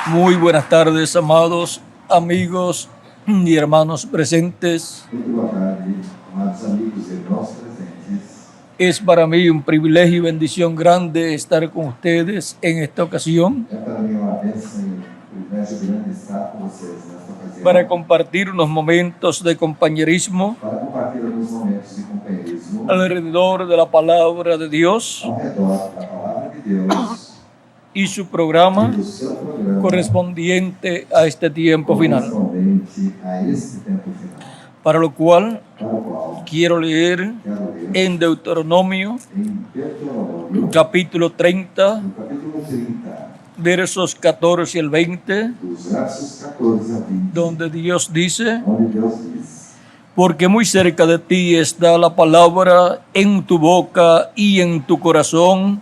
Muy buenas tardes, amados amigos y hermanos presentes. Muito boa tarde, amados amigos e irmãos presentes. Es para mí un privilegio y bendición grande estar con ustedes en esta ocasión É para mim uma bênção e um privilégio grande estar com vocês nesta ocasião para compartir unos momentos de compañerismo para compartilhar alguns momentos de companheirismo alrededor de la palabra de Dios ao redor da palavra de Deus y su programa e do seu programa correspondiente a este tiempo final, correspondente a este tempo final, para lo cual para o qual quiero leer quero ler en Deuteronomio em Deuteronômio, capítulo 30, no capítulo 30, versos 14 al 20, dos versos 14 a 20, donde Dios dice: onde Deus diz: porque muy cerca de ti está la palabra en tu boca y en tu corazón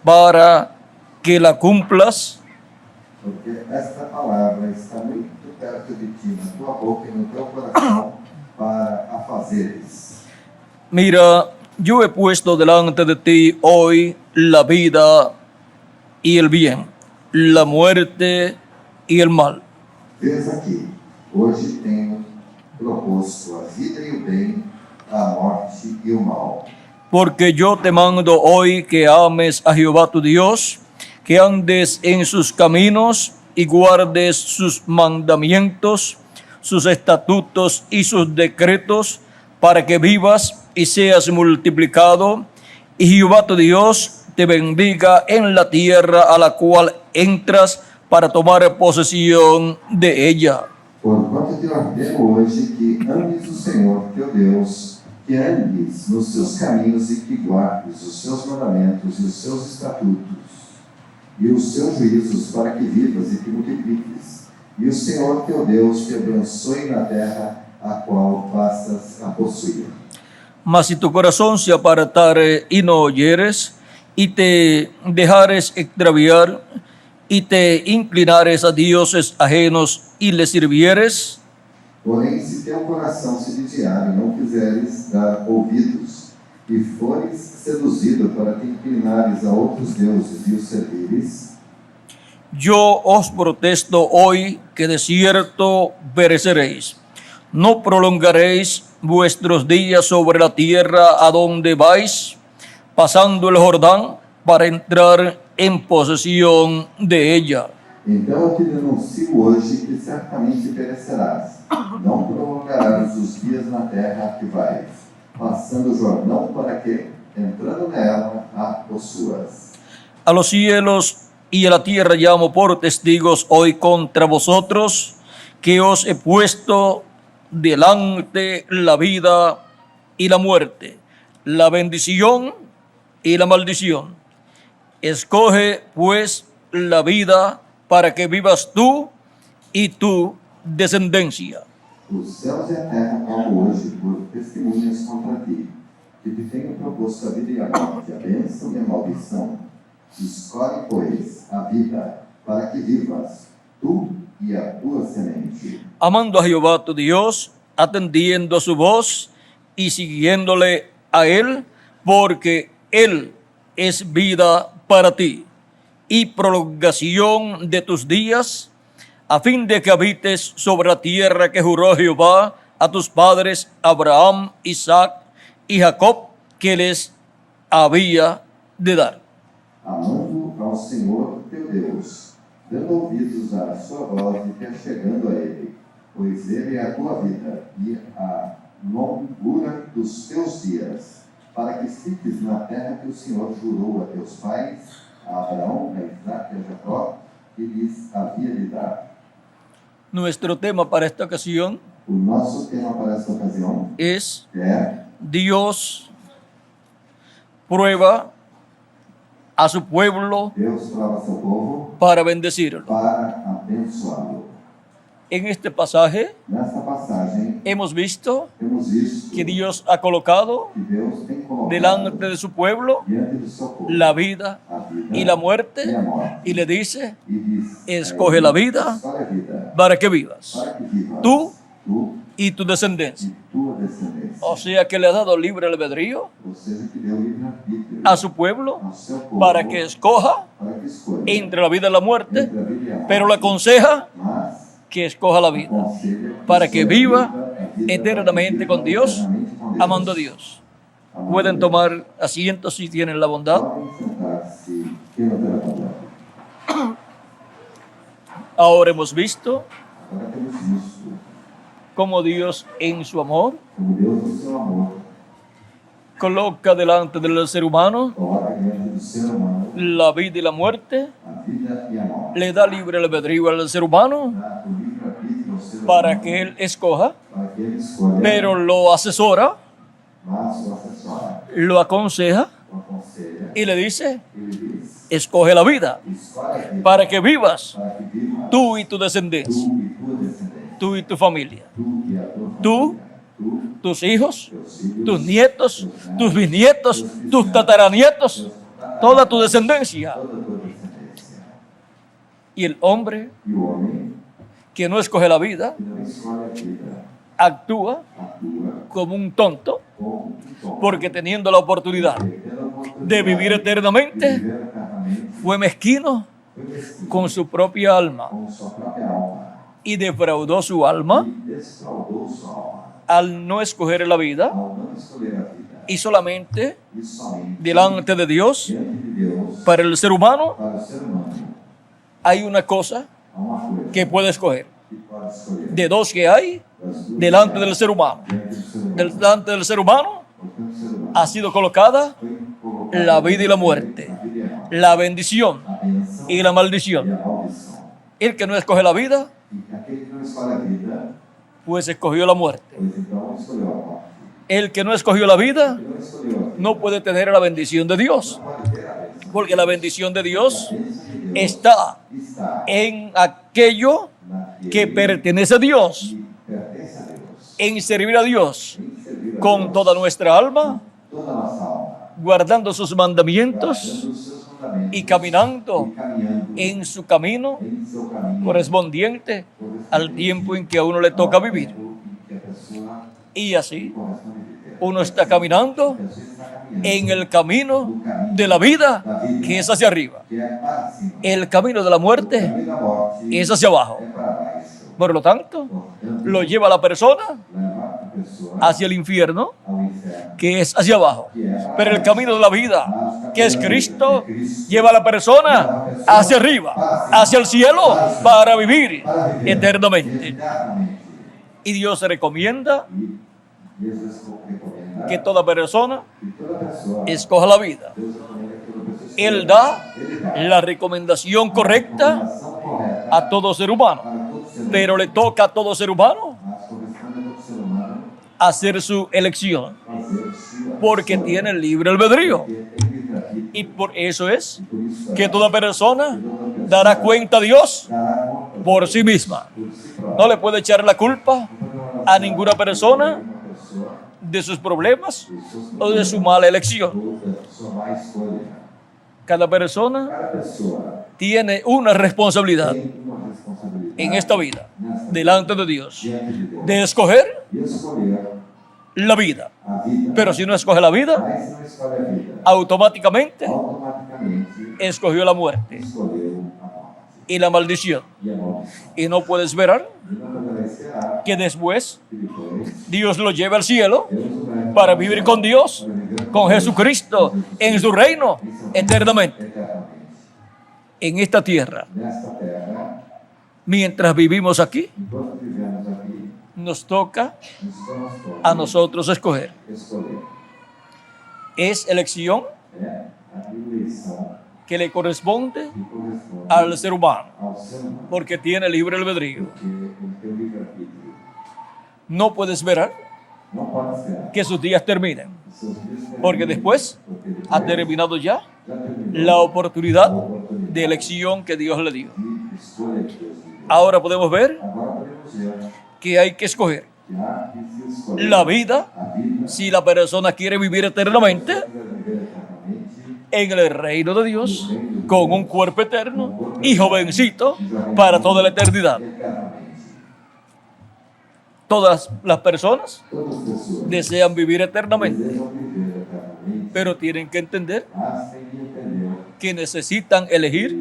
para que la cumplas. porque esta palavra está muito perto de ti, na tua boca e no teu coração, para a fazeres. Mira, yo he puesto delante de ti hoy la vida y el bien, la muerte y el mal. Vês aqui, hoje tenho proposto a vida e o bem, a morte e o mal. Porque yo te mando hoy que ames a Jehová tu Dios, que andes en sus caminos y guardes sus mandamientos, sus estatutos y sus decretos, para que vivas y seas multiplicado, y Jehová tu Dios te bendiga en la tierra a la cual entras para tomar posesión de ella. Porquanto te ordeno hoje que ames o Senhor teu Deus, que andes nos seus caminhos e que guardes os seus mandamentos e os seus estatutos e os seus juízos, para que vivas e te multipliques. E o Senhor teu Deus te abençoe na terra a qual passas a possuir. Mas si tu corazón se apartare y no oyeres, y te dejares extraviar, y te inclinares a dioses ajenos y les sirvieres, Porém, se teu coração se desviar e não quiseres dar ouvidos, e fores seduzido para te inclinares a outros deuses e os servires, yo os protesto hoy que de cierto pereceréis. No prolongaréis vuestros días sobre la tierra a donde vais, pasando el Jordán para entrar en posesión de ella. então eu te denuncio hoje que certamente perecerás. Não prolongarás os dias na terra a que vais, passando o Jordão para que, entrando nela, a possuas. A los cielos y a la tierra llamo por testigos hoy contra vosotros, que os he puesto delante la vida y la muerte, la bendición y la maldición. Escoge pues la vida para que vivas tú y tu descendencia. Os céus e a terra tomo hoje por testemunhas contra ti, que te tenho proposto a vida e a morte, a bênção e a maldição. Escolhe, pois, a vida, para que vivas, tu e a tua semente. Amando a Jehová tu Dios, atendiendo a su voz y siguiéndole a Él, porque Él es vida para ti y prolongación de tus días, a fin de que habites sobre la tierra que juró Jehová a tus padres Abraham, Isaac y Jacob, que les había de dar. Amando ao Senhor teu Deus, dando ouvidos à sua voz e te achegando a Ele, pois Ele é a tua vida e a longura dos teus dias, para que fiques na terra que o Senhor jurou a teus pais, a Abraão, a Isaac e a Jacó, que lhes havia de dar. Nuestro tema para esta ocasión O nosso tema para esta ocasião es: é Dios prueba a su pueblo Deus prova seu povo para bendecirlo. para abençoá-lo. En este pasaje Nesta passagem, hemos visto temos visto que Dios ha colocado que Deus tem colocado delante de su pueblo diante do seu povo la vida a vida y la e a muerte, morte. y le dice: E diz, escoge la vida escolhe a vida para que vivas, para que vivas tú tu y tu descendencia. e tua descendência. O sea que le ha dado libre albedrío Ou seja, que deu livre-arbítrio a su pueblo ao seu povo para que escoja para que escolha entre la vida y la muerte, entre a vida e a morte, pero le aconseja mas que escoja la vida aconselha para que escolha viva a vida eternamente con Dios, eternamente com Deus. amando a Dios. Amando Pueden Deus. tomar asientos si tienen la bondad. Podem sentar-se, quem não tem a bondade. Ahora hemos visto Agora temos visto cómo Dios en su amor como Deus, no seu amor, coloca delante del ser humano coloca diante do ser humano la vida y la muerte, a vida e a morte. le da libre albedrío al ser humano Dá o livre-arbítrio ao ser para humano que él escoja, para que ele escolha, pero lo asesora, mas o assessora, lo aconseja o aconselha, y le dice, ele diz, escoge la vida escolhe a vida para que vivas para que viva tú y tu descendencia, tu e tua descendência, tú y tu familia, tu e a tua Tú, família, tu, tus hijos, teus filhos, tus nietos, tus bisnietos, tus tataranietos, toda tu descendencia. toda a tua descendência. Y el hombre E o homem que no escoge la vida que não escolhe a vida actúa atua como un tonto, como um tonto, porque teniendo la oportunidad perdendo a oportunidade de vivir de eternamente, viver eternamente, fue mezquino foi mesquinho con su propia alma com sua própria alma y defraudó su alma e defraudou sua alma al no escoger la vida ao não escolher a vida y solamente e somente delante de Dios. diante de Deus Para el ser humano para o ser humano hay una cosa há uma coisa que puede escoger, que pode escolher de dos que hay das duas delante que del há ser humano. diante do ser humano. Delante del ser humano Porque o ser humano ha sido colocada foi colocado la vida y la muerte, a vida e a morte, la bendición a benção y la e maldición. a maldição. El que no escoge la vida, E aquele que não escolhe a vida, pues escogió la muerte. pois então escolheu a morte. El que no escogió la vida Ele não escolheu a vida, no puede tener la bendición de Dios, não pode ter a bênção. porque la bendición de Dios A bênção de Deus está está en aquello naquele que pertenece a Dios, que pertence a Deus. en servir a Dios Em servir a con Deus, toda nuestra alma, toda a nossa alma, guardando sus mandamientos guardando os seus mandamentos y caminando e caminhando en su camino em seu caminho correspondiente al tiempo en que a uno le toca ao vivir. tempo em que a pessoa Y así corresponde viver. uno está caminando A pessoa está caminhando en el camino de la vida, que es hacia arriba. que é para cima. El camino de la O muerte caminho da morte es hacia abajo. é para baixo. Por lo tanto, Portanto, lo lleva a la persona leva a pessoa hacia el infierno, ao inferno, que es hacia abajo. que é para Pero el baixo. camino de la vida, que es Cristo, lleva a la persona hacia arriba, hacia el cielo, para vivir Para viver eternamente. eternamente. Y Dios recomienda E Jesus recomenda que toda persona que toda pessoa, escoja la vida. Deus recomenda que toda pessoa Él da ele dá la recomendación a correcta recomendação correta a todo ser humano, para todo ser humano, pero le toca a todo ser humano mas corresponde a todo ser humano hacer su elección, fazer sua porque escolha, tiene libre albedrío. porque tem livre-arbítrio. Y por eso es Por isso que é toda persona que toda pessoa dará cuenta a Dios dará conta por sí misma. por si própria. No le puede echar la culpa a ninguna persona Uma pessoa de sus problemas dos seus o de su mala elección. ou da sua má escolha. Cada persona Cada pessoa tiene una responsabilidad tem uma responsabilidade en esta vida, nesta delante de Dios, diante de Deus de escoger e escolher la vida. a vida. Pero si no escoge la vida, Mas se não escolhe a vida, automáticamente automaticamente escogió la muerte escolheu a morte y la maldición. e a maldição. Y no puede esperar E não poderá esperar que después que depois Dios lo lleve al cielo Deus o leve para vivir con Dios, para viver con Jesucristo, en su reino eternamente. eternamente. En esta tierra, Nesta terra, mientras vivimos aquí, enquanto vivemos aqui, nos toca nos toca a nosotros escoger. escolher. Es elección É a eleição que le corresponde que corresponde al ser humano, ao ser humano, porque tiene libre albedrío. porque ele tem o livre-arbítrio. No puede esperar Não pode esperar que sus días terminen, que seus dias terminem, porque después porque depois ha terminado ya já terminou la oportunidad a oportunidade de elección que Dios le dio. de escolha que Deus lhe deu. Ahora podemos ver Agora podemos ver que hay que escoger que há que se escolher la vida a vida si la persona quiere vivir eternamente para viver eternamente en el reino de Dios con un cuerpo eterno y jovencito para toda la eternidad. eternamente. Todas las personas Todas as pessoas desean vivir eternamente, desejam viver eternamente, pero tienen que entender mas têm que entender que necesitan elegir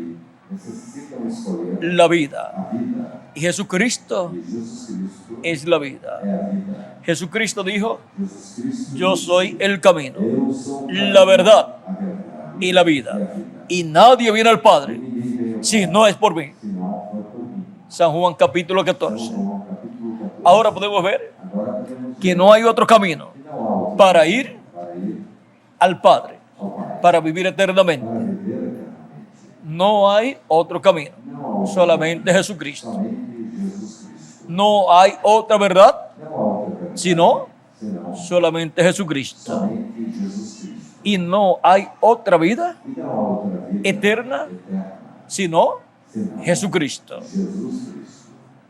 necessitam escolher la vida. a vida. Y Jesucristo E Jesus Cristo es la vida. é a vida. Jesucristo dijo, Jesus Cristo yo soy el camino, eu sou o la verdad a verdade y la e a vida. vida. Y nadie viene al Padre Ninguém veio si no es por mí. se não for por mim. San Juan capítulo 14. João capítulo 14. Ahora podemos ver Agora podemos que no hay otro camino que não há outro para ir para ir al Padre, ao Pai, para vivir eternamente. para viver eternamente. No hay otro camino, Não há outro, solamente Jesucristo. somente Jesus Cristo. No hay otra verdad, Não há outra verdade, sino senão solamente Jesucristo. somente Jesus Cristo. Y no hay otra vida E não há outra vida eterna, eterna, sino senão Jesucristo. Jesus Cristo.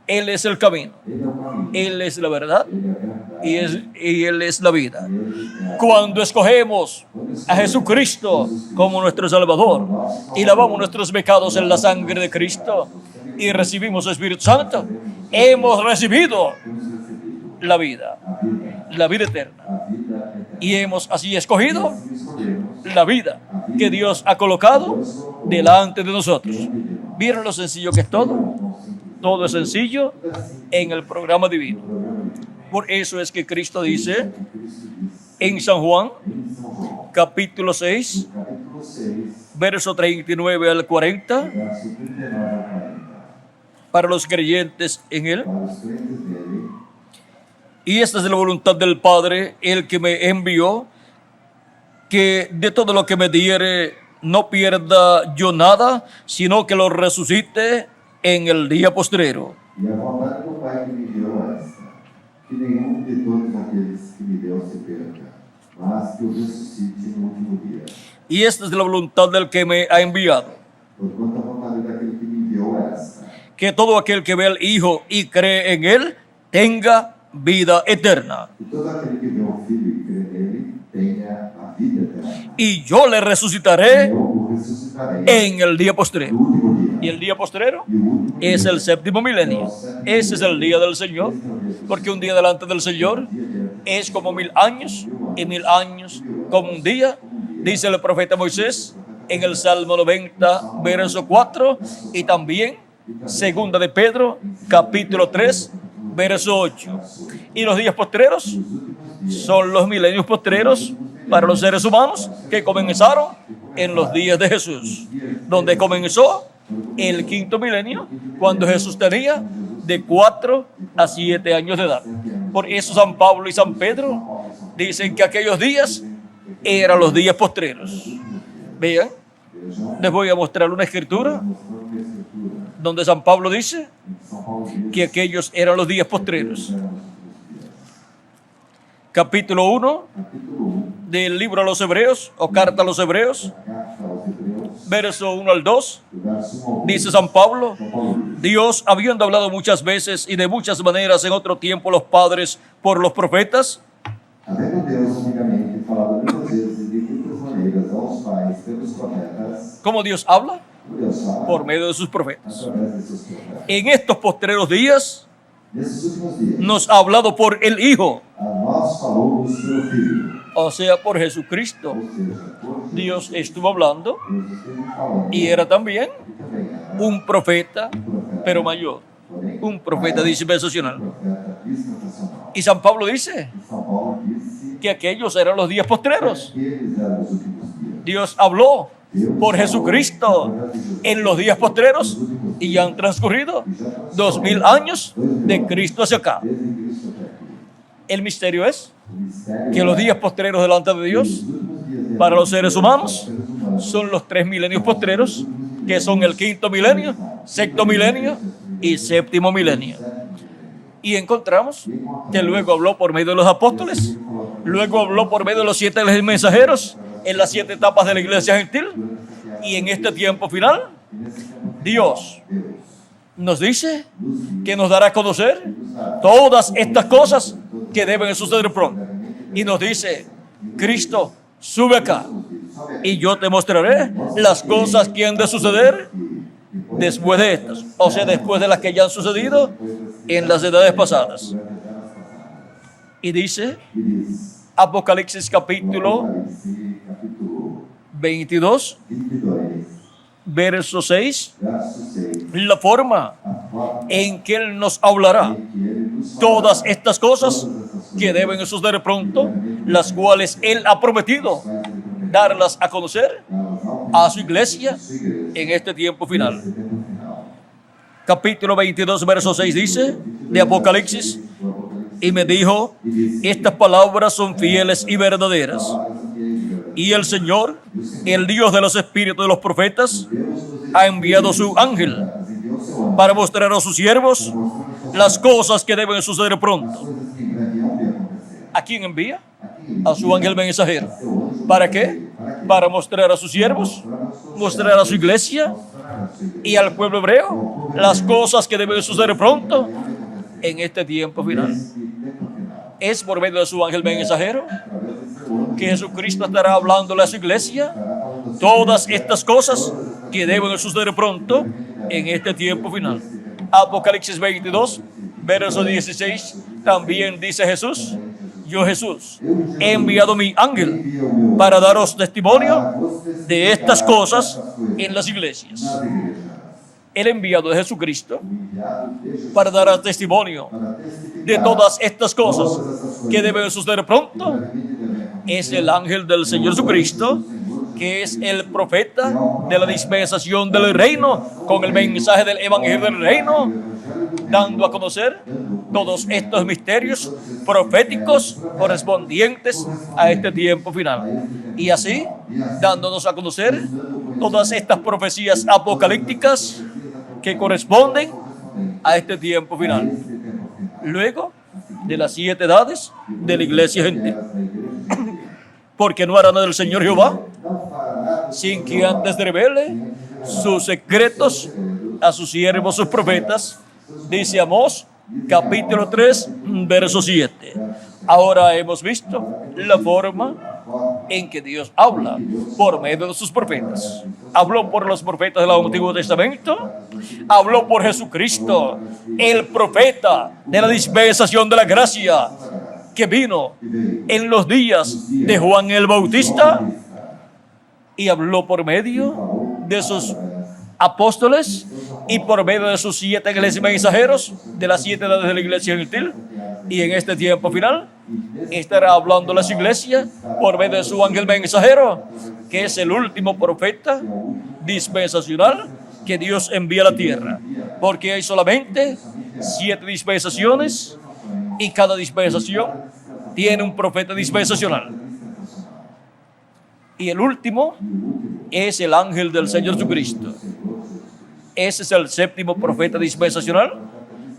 Él es el camino, Ele é o caminho, Él es la verdad Ele é a verdade, y Él es la vida. Ele é a Cuando escogemos a Jesucristo como nuestro Salvador y lavamos nuestros pecados en la sangre de Cristo y recibimos el Espíritu Santo, hemos recibido temos recebido la vida eterna. a vida eterna. Y hemos así escogido E escolhemos la vida que Dios ha colocado delante de nosotros. ¿Vieron lo sencillo que es todo? Todo es sencillo en el programa divino. Por eso es que Cristo dice en San Juan, em São João, capítulo 6, capítulo 6, verso 39 al 40, verso 39 a 40. para los creyentes en Él. Para os crentes dele, Y esta es la voluntad del Padre, el que me envió, que de todo lo que me diere no pierda yo nada, sino que lo resucite en el día postrero. e a vontade do Pai que me enviou é esta, que nenhum de todos aqueles que me deu se perca, mas que o ressuscite no último dia. Y esta es la voluntad del que me ha enviado, Porquanto a vontade daquele que me enviou é esta, que todo aquel que ve al Hijo y cree en Él tenga vida eterna. que todo aquele que vê o Filho e crê nele tenha a vida eterna. Y yo le resucitaré Eu o ressuscitarei en el día no postrero. último dia. Y el día postrero E o último es dia el séptimo milenio. Ese es el día del Señor, porque un día delante del Señor es como 1000 años y 1000 años como un día, dice el profeta Moisés en el Salmo 90, verso 4, y también segunda de Pedro, capítulo 3, verso 8. Y los días postreros son los milenios postreros para los seres humanos que comenzaron en los días de Jesús, donde comenzó el quinto milenio, cuando Jesús tenía de 4 a 7 años de edad. Por eso San Pablo y San Pedro dicen que aquellos días eran los días postreros. Vean, les voy a mostrar una escritura mostrando a Escritura. donde San Pablo dice São Paulo diz que aquellos eran los días postreros. Capítulo 1 Capítulo 1, del libro a los Hebreos, o carta a los Hebreos, carta aos Hebreus, verso 1 al 2, do verso 1 ao 2. dice San Pablo: São Paulo diz, Dios, habiendo hablado muchas veces y de muchas maneras en otro tiempo los padres por los profetas, havendo Deus unicamente falado muitas vezes e de muitas maneiras aos pais pelos profetas, ¿cómo Dios habla? como Deus fala Por medio de sus profetas. através de seus profetas. En estos postreros días Nesses últimos dias, nos ha hablado por el Hijo, a nós falou-nos pelo Filho, o sea, por Jesucristo. ou seja, por Dios estuvo hablando Deus esteve falando, y era también e também era un profeta, profeta, pero mayor, porém, un profeta dispensacional. profeta dispensacional. Y San Pablo dice E São Paulo disse que aquellos eran los días postreros. que eles eram os últimos dias. Dios habló Deus por falou Jesucristo através de Jesus. en los días postreros y ya han transcurrido 2000 años de Cristo hacia acá. Desde Cristo até aqui. El misterio es O mistério que los días postreros delante de dos Dios últimos dias de para los seres humanos seres humanos son los 3 milenios postreros, que son el quinto milenio, sexto milenio y séptimo milenio. Y encontramos que luego habló por medio de los apóstoles, luego habló por medio de los 7 mensajeros en las 7 etapas de la iglesia gentil, y en este tiempo final, Dios Deus nos dice nos diz que nos dará a conocer todas estas cosas que deben suceder pronto. Y nos dice: Cristo, sube acá y yo te mostraré las cosas que han de suceder después de estas, o sea, después de las que ya han sucedido en las edades pasadas. Y dice e Apocalipsis capítulo Apocalipse capítulo 22, 22, verso 6, verso 6, la forma a forma en que Él nos hablará em que ele nos todas falará estas cosas que deben suceder pronto, las cuales Él ha prometido quais ele prometeu darlas a conocer dar-las ao a su iglesia sua igreja en este tiempo final. nesse tempo final. Capítulo 22, verso 6 dice de Apocalipsis, Do Apocalipse, y me dijo, e disse: estas palabras son fieles y verdaderas. palavras fiéis e verdadeiras. Y el Señor, el Dios de los espíritus de los profetas, Deus dos ha enviado su ángel espíritos enviou seu anjo para mostrar a sus siervos para mostrar las cosas que deben suceder as pronto. coisas que em breve hão de acontecer. ¿A quién envía? Aqui, A su ángel mensajero. seu anjo ¿Para qué? Para quê? Para mostrar a sus siervos, mostrar a su iglesia mostrar a sua igreja y al pueblo hebreo las cosas que deben suceder pronto en este tiempo final. nesse tempo final. Es por medio de su ángel mensajero Através de seu anjo, que Jesucristo estará hablándole a su iglesia estará falando assim, todas estas cosas que deben suceder pronto en este tiempo final. Apocalipsis 22, verso 16, también dice Jesús, yo Jesús he enviado mi ángel envia o meu para daros testimonio para vos de estas cosas estas coisas en las iglesias. nas igrejas. El enviado de Jesucristo O enviado de Jesus para dar testimonio para testificar de todas estas cosas todas essas coisas que deben suceder pronto brevemente devem acontecer. es el ángel del Señor Jesucristo, que es el profeta de la dispensación del reino, con el mensaje del evangelio del reino, dando a conocer todos estos misterios proféticos correspondientes a este tiempo final. Y así, dándonos a conocer todas estas profecías apocalípticas que corresponden a este tiempo final. Luego de las 7 edades de la iglesia gentil. Porque no hará nada el Señor Jehová sin que antes revele sus secretos a sus siervos, sus profetas. Dice Amós, capítulo 3, verso 7. Ahora hemos visto la forma en que Dios habla por medio de sus profetas. Habló por los profetas del Antiguo Testamento, habló por Jesucristo, el profeta de la dispensación de la gracia, que vino en los días de Juan el Bautista, y habló por medio de sus apóstoles y por medio de sus 7 iglesias mensajeros de las 7 edades de la iglesia gentil. Y en este tiempo final estará hablando las iglesias por medio de su ángel mensajero, que es el último profeta dispensacional que Dios envía a la tierra, porque hay solamente 7 dispensaciones y cada dispensación tiene un profeta dispensacional. Y el último es el ángel del Señor Jesucristo. Ese es el 7º profeta dispensacional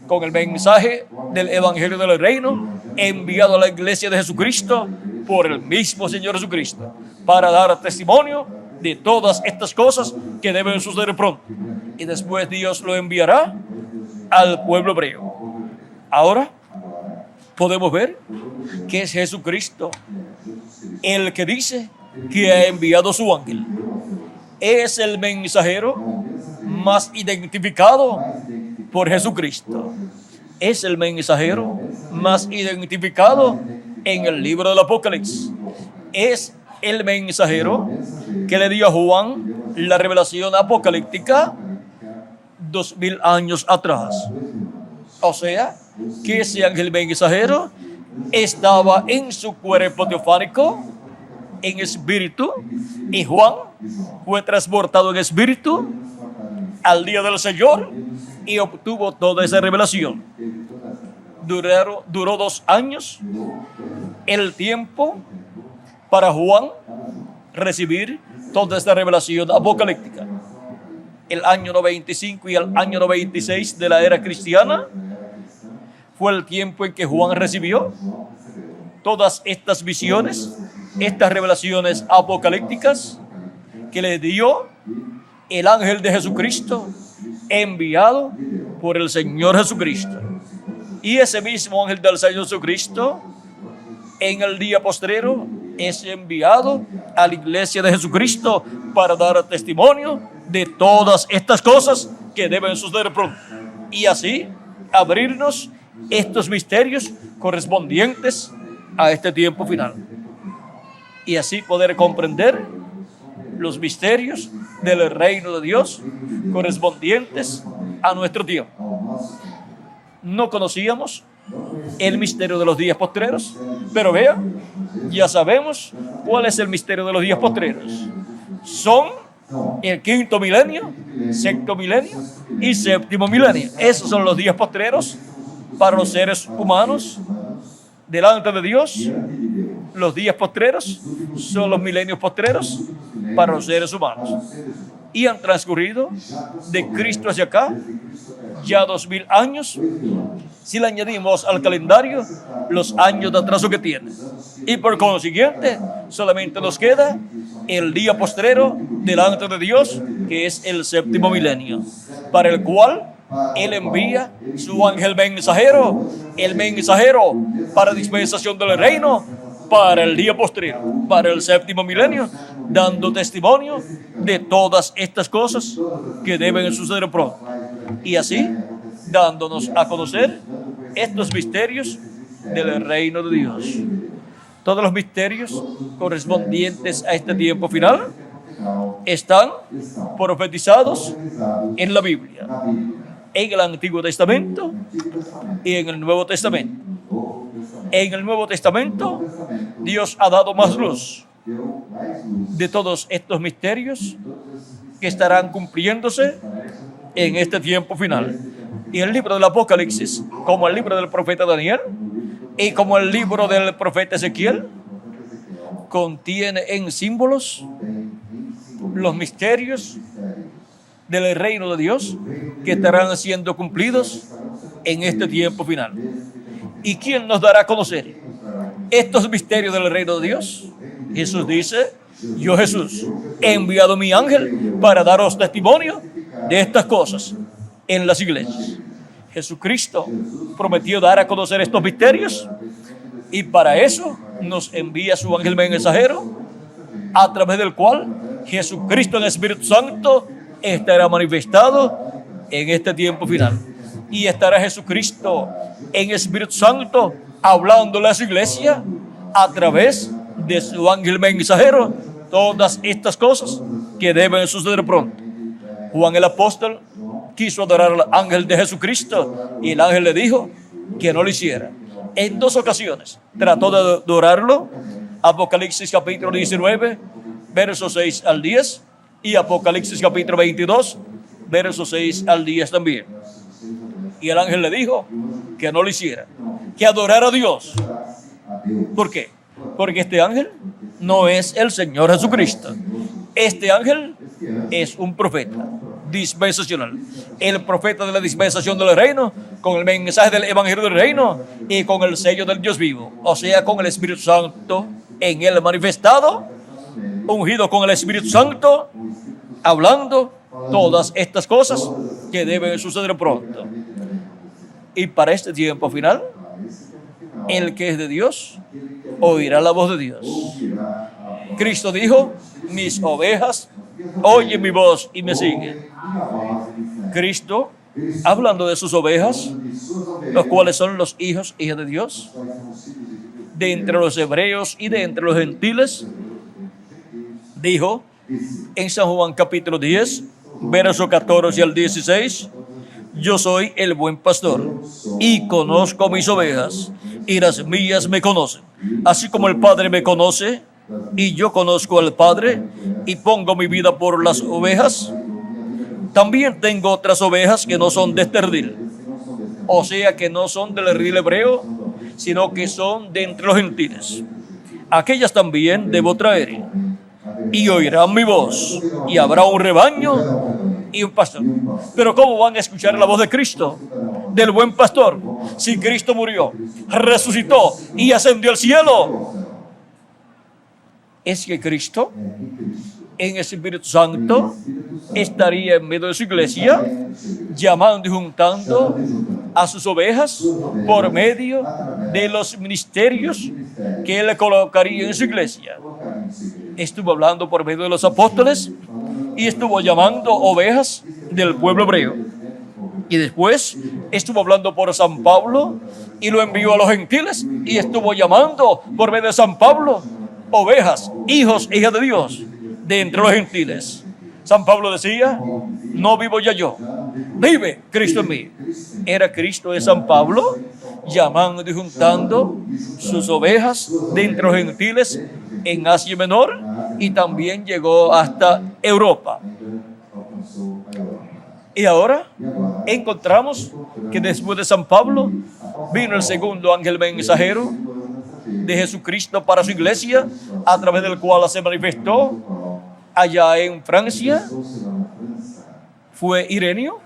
con el mensaje del evangelio del reino enviado a la iglesia de Jesucristo por el mismo Señor Jesucristo para dar testimonio de todas estas cosas que deben suceder pronto. Y después Dios lo enviará al pueblo hebreo. Ahora podemos ver que es Jesucristo el que dice que ha enviado su ángel. Es el mensajero más identificado por Jesucristo. Es el mensajero más identificado en el libro del Apocalipsis. Es el mensajero que le dio a Juan la revelación apocalíptica 2000 años atrás. O sea, que ese ángel mensajero estaba en su cuerpo teofánico, en espíritu, y Juan fue transportado en espíritu al día del Señor y obtuvo toda esa revelación. Duró 2 años el tiempo para Juan recibir toda esta revelación apocalíptica. El año 95 y el año 96 de la era cristiana fue el tiempo en que Juan recibió todas estas visiones, estas revelaciones apocalípticas que le dio el ángel de Jesucristo enviado por el Señor Jesucristo. Y ese mismo ángel del Señor Jesucristo en el día postrero es enviado a la iglesia de Jesucristo para dar testimonio de todas estas cosas que deben suceder pronto. Y así abrirnos estos misterios correspondientes a este tiempo final. Y así poder comprender los misterios del reino de Dios correspondientes a nuestro tiempo. ao nosso tempo. No conocíamos el misterio de los días postreros, pero vean, ya sabemos cuál es el misterio de los días postreros. Son el quinto milenio, sexto milenio y séptimo milenio. Esos son los días postreros para los seres humanos delante de Dios. Los días postreros son los milenios postreros para los seres humanos. Y han transcurrido de Cristo hacia acá ya 2000 años, si le añadimos al calendario los años de atraso que tiene. Y por consiguiente, solamente nos queda el día postrero delante de Dios, que es el séptimo milenio, para el cual Él envía su ángel mensajero, el mensajero para dispensación del reino, para el día postrero, para el séptimo milenio, dando testimonio de todas estas cosas que deben suceder pronto. Y así, dándonos a conocer estos misterios del reino de Dios. Todos los misterios correspondientes a este tiempo final están profetizados en la Biblia, en el Antiguo Testamento y en el Nuevo Testamento. En el Nuevo Testamento, Dios ha dado más luz de todos estos misterios que estarán cumpliéndose en este tiempo final. Y el libro del Apocalipsis, como el libro del profeta Daniel y como el libro del profeta Ezequiel, contiene en símbolos los misterios del reino de Dios que estarán siendo cumplidos en este tiempo final. ¿Y quién nos dará a conocer estos misterios del reino de Dios? Jesús dice: yo, Jesús, he enviado mi ángel para daros testimonio de estas cosas en las iglesias. Jesucristo prometió dar a conocer estos misterios y para eso nos envía su ángel mensajero, a través del cual Jesucristo en el Espíritu Santo estará manifestado en este tiempo final. Y estará Jesucristo en el Espíritu Santo hablándole a su iglesia a través de su ángel mensajero todas estas cosas que deben suceder pronto. Juan el apóstol quiso adorar al ángel de Jesucristo y el ángel le dijo que no lo hiciera. En 2 ocasiones trató de adorarlo, Apocalipsis capítulo 19, versos 6 al 10 y Apocalipsis capítulo 22, versos 6 al 10 también. Y el ángel le dijo que no lo hiciera, que adorara a Dios. ¿Por qué? Porque este ángel no es el Señor Jesucristo. Este ángel es un profeta dispensacional, el profeta de la dispensación del reino, con el mensaje del evangelio del reino y con el sello del Dios vivo, o sea, con el Espíritu Santo en él manifestado, ungido con el Espíritu Santo, hablando todas estas cosas que deben suceder pronto. Y para este tiempo final, el que es de Dios oirá la voz de Dios. Cristo dijo: mis ovejas oyen mi voz y me siguen. Cristo, hablando de sus ovejas, los cuales son los hijos, hijas de Dios, de entre los hebreos y de entre los gentiles, dijo en San Juan capítulo 10, verso 14 al 16: yo soy el buen pastor y conozco mis ovejas y las mías me conocen, así como el Padre me conoce y yo conozco al Padre y pongo mi vida por las ovejas. También tengo otras ovejas que no son de este redil, o sea, que no son del redil hebreo, sino que son de entre los gentiles. Aquellas también debo traer, y oirán mi voz, y habrá un rebaño y un pastor. Pero ¿cómo van a escuchar la voz de Cristo, del buen pastor, si Cristo murió, resucitó y ascendió al cielo? Es que Cristo, en el Espíritu Santo, estaría en medio de su iglesia, llamando y juntando a sus ovejas por medio de los ministerios que Él colocaría en su iglesia. Estuvo hablando por medio de los apóstoles y estuvo llamando ovejas del pueblo hebreo. Y después estuvo hablando por San Pablo y lo envió a los gentiles y estuvo llamando por medio de San Pablo ovejas, hijos e hijas de Dios de entre los gentiles. San Pablo decía, no vivo ya yo, vive Cristo en mí. Era Cristo de San Pablo llamando y juntando sus ovejas de entre los gentiles en Asia Menor, y también llegó hasta Europa. Y ahora encontramos que después de San Pablo vino el segundo ángel mensajero de Jesucristo para su iglesia, a través del cual se manifestó allá en Francia. Fue Ireneo,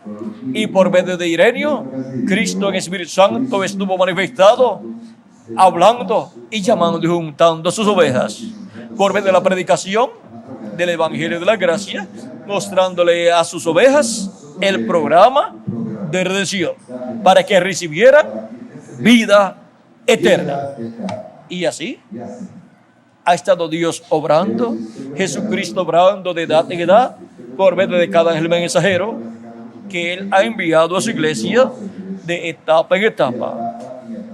y por medio de Ireneo, Cristo en Espíritu Santo estuvo manifestado, hablando y llamando y juntando a sus ovejas por medio de la predicación del Evangelio de la Gracia, mostrándole a sus ovejas el programa de redención para que recibieran vida eterna. Y así ha estado Dios obrando, Jesucristo obrando de edad en edad, por medio de cada ángel mensajero que Él ha enviado a su iglesia de etapa en etapa.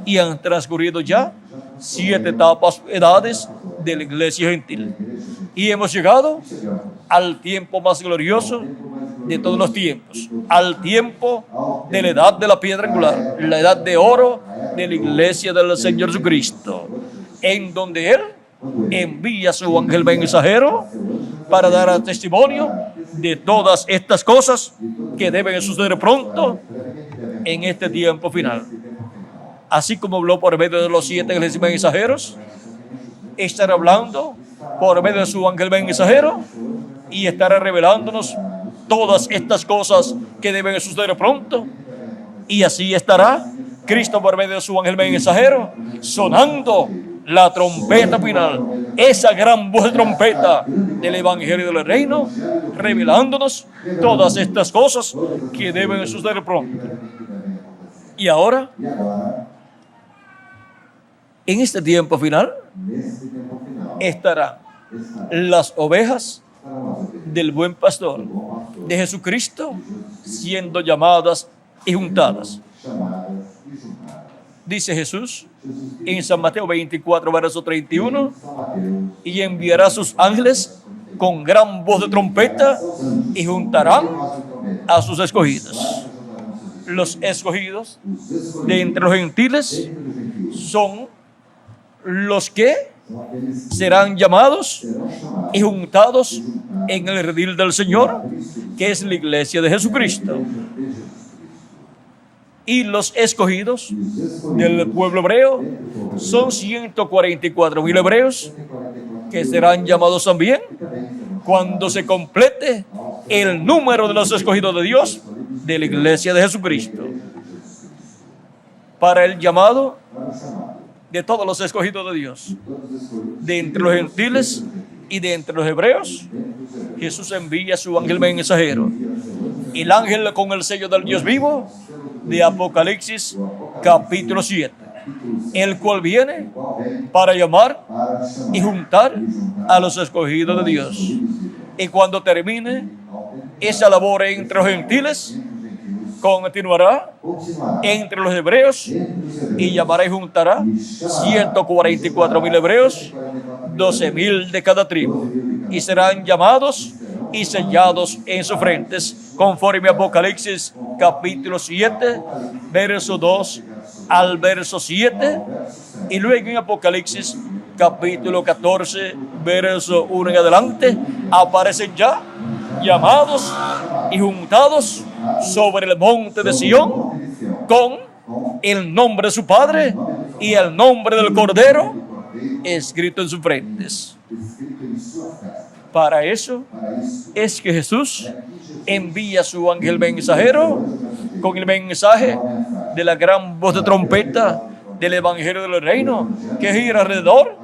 Y han transcurrido ya 7 etapas, edades de la iglesia gentil. Y hemos llegado al tiempo más glorioso de todos los tiempos, al tiempo de la edad de la piedra angular, la edad de oro de la iglesia del Señor Jesucristo, en donde Él envía a su ángel mensajero para dar testimonio de todas estas cosas que deben suceder pronto en este tiempo final. Así como habló por medio de los 7 ángeles mensajeros, estará hablando por medio de su ángel mensajero y estará revelándonos todas estas cosas que deben suceder pronto. Y así estará Cristo por medio de su ángel mensajero sonando la trompeta final, esa gran voz de trompeta del Evangelio del Reino, revelándonos todas estas cosas que deben suceder pronto. Y ahora, en este tiempo final, estarán las ovejas del buen pastor de Jesucristo siendo llamadas y juntadas. Dice Jesús en San Mateo 24, verso 31, y enviará a sus ángeles con gran voz de trompeta y juntarán a sus escogidos. Los escogidos de entre los gentiles son los que serán llamados y juntados en el redil del Señor, que es la iglesia de Jesucristo. Y los escogidos del pueblo hebreo son 144,000 hebreos que serán llamados también cuando se complete el número de los escogidos de Dios de la iglesia de Jesucristo. Para el llamado de todos los escogidos de Dios, de entre los gentiles y de entre los hebreos, Jesús envía a su ángel mensajero, el ángel con el sello del Dios vivo de Apocalipsis capítulo 7, el cual viene para llamar y juntar a los escogidos de Dios. Y cuando termine esa labor entre los gentiles, continuará entre los hebreos y llamará y juntará 144,000 hebreos, 12,000 de cada tribu, y serán llamados y sellados en sus frentes, conforme a Apocalipsis capítulo 7, verso 2 al verso 7, y luego en Apocalipsis capítulo 14, verso 1 en adelante, aparecen ya llamados y juntados sobre el monte de Sión con el nombre de su Padre y el nombre del Cordero escrito en sus frentes. Para eso es que Jesús envía a su ángel mensajero con el mensaje de la gran voz de trompeta del Evangelio del Reino, que gira alrededor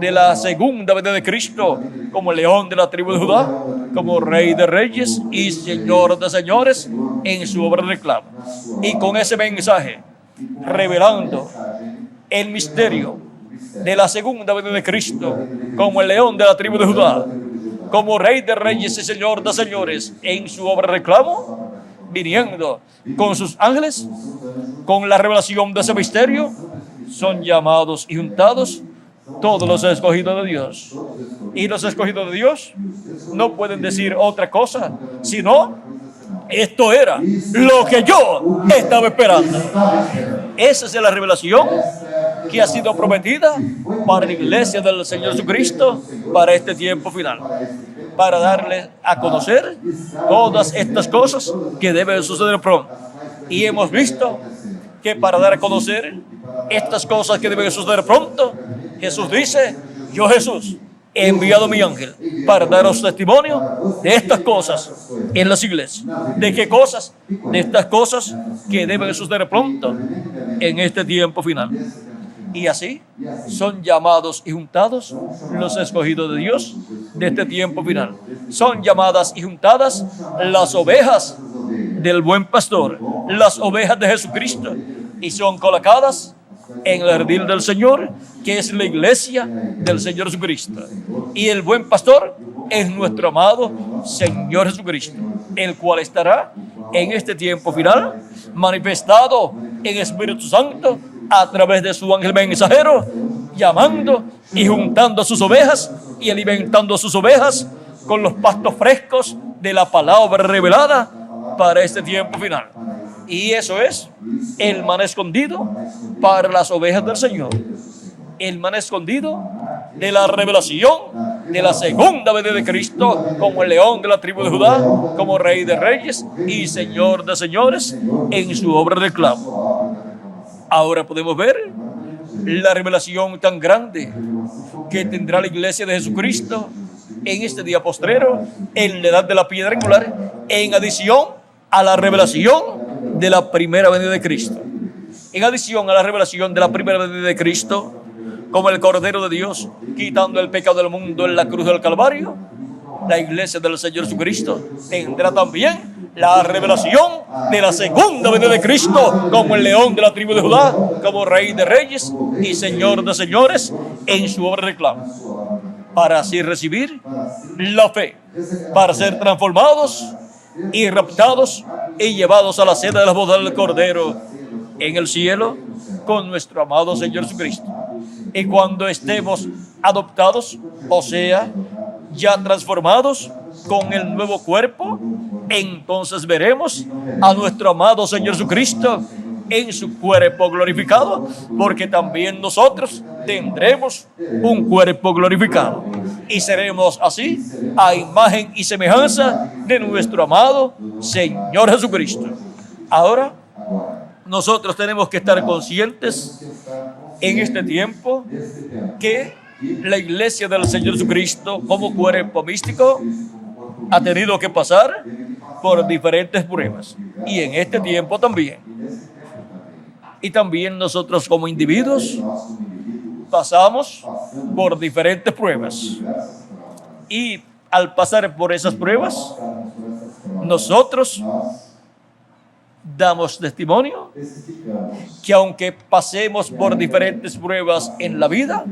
de la segunda venida de Cristo como león de la tribu de Judá, como Rey de Reyes y Señor de Señores en su obra de reclamo. Y con ese mensaje, revelando el misterio de la segunda venida de Cristo como el león de la tribu de Judá, como Rey de Reyes y Señor de Señores en su obra de reclamo, viniendo con sus ángeles, con la revelación de ese misterio, son llamados y juntados todos los escogidos de Dios. todos os escolhidos. Y los escogidos de Dios E os escolhidos no pueden de decir Deus otra cosa, não podem dizer sino outra coisa senão, esto era "Isso lo que é yo o que estaba eu esperando". estava esperando. Esa es la revelación Essa é a que ha sido prometida para la iglesia del Señor Jesucristo para este tiempo final, para este tempo, para darle a conocer todas estas cosas que deben suceder pronto. Y hemos visto que para dar a conocer estas cosas que deben suceder pronto, Jesús dice: yo, Jesús, he enviado a mi ángel para daros testimonio de estas cosas en las iglesias. ¿De qué cosas? De estas cosas que deben suceder pronto en este tiempo final. Y así son llamados y juntados los escogidos de Dios de este tiempo final. Son llamadas y juntadas las ovejas del buen pastor, las ovejas de Jesucristo, y son colocadas en el redil del Señor, que es la iglesia del Señor Jesucristo. Y el buen pastor es nuestro amado Señor Jesucristo, el cual estará en este tiempo final manifestado en Espíritu Santo a través de su ángel mensajero, llamando y juntando a sus ovejas y alimentando a sus ovejas con los pastos frescos de la palabra revelada para este tiempo final. Y eso es el maná escondido para las ovejas del Señor. El maná escondido de la revelación de la segunda venida de Cristo, como el león de la tribu de Judá, como Rey de reyes y Señor de señores en su obra de reclamo. Ahora podemos ver la revelación tan grande que tendrá la iglesia de Jesucristo en este día postrero, en la edad de la piedra angular, en adición a la revelación de la primera venida de Cristo. En adición a la revelación de la primera venida de Cristo, como el Cordero de Dios, quitando el pecado del mundo en la cruz del Calvario, la iglesia del Señor Jesucristo tendrá también la revelación de la segunda venida de Cristo, como el león de la tribu de Judá, como Rey de reyes y Señor de señores en su obra de reclamo, para así recibir la fe, para ser transformados y raptados y llevados a la cena de las bodas del Cordero en el cielo con nuestro amado Señor Jesucristo. Y cuando estemos adoptados, o sea, ya transformados con el nuevo cuerpo, entonces veremos a nuestro amado Señor Jesucristo en su cuerpo glorificado, porque también nosotros tendremos un cuerpo glorificado y seremos así a imagen y semejanza de nuestro amado Señor Jesucristo. Ahora, nosotros tenemos que estar conscientes en este tiempo que la iglesia del Señor Jesucristo, como cuerpo místico, ha tenido que pasar por diferentes pruebas, y en este tiempo también. Y también nosotros como individuos pasamos por diferentes pruebas, y al pasar por esas pruebas, nosotros damos testimonio que aunque pasemos por diferentes pruebas en la vida,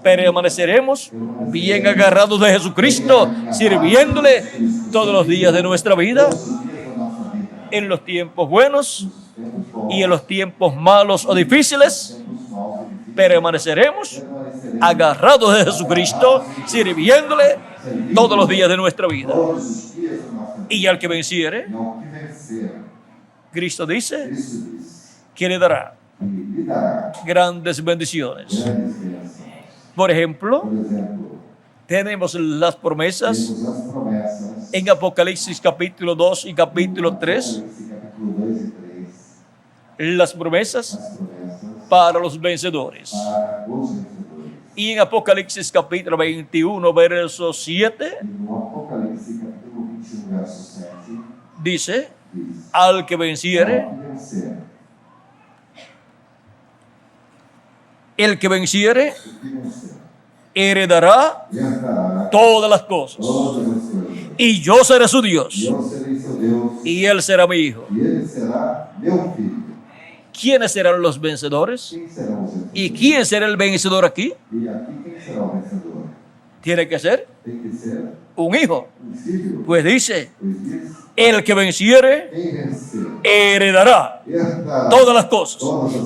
permaneceremos bien agarrados de Jesucristo, sirviéndole todos los días de nuestra vida, en los tiempos buenos y en los tiempos malos o difíciles. Permaneceremos agarrados de Jesucristo, sirviéndole todos los días de nuestra vida. Y al que venciere, Cristo dice que le dará grandes bendiciones. Por ejemplo, tenemos las promesas en Apocalipsis capítulo 2 y capítulo 3. Las promesas para los vencedores. Y en Apocalipsis capítulo 21, verso 7, dice: al que venciere, el que venciere heredará todas las cosas, y yo seré su Dios, y él será mi hijo. ¿Quiénes serán los vencedores? ¿Y quién será el vencedor aquí? Tiene que ser un hijo. Pues dice: el que venciere heredará todas las cosas,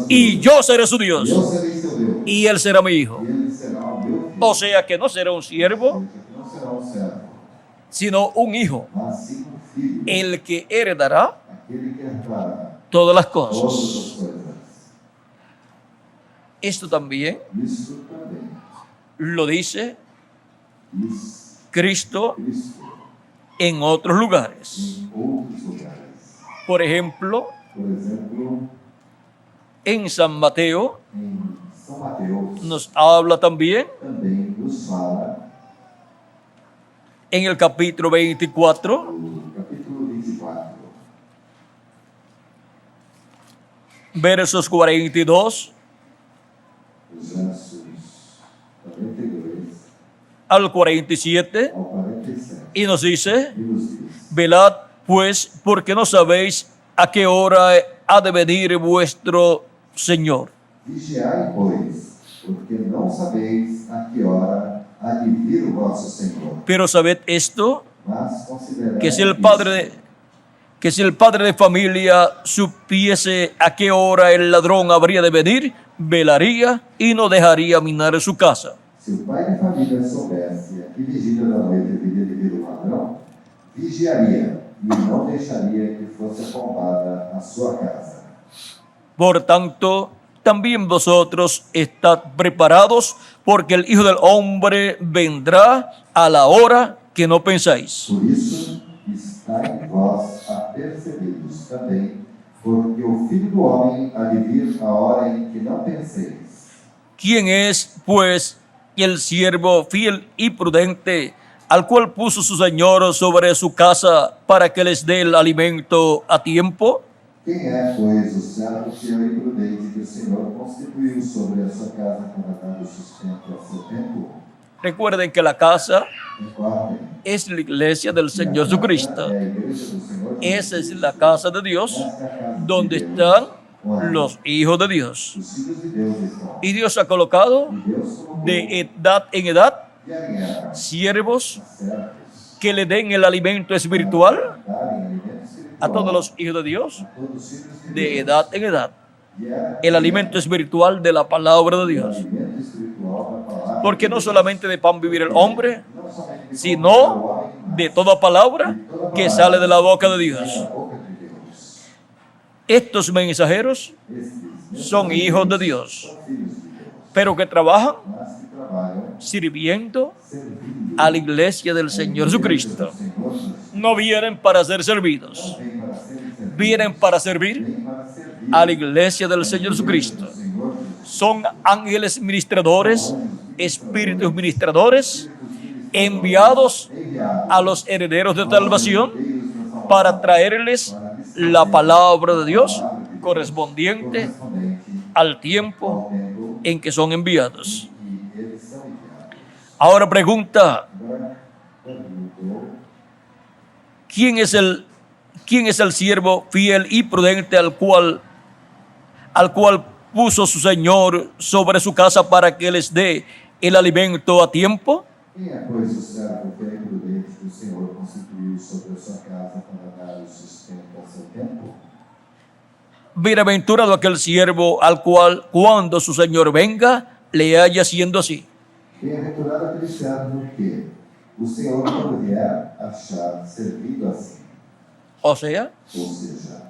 y yo seré su Dios, y él será mi hijo. O sea que no será un siervo, que não será um servo, sino un hijo, mas sim um filho, el que heredará aquele que herdará todas las todas cosas. as coisas. Esto también Isso também lo dice diz Cristo Cristo en otros lugares. em outros lugares. Por ejemplo, Por exemplo, en San Mateo em São Mateus nos habla también também nos fala, en el capítulo 24, no capítulo 24, versos 42 os versos 42 al 47, ao 47, y nos dice: e nos diz: velad pues, porque no sabéis a qué hora ha de venir vuestro Señor. Vigiai, pois, porque não sabeis a que hora há de vir o vosso Senhor. Pero sabed esto, Mas considerai que si el isto, padre de familia supiese a qué hora el ladrón habría de venir, velaría y no dejaría minar su casa. se o pai de família soubesse a que vigília da noite haveria de vir o ladrão, vigiaria e não deixaria que fosse arrombada a sua casa. Por tanto, también vosotros estad preparados, porque el Hijo del Hombre vendrá a la hora que no pensáis. Por isso, estai vós apercebidos também, porque o Filho do Homem há de vir a hora em que não penseis. ¿Quién es, pues, el siervo fiel y prudente, al cual puso su Señor sobre su casa para que les dé el alimento a tiempo? Quem é, pois, o servo fiel e prudente que o Senhor constituiu sobre a sua casa para dar o sustento a seu tempo? Recuerden que la casa Recordem, es la iglesia del Señor Jesucristo. é a igreja do Senhor Esa es la casa de Dios, Esta é a casa donde de Deus, están onde los hijos de Dios. os filhos de Deus estão. Y Dios ha colocado E Deus colocou de edad en edad de alinhar siervos certos, que le den el alimento espiritual darem alimento espiritual a todos los hijos de Dios a todos os filhos de de Deus. edad en edad. E é El alimento espiritual de la palabra de o Dios. alimento espiritual da palavra Porque de no Deus. solamente de pan vivir el hombre, Não somente de sino pão viverá o homem, mas de toda palabra que sale de la boca de Dios. da boca de Deus. Estos mensajeros Estes son hijos de Dios, são filhos de Deus, pero que trabajan mas que trabalham sirviendo servindo a la iglesia del Señor Jesucristo. do Senhor Jesus. No vienen para ser servidos, Vem para serem servidos, vienen para servir vem para servir a la iglesia del Señor Jesucristo. do Senhor Jesus. Son ángeles ministradores, espíritus ministradores, enviados Enviados a los herederos de salvación Deus nos salvará para traerles la palabra de Dios correspondiente correspondente al tiempo ao tempo en que son enviados. que eles são enviados. Ahora pregunta, Agora, perguntou, ¿quién es el siervo fiel y prudente al cual puso su Señor sobre su casa para que les dé el alimento a tiempo? quem é, pois, o servo fiel e prudente que o Senhor constituiu sobre a sua casa para dar o sustento a seu tempo? Bienaventurado aquel siervo al cual, cuando su Señor venga, le haya siendo así. Bem-aventurado aquele servo que o Senhor, quando vier, achar servido assim. O sea, Ou seja,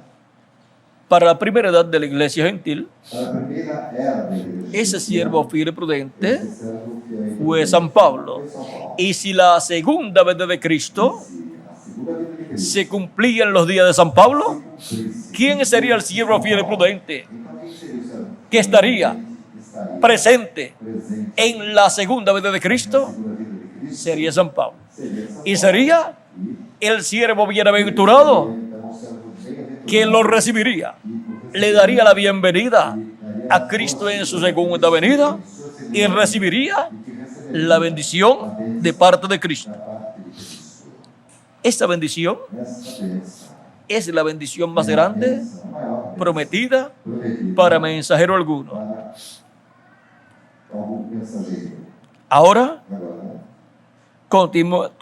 para la primera edad de la iglesia gentil, para a primeira era da igreja ese siervo fiel y prudente esse servo fiel e fue prudente San Pablo. foi São Paulo. Y si la segunda venida de Cristo Se a segunda vinda de Cristo se cumplía en los días de San Pablo, cumprisse, ¿quién sería el siervo fiel y prudente então quem seria o servo que estaría estaria presente presente en la segunda venida de Cristo? na segunda vinda de Cristo? Sería San Pablo. Seria São Y Paulo. sería E el siervo bienaventurado então o servo bem-aventurado que lo recibiría, que le daría la bienvenida a Cristo en su segunda venida y recibiría la bendición de parte de Cristo. da parte de Cristo. Esta bendición Essa bênção es la bendición más é a grande bênção maior prometida prometida para mensajero alguno. para algum mensageiro. Ahora Agora,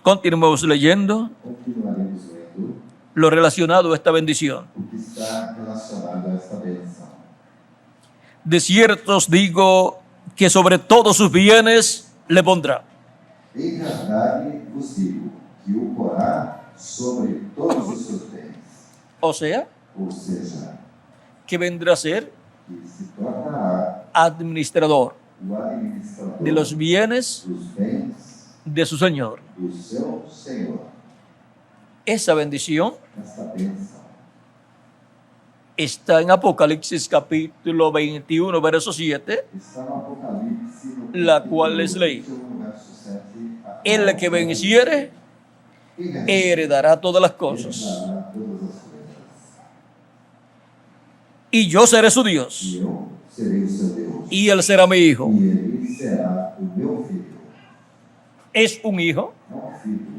continuemos leyendo continuaremos lendo lo relacionado a esta bendición. o que está relacionado a esta bênção. De cierto os digo que sobre todos sus bienes le pondrá. Em verdade vos digo que o porá sobre todos os seus bens. O sea, Ou seja, que vendrá a ser que se tornará administrador o administrador de los bienes dos bens de su Señor. do seu Senhor. Esa bendición Esta bênção está en Apocalipsis capítulo 21, verso 7, está no Apocalipse, no la cual les leí. 21, verso 7. El que venciere heredará todas las cosas, Heredará todas as coisas. y yo seré su Dios, E eu serei o seu Deus. y él será mi hijo. E ele será o meu filho. Es un hijo, É um filho.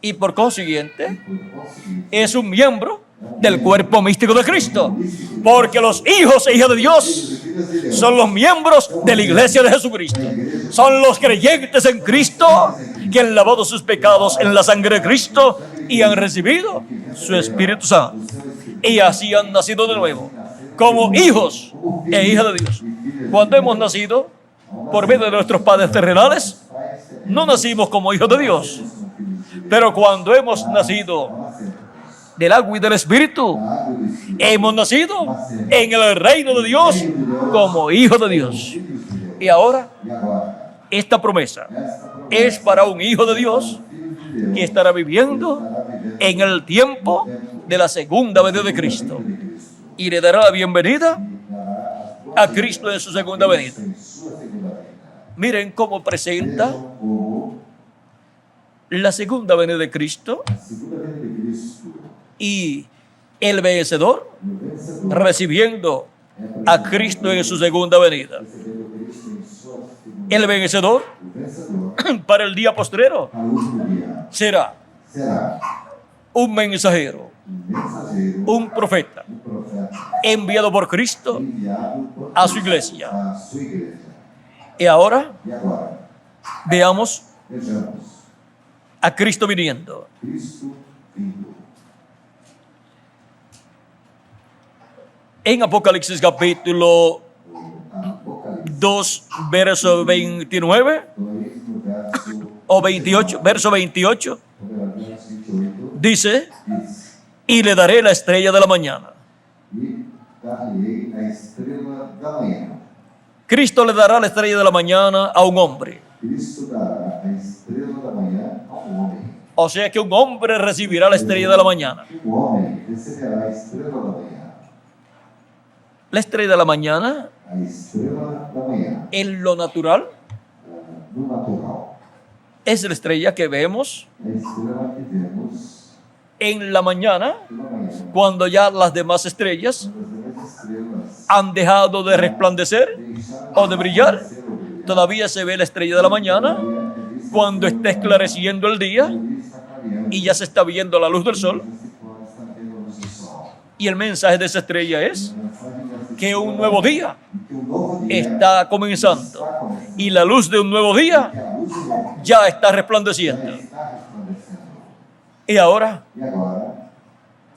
y por consiguiente Por conseguinte, es un miembro del cuerpo místico de Cristo, porque los hijos e hijas de Dios son los miembros de la iglesia de Jesucristo. Son los creyentes en Cristo que han lavado sus pecados en la sangre de Cristo y han recibido su Espíritu Santo. Y así han nacido de nuevo, como hijos e hijas de Dios. Cuando hemos nacido por medio de nuestros padres terrenales, no nacimos como hijos de Dios. Pero cuando hemos nacido del agua y del Espíritu, hemos nacido en el reino de Dios como hijos de Dios. Y ahora, e agora, esta promesa esta promessa es para un hijo de Dios filho de Deus que estará viviendo estará vivendo en el tiempo de la segunda venida de Cristo de Cristo. y le dará la bienvenida Dará a Cristo en su segunda venida. em sua segunda venida. Miren cómo presenta Vejam como la segunda venida de Cristo a segunda venida de Cristo, y el vencedor o vencedor recibiendo a Cristo en su segunda venida. recebendo Cristo em sua segunda El vencedor O vencedor, para el día postrero ao último dia, será será un mensajero, mensageiro, un profeta profeta, enviado por Cristo enviado por a su iglesia. a sua igreja. Y ahora E agora, veamos vejamos, a Cristo viniendo. Cristo vindo. En Apocalipsis capítulo Apocalipse 2, verso 29 2, no verso, o 28, verso 28, no verso 28, dice, diz: y le daré la estrella de la mañana. E dar-lhe a estrela da manhã. Cristo le dará la estrella de la mañana a un hombre. Cristo dará a estrela da manhã a homem. O sea que un hombre recibirá la estrella de la mañana. Homem receberá a estrela da manhã. La estrella de la mañana, A estrela da manhã, en lo natural, no natural. es la estrella que vemos A estrela que vemos en la mañana, pela manhã. cuando ya las demás estrellas Quando as demais estrelas han dejado de resplandecer deixaram o de brillar. ser ou brilhar, Todavía se ve la estrella de la mañana é vista cuando está esclareciendo el día e está clareando, y ya se está viendo la luz del sol. está vendo a luz do sol. Y el mensaje de esa estrella es A mensagem dessa que un estrela nuevo día é que um novo dia está comenzando está começando. y la luz de un nuevo día Que a luz do novo ya está dia resplandeciendo. está resplandecendo. Y ahora, E agora,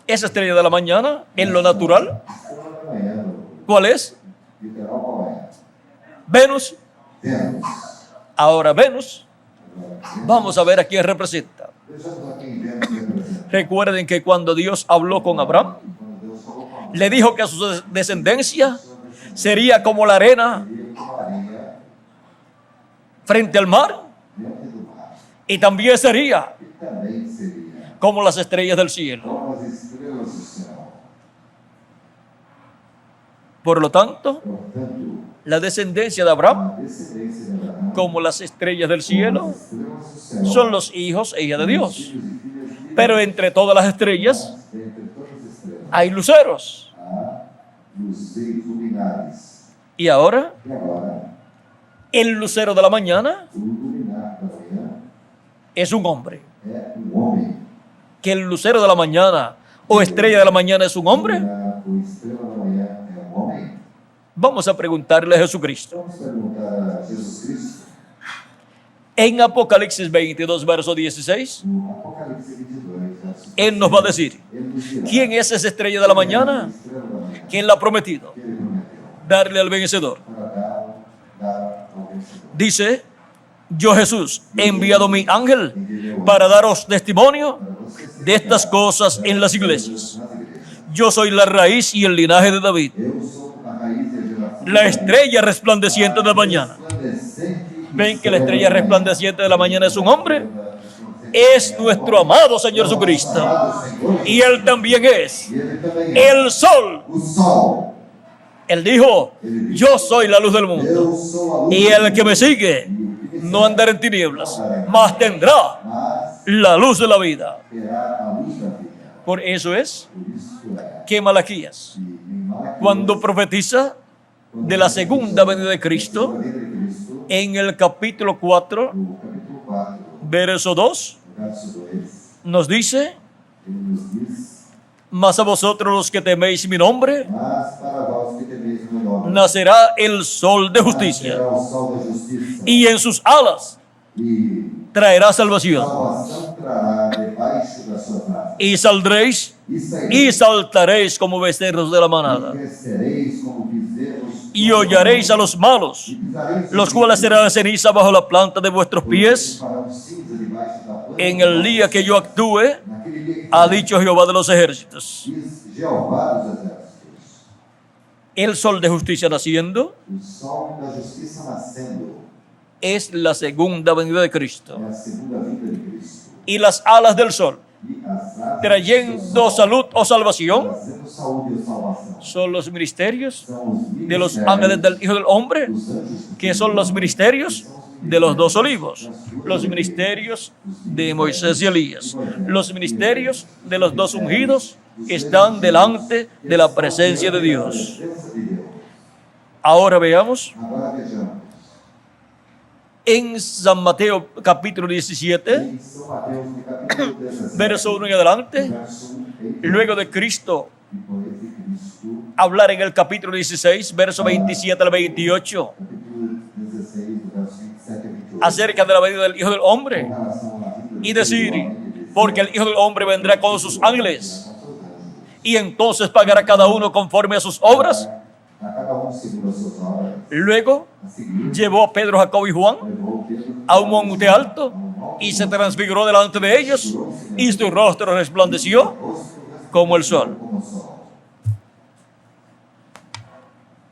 esa estrella de la mañana, en lo natural, a estrela da manhã, ¿cuál es? literal qual é? Venus. Vênus. Ahora Venus, Agora, vamos a ver a quién representa. vejamos a quem Vênus representa. Recuerden que cuando Dios habló con Abraham, Quando Deus falou com Abraão, le dijo que su descendencia sería como la arena ele como a areia frente al mar diante do mar. y también sería E também seria como las estrellas del cielo. como as estrelas do céu. Por lo tanto, Portanto, la descendencia de Abraham, a descendência de Abraão, como las estrellas del cielo, as estrelas do céu, son los hijos e hijas de Dios. filhos e filhas de Deus. Pero entre todas las estrellas Entre todas as estrelas hay luceros. há luzeiros luminares. Y ahora, E agora, el lucero de la mañana o luminar da manhã es un hombre. é um homem. Que el lucero de la mañana o estrella de la mañana es un hombre. O estrela da manhã é um homem. Vamos a preguntarle a Jesucristo. Vamos perguntar a Jesus Cristo. En Apocalipsis 22, verso 16, No Apocalipse 22, verso Él nos va a decir, ele nos dirá, ¿quién es esa estrella de la mañana? estrela da manhã ¿Quién la ha prometido? que ele prometeu Darle al vencedor. para dar ao vencedor. Dice, yo Jesús he enviado mi ángel para daros testimonio de estas cosas en las iglesias. Yo soy la raíz y el linaje de David, Eu sou a raiz e a geração la estrella resplandeciente de la mañana. resplandecente. Ven que la estrella resplandeciente de la mañana es un hombre. Es nuestro amado Señor Jesucristo. Y Él también es E ele também é el sol. o sol. Él dijo, yo soy la luz del mundo. Eu sou a luz. Y el que me sigue no andará en tinieblas, mas tendrá Mas la luz de la vida. terá a luz da vida. Por eso es Por isso é que Malaquías, que em Malaquias, cuando profetiza de la segunda venida de Cristo, a vida de Cristo, en el capítulo 4, no capítulo 4, verso 2, verso 2, nos dice, ele nos diz: mas a vosotros los que teméis mi nombre, Mas para vós que temeis o meu nome, nacerá el sol de justicia, será o sol da justiça, y en sus alas e traerá salvación. salvação trará debaixo das suas asas. Y saldréis E y saireis saltaréis como becerros de la manada, e crescereis como bezerros, y hollaréis a los malos, e pisareis los cuales serán ceniza bajo la planta de vuestros pies, farão cinza debaixo da planta. en el día que yo actúe, Naquele dia que ha dicho Jehová de los ejércitos. diz Jeová dos exércitos, El sol de justicia naciendo o sol da justiça nascendo, es la segunda venida de Cristo. é a segunda vinda de Cristo. Y las alas del sol, E as asas trayendo salud o salvación, trazendo saúde e salvação. son los ministerios São os de los ministérios ángeles del Hijo del Hombre, dos anjos que son los ministerios de los dos olivos, los ministerios de Moisés y Elías, los ministerios de los dos ungidos que están delante de la presencia de Dios. presença de Deus. Ahora veamos Agora vejamos. en San Mateo capítulo 17, Em São Mateus, no capítulo 17, verso 1 en adelante, verso 1, luego de Cristo depois de Cristo, hablar en el capítulo 16, verso 27 al 28, capítulo 16, do verso 27 a 28, acerca de la venida del Hijo del Hombre, com relação à vida y do decir, homem, ele diz, porque el Hijo del Hombre vendrá con sus ángeles, com seus anjos, y entonces pagará cada uno conforme a sus obras. a cada segundo as suas obras. Luego A seguir, llevó a Pedro, Jacobo y Juan levou Pedro a un monte alto y se transfiguró delante de ellos, y su rostro resplandeció como el sol. como sol.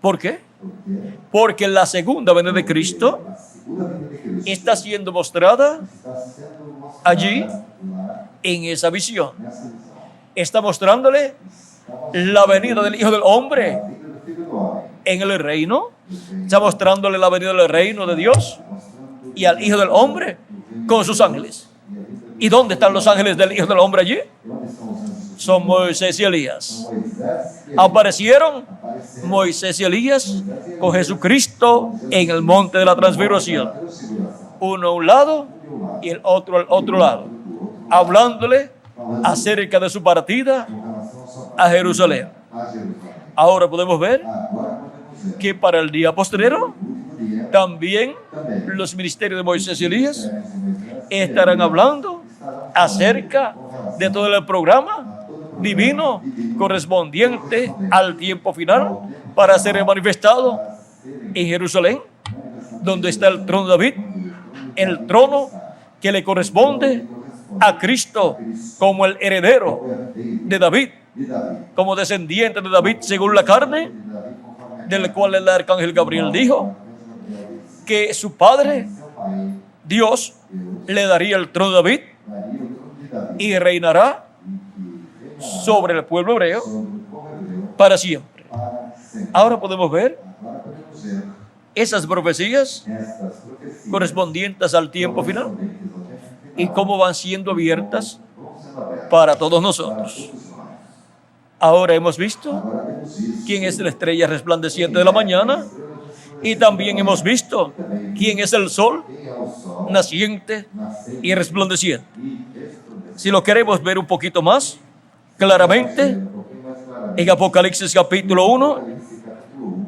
¿Por qué? Porque Porque la segunda venida de Cristo a segunda vinda de Cristo está siendo mostrada está sendo mostrada allí lá en esa visión. nessa visão. Está mostrándole la venida del Hijo del Hombre A vida do Filho do Homem. en el reino. Está mostrándole la venida del reino de Dios Mostrando y al Hijo del Hombre con sus ángeles. ¿Y dónde están los ángeles del Hijo del Hombre allí? e onde estão os anjos. Son Moisés y Elías. Moisés e Aparecieron apareceram Moisés y Elías con Jesucristo en el monte de la transfiguración. transfiguração. Uno a un lado y el otro al otro lado, hablándole acerca de su partida Com relação à sua a Jerusalén. a Jerusalém. Ahora podemos ver Agora podemos ver que para el día postrero o último dia también também los ministerios de Moisés y Elías de Moisés estarán hablando acerca de todo el programa divino correspondiente al tiempo final para ser manifestado en Jerusalén, donde está el trono de David, el trono que le corresponde a Cristo como el heredero de David, de Davi. como descendiente de David según la carne, De Davi conforme a del cual el arcángel Gabriel dijo que su padre, seu pai, Dios, le daría el trono de David daria o trono de Davi y reinará e sobre el pueblo hebreo sobre o povo hebreu para siempre. para sempre. Ahora podemos ver Agora podemos ver esas profecías estas profecias correspondientes al tiempo final correspondentes ao tempo final, y cómo van siendo abiertas vão sendo abertas para todos para nosotros. todos nós. Ahora hemos visto Agora temos visto quién es la estrella resplandeciente de la mañana y también hemos visto quién es el sol quem é o sol naciente nascente y resplandeciente. e resplandecente. Si lo queremos ver un poquito más claramente, Um pouquinho mais claramente. en Apocalipsis capítulo 1, Apocalipse capítulo 1,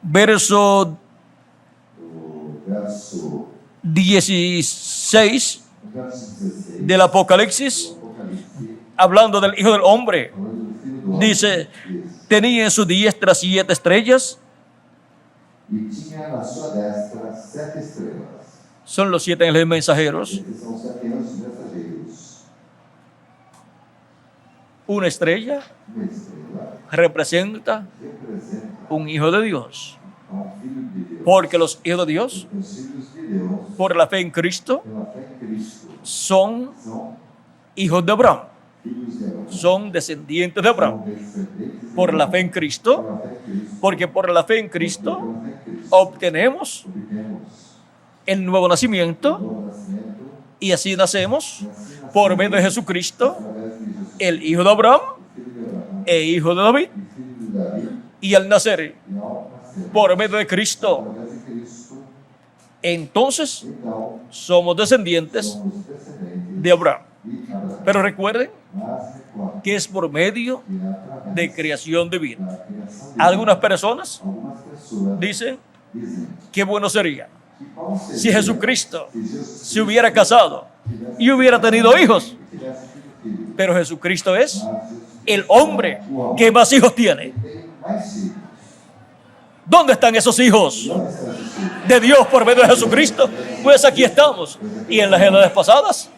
verso o verso 16 16 del Apocalipsis, Apocalipse, hablando del Hijo del Hombre, falando do Filho do Homem, dice, diz, tenía en su diestra 7 estrellas e tinha na sua destra 7 estrelas, son los 7 ángeles mensajeros. Esses são os 7 anjos mensageiros. Una estrella Uma estrela representa representa un hijo de Dios. a um filho de Deus. Porque los hijos de Dios, Os filhos de Deus, por la fe en Cristo, pela fé em Cristo, son são hijos de Abraham. filhos de Abraão. Son descendientes de Abraham. São descendentes Por la fe en Cristo, pela fé em Cristo. porque por la fe en Cristo Pela fé em Cristo, obtenemos obtemos el nuevo o nacimiento novo nascimento y así nacemos e assim por medio de Jesucristo, através de Jesus, el hijo de Abraham filho de Abraão e hijo de David. e filho de Davi, Y al nacer e ao nascer por medio de Cristo, através de Cristo, entonces então somos descendientes somos descendentes de Abraham. de Abraão. Pero recuerden Mas recorda que es por medio que através de creación divina. da criação de Algunas Deus, personas algumas pessoas dicen dizem que bueno sería que qual seria si Jesucristo se Jesus se hubiera casado y hubiera tenido hijos. tivesse tido filho, Pero Jesucristo es mas Jesus el hombre que más hijos tiene. tem mais filhos. ¿Dónde están esos hijos E onde estão esses filhos? de Dios por medio de Jesucristo? Pues aquí estamos. Y en las edades pasadas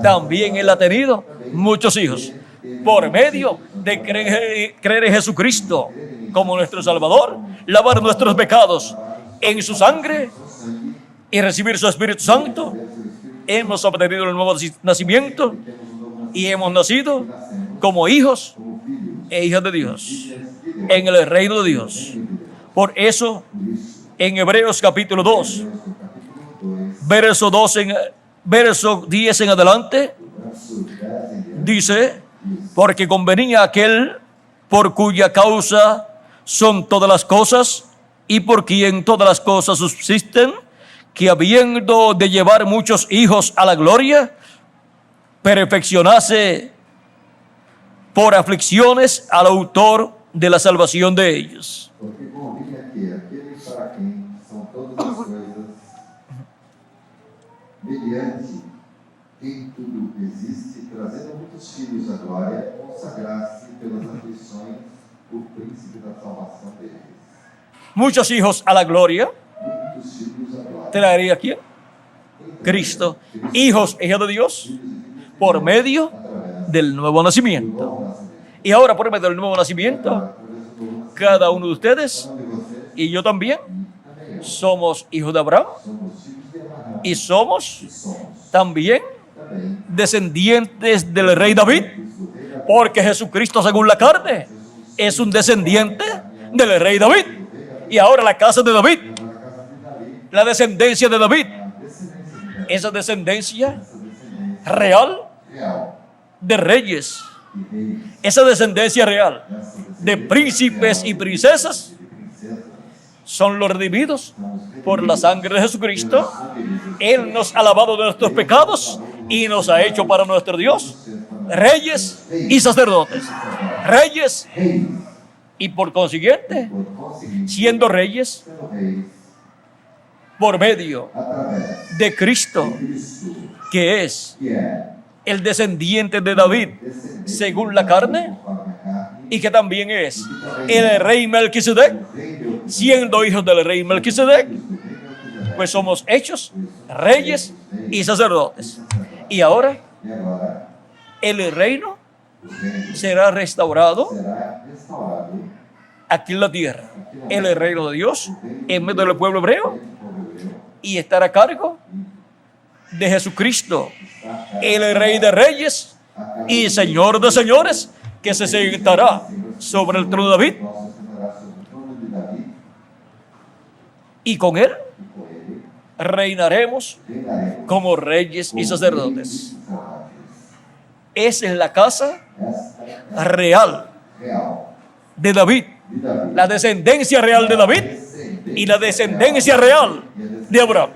también Él ha tenido muchos hijos por medio de creer en Jesucristo como nuestro Salvador, lavar nuestros pecados en su sangre y recibir su Espíritu Santo. Hemos obtenido el nuevo nacimiento y hemos nacido como hijos e hijas de Dios en el reino de Dios. Por eso, en Hebreos capítulo 2, verso 10 en adelante, dice, porque convenía aquel por cuya causa son todas las cosas y por quien todas las cosas subsisten, que habiendo de llevar muchos hijos a la gloria, perfeccionase por aflicciones al autor de la salvación de ellos. Porque convinha que aquele para quem são todas as coisas, mediante quem tudo existe, trazendo muitos filhos à glória, consagrasse pelas aflições o príncipe da salvação deles. Muchos hijos a la gloria, Muitos filhos à glória. traería quién? Cristo. Hijos, hijas de Dios, por medio del nuevo nacimiento. Y ahora por medio del nuevo nacimiento, cada uno de ustedes y yo también somos hijos de Abraham y somos también descendientes del rey David, porque Jesucristo según la carne es un descendiente del rey David. Y ahora la casa de David, la descendencia de David, esa descendencia real de reyes, esa descendencia real de príncipes y princesas, son los redimidos por la sangre de Jesucristo. Él nos ha lavado de nuestros pecados y nos ha hecho para nuestro Dios reyes y sacerdotes. Reyes y por consiguiente, siendo reyes por medio de Cristo, que es el descendiente de David según la carne, y que también es el rey Melquisedec, siendo hijos del rey Melquisedec, pues somos hechos reyes y sacerdotes. Y ahora el reino será restaurado aquí en la tierra. El reino de Dios en medio del pueblo hebreo y estará a cargo de Jesucristo, el Rey de Reyes y Señor de Señores, que se sentará sobre el trono de David, y con él reinaremos como reyes y sacerdotes. Esa es la casa real de David, la descendencia real de David y la descendencia real de Abraham.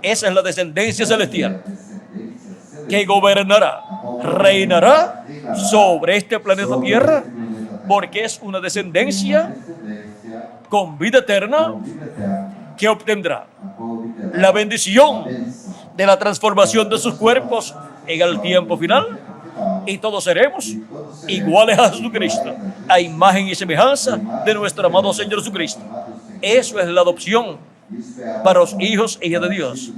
Esa es la descendencia celestial que gobernará, reinará sobre este planeta Tierra, porque es una descendencia con vida eterna que obtendrá la bendición de la transformación de sus cuerpos en el tiempo final, y todos seremos iguales a Jesucristo, a imagen y semejanza de nuestro amado Señor Jesucristo. Eso es la adopción para los hijos e hijas de Dios.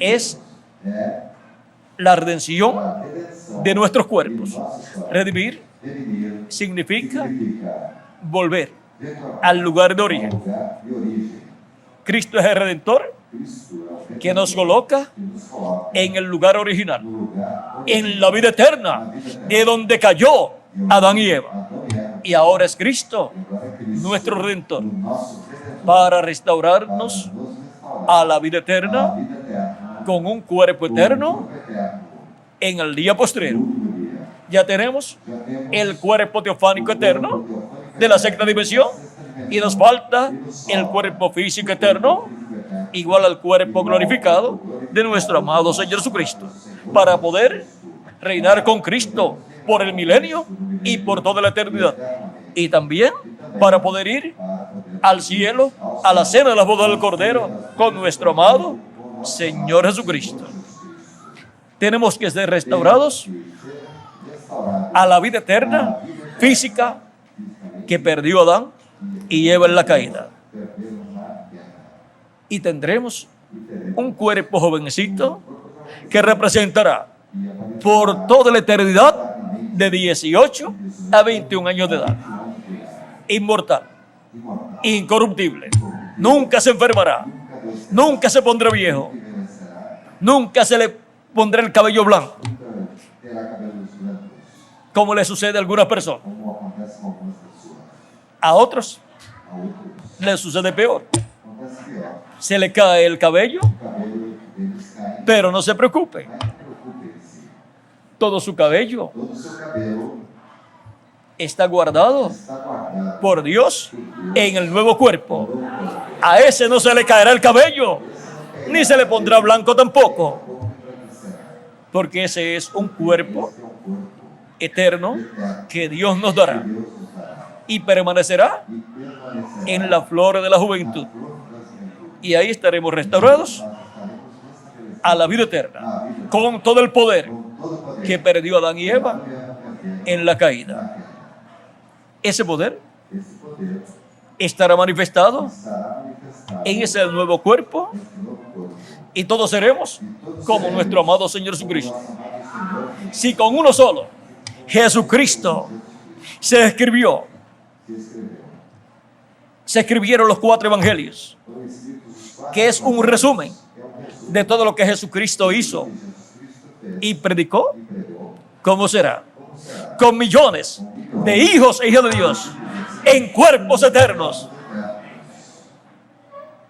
es é la redención a redenção de nuestros de cuerpos. nossos corpos. Redimir Redimir significa significa volver retornar al lugar de ao origen. lugar de origem. Cristo es el Redentor Cristo é o que nos Redentor coloca que nos coloca en el lugar original, no lugar en la vida eterna, de donde cayó Adán y Eva. Adão e Eva. Y ahora es Cristo, E agora Cristo, nuestro Redentor, o nosso Redentor, para restaurarnos para nos restaurar a la vida à eterna vida eterna, con un cuerpo com eterno o corpo eterno, en el día postrero. no último dia. Ya tenemos Já temos el cuerpo teofánico o eterno corpo teofânico de la eterno, sexta dimensión da sexta dimensão, y nos falta e nos el falta cuerpo físico o eterno corpo físico eterno, igual al cuerpo igual ao glorificado corpo glorificado de nuestro amado Señor Jesucristo, do Senhor para poder Cristo, reinar con Cristo por el milenio y por toda la eternidad. Y también para poder ir para poder al cielo, a la cena de las bodas del Cordero, con nuestro amado Señor Jesucristo. Tenemos que ser restaurados restaurar a la vida eterna, física, que perdió Adán y Eva en la caída. perdemos na guerra. Y tendremos E teremos un cuerpo jovencito que representará que aparecer por toda la eternidad de 18 a 21 años de edad. Inmortal, imortal. incorruptible. Nunca se enfermará, Nunca Deus nunca se pondrá viejo, envelhecerá, nunca se le pondrá el cabello blanco, nunca terá cabelos brancos, como le sucede a algunas personas. como acontece com algumas pessoas. A otros A outros le sucede peor. acontece pior. Se le cae el cabello, O cabelo deles cai, pero no se preocupe. mas não preocupe-se. Todo su cabello Todo o seu cabelo está guardado está guardado por Dios en el nuevo cuerpo. no corpo. A ese no se le caerá el cabello, ni se le pondrá blanco tampoco, Como embranquecerá. porque ese es un cuerpo Este é um corpo eterno eterno que Dios nos que dará Deus nos dará. y permanecerá E permanecerá en la flor de la juventud. na flor da juventude. Y ahí estaremos restaurados Nós estaremos restabelecidos a la vida eterna, con todo el poder com todo o poder que perdió Adán y Eva en la caída. Ese poder Esse poder estará manifestado estará manifestado en ese nuevo cuerpo nesse novo corpo. y todos seremos E todos como seremos nuestro amado Señor como Jesucristo. nosso amado Senhor Si con uno solo, Jesucristo, se escribió, que escreveu. se escribieron los 4 evangelios, Foram escritos os quatro que es un resumen é um resumo de todo lo que Jesucristo hizo que Jesus Cristo fez y predicó, e pregou. ¿cómo será? Como será? Con millones de hijos e hijas de Dios en cuerpos eternos.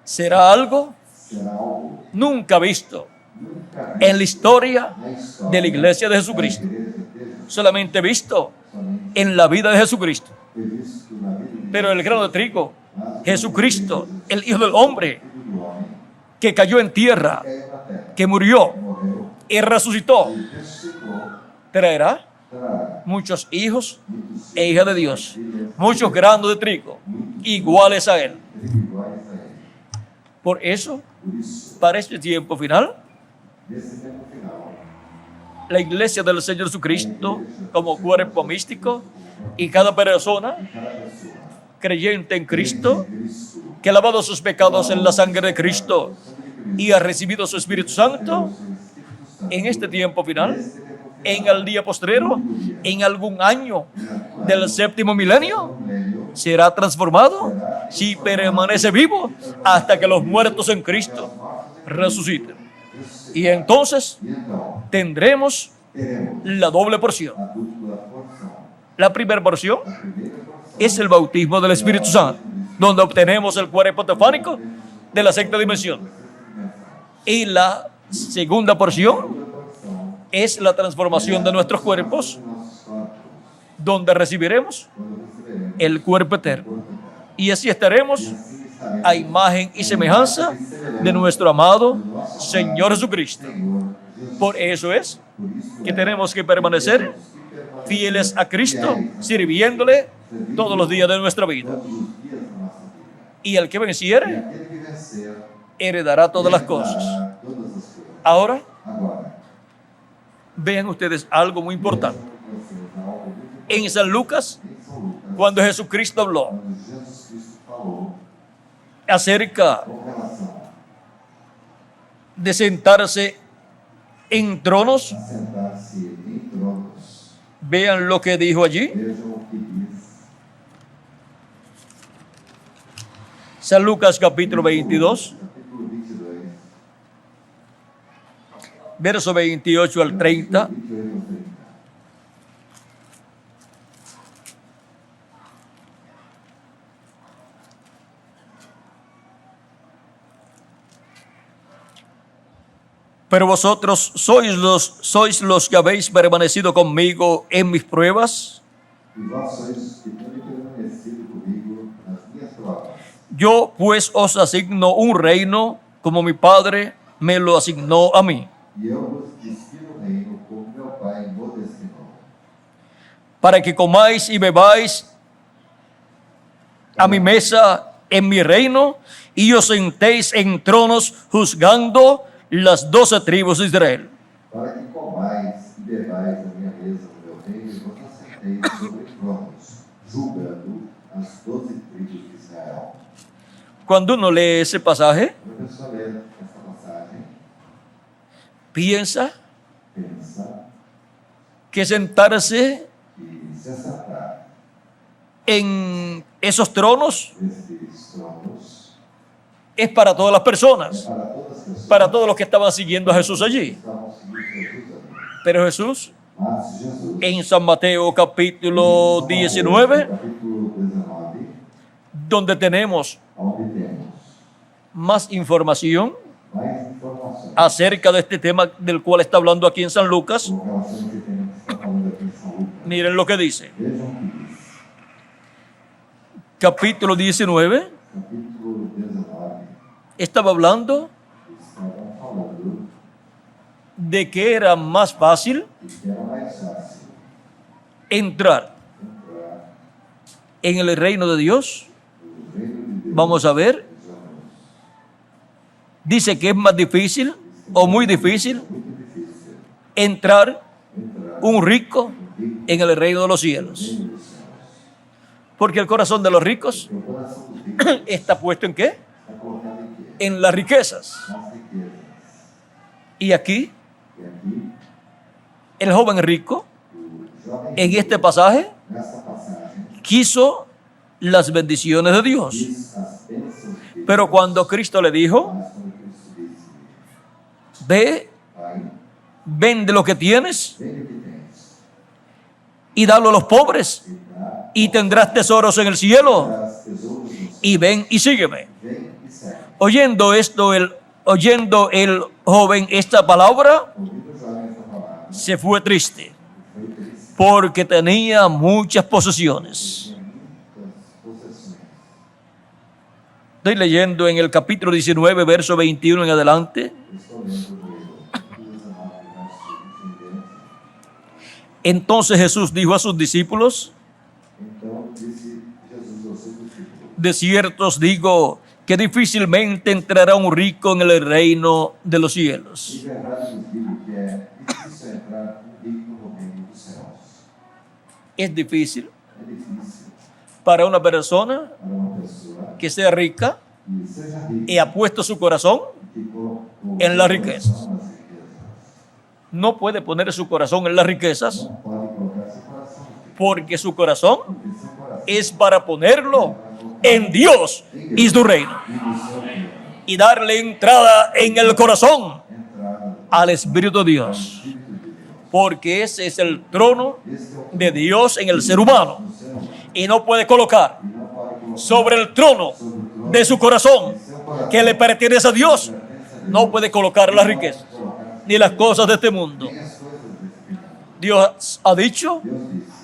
Será algo Será algo nunca visto nunca en la historia na história de la iglesia de da Jesucristo, igreja de Jesus, solamente visto somente en la vida de Jesucristo. foi visto na vida de Pero el grano de trigo, Jesus, Jesucristo, el Hijo del Hombre, filho do homem, que cayó en tierra, caiu na terra, que murió morreu y resucitó, e ressuscitou, traerá trará muchos hijos muitos e hijas de Dios, filhos muchos granos de trigo, iguales a Él. iguais a ele. Por eso, Por isso, para este tiempo final, nesse tempo final, la iglesia del Señor Jesucristo, como cuerpo místico, y cada persona cada pessoa creyente en Cristo, em Cristo, que ha lavado sus pecados en la sangre de Cristo y ha recibido su Espíritu Santo, en este tiempo final, en el día postrero, en algún año del séptimo milenio, será transformado si permanece vivo hasta que los muertos en Cristo resuciten. Y entonces e então tendremos teremos la doble porción. a dupla porção. La primera porción A primeira porção es el bautismo del Espíritu Santo, donde obtenemos el cuerpo teofánico de la sexta dimensión. Y la segunda porción es la transformación de nuestros cuerpos, nossos corpos, donde recibiremos quando receberemos el cuerpo eterno. Y así estaremos assim estaremos a imagen y semejanza de nuestro amado Señor Jesucristo. Senhor Jesus. Por eso es Por isso que tenemos que permanecer fieles a Cristo, sirviéndole todos los días de nuestra vida. todos os dias da nossa vida. Y el que E venciere aquele que vencer heredará todas las cosas. dará todas as coisas. Ahora, Agora, vean ustedes algo muy importante. vocês algo muito En San Lucas, em São Lucas, cuando Jesucristo habló quando Jesus Cristo falou acerca com relação de sentarse en tronos. a sentar-se em tronos. Vean lo que dijo allí. Vejam o que diz San Lucas capítulo 22, capítulo 22, verso 28 al 30. 28 ao 30. Pero vosotros sois los que habéis permanecido conmigo en mis pruebas. E vós sois que têm permanecido comigo nas minhas provas. Yo pues os asigno un reino como mi Padre me lo asignó a mí, E eu vos destino o reino como meu Pai me destinou, para que comáis y bebáis a mi mesa en mi reino y os sentéis en tronos juzgando las 12 tribus de Israel. para que comais e bebais a minha mesa no meu reino e vos assenteis sobre tronos, julgando as 12 tribos de Israel. Cuando uno lee ese pasaje, Quando a pessoa lê essa passagem, piensa pensa que sentarse que se assentar en esos tronos nesses tronos es para todas las personas, para todas as pessoas para todos los que estaban siguiendo a Jesús allí. que estavam seguindo Jesus ali. Pero Jesús, Mas Jesus, en San Mateo capítulo 19, capítulo 19, donde tenemos onde temos más información mais informações acerca de este tema del cual está hablando aquí en San Lucas, com relação a esse tema que está falando aqui em São Lucas. miren lo que dice. Vejam o que diz. Capítulo 19 Capítulo 19, estaba hablando estavam falando de que era más fácil de que era mais fácil entrar entrar en el reino de Dios. no reino de Deus. Vamos a ver. Dice que es más difícil o muy difícil Muito difícil entrar entrar un rico rico en el reino de los cielos. no reino dos céus. Porque el corazón de los ricos Porque o coração dos ricos está puesto en qué? está colocado em quê? En las riquezas. Nas riquezas. Y aquí, E aqui, el joven rico, o jovem en este pasaje, nessa passagem quiso las bendiciones de Dios. diz as bênçãos de Deus. Pero cuando Cristo le dijo, Mas quando Cristo disse: ve, Pai, vende lo que tienes vende o que tens y dalo a los pobres e dá, y tendrás tesoros en el cielo. traz tesouros no céu. Y ven y sígueme. Vem e segue. Oyendo el joven esta palabra, Ouvindo o jovem essa palavra, se fue triste foi triste. porque tenía muchas posesiones. Tinha muitas possessões. Estoy leyendo en el capítulo 19, verso 21 en adelante. Estou lendo do capítulo 19, verso 21 em diante. Entonces Jesús dijo a sus discípulos, Então disse Jesus aos seus discípulos: de cierto os digo que difícilmente entrará un rico en el reino de los cielos. De verdade vos digo que é difícil entrar um rico no reino dos céus. Es difícil É difícil para una persona para uma pessoa que sea rica que seja rica y ha puesto su corazón, e colocou en las seu riquezas. coração nas riquezas. no puede poner su corazón en las riquezas Não pode colocar seu coração aqui, porque su corazón porque seu coração es para ponerlo en Dios y su reino e no seu reino. y darle entrada en el corazón Entrada al Espíritu de Dios, Espírito de Deus. porque ese es el trono Este é o de Dios en el ser humano do ser humano. y no puede colocar E não pode colocar sobre el trono sobre o trono de su corazón seu coração que le pertenece a Dios, pertence a Deus. no puede colocar las riquezas Colocar ni las cosas de este mundo. nem as coisas desse mundo. Dios ha dicho, Deus disse: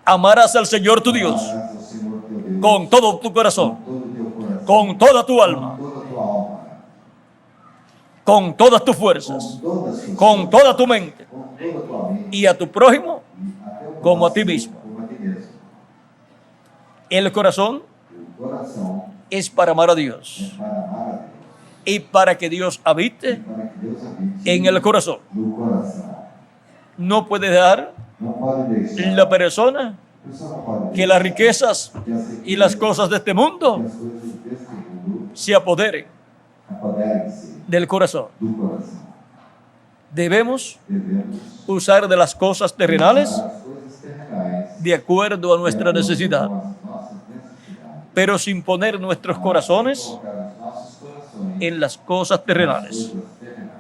amarás al Señor tu Dios amarás ao Senhor teu Deus con todo tu corazón, com todo o teu coração, con toda tu alma, com toda a tua alma, con todas tus fuerzas, com todas as tuas con toda tu mente com toda a tua mente y a tu prójimo e a teu como a ti próximo mismo. como a ti mesmo. El corazón O coração es para amar a Dios é para amar a Deus y para que Dios habite para que Deus habite en el corazón. no coração. No puede dar Não pode deixar la persona a pessoa não pode que las riquezas que as y las cosas de este mundo que as coisas deste mundo se apoderen apoderem-se del corazón. do coração. Debemos Devemos usar de las cosas terrenales usar as coisas terrenais de acuerdo a de nuestra acordo necesidad, com as nossas necessidades, pero sin poner nuestros corazones colocar os nossos corações en las cosas nas terrenales. coisas terrenais.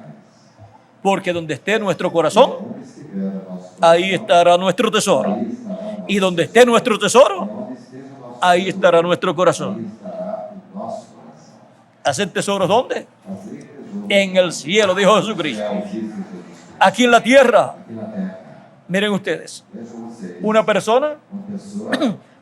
Porque donde esté nuestro corazón, Onde estiver o nosso ahí coração, estará nuestro tesoro. aí estará o nosso Y donde esté nuestro tesoro, Onde esteja o nosso ahí tesouro, estará nuestro aí corazón. estará o nosso coração. ¿Hacer tesoros dónde? Fazer tesouro En el cielo, dijo no Jesucristo. céu, disse Jesus Cristo. Aquí en la tierra, Aqui na terra, miren ustedes, vejam vocês, una persona uma pessoa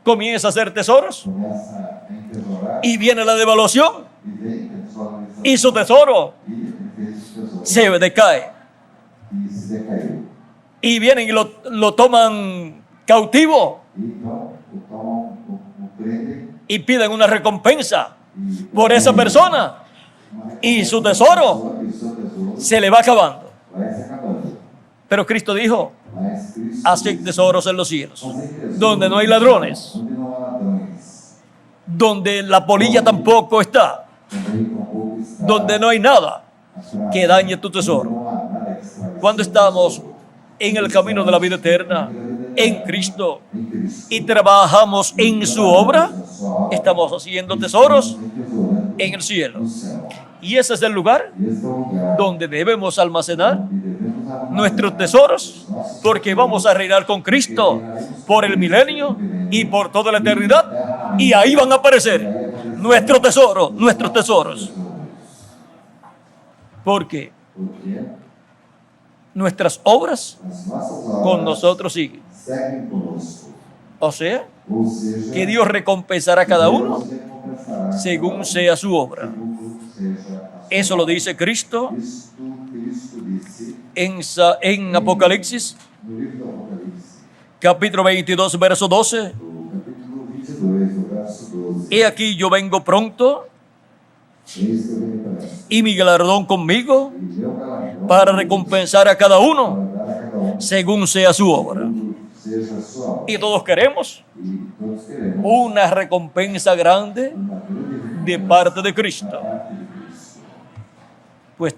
comienza a hacer tesoros começa a entesourar y viene la devaluación e vem desvalorização y su tesoro e ele fez o tesouro se decae. e se decaiu. Y vienen y lo toman cautivo E então o tomam, o prendem y piden una recompensa e por esa persona y su tesoro e o seu tesouro se le va acabando. vai se acabando. Pero Cristo dijo, Mas Cristo haced disse, tesoros en los cielos, "Fazei tesouros donde no hay ladrones, onde não há ladrões, donde la polilla tampoco está, também tampouco está donde no hay nada a praga, que dañe tu tesoro. não há nada que estrague Cuando seu estamos tesouro." en el camino de la vida eterna, en Cristo, Em Cristo. y trabajamos en su obra, Na sua obra, estamos haciendo tesoros tesourando en el cielo. no céu. Y ese es el lugar E esse é o lugar donde debemos almacenar onde devemos armazenar nuestros tesoros, nossos porque vamos a reinar con Cristo por el milenio y por toda la eternidad, y ahí van a aparecer nuestros tesoros, nuestros tesoros, porque Porque nuestras obras as nossas obras con nosotros siguen. seguem conosco. O sea, Ou seja, que Dios recompensará a cada uno Deus recompensará según sea su obra. segundo seja a sua Eso lo dice Cristo Cristo disse en Apocalipsis, no livro do Apocalipse, capítulo 22, verso 12. do capítulo 22, do verso 12. He aquí yo vengo pronto, Eis que eu venho depressa, y mi galardón conmigo, e meu galardão para recompensar a cada uno para dar a cada um según sea su obra. segundo seja a sua obra. Y todos queremos E todos queremos una recompensa grande uma grande de parte de Cristo. parte de Cristo. Pues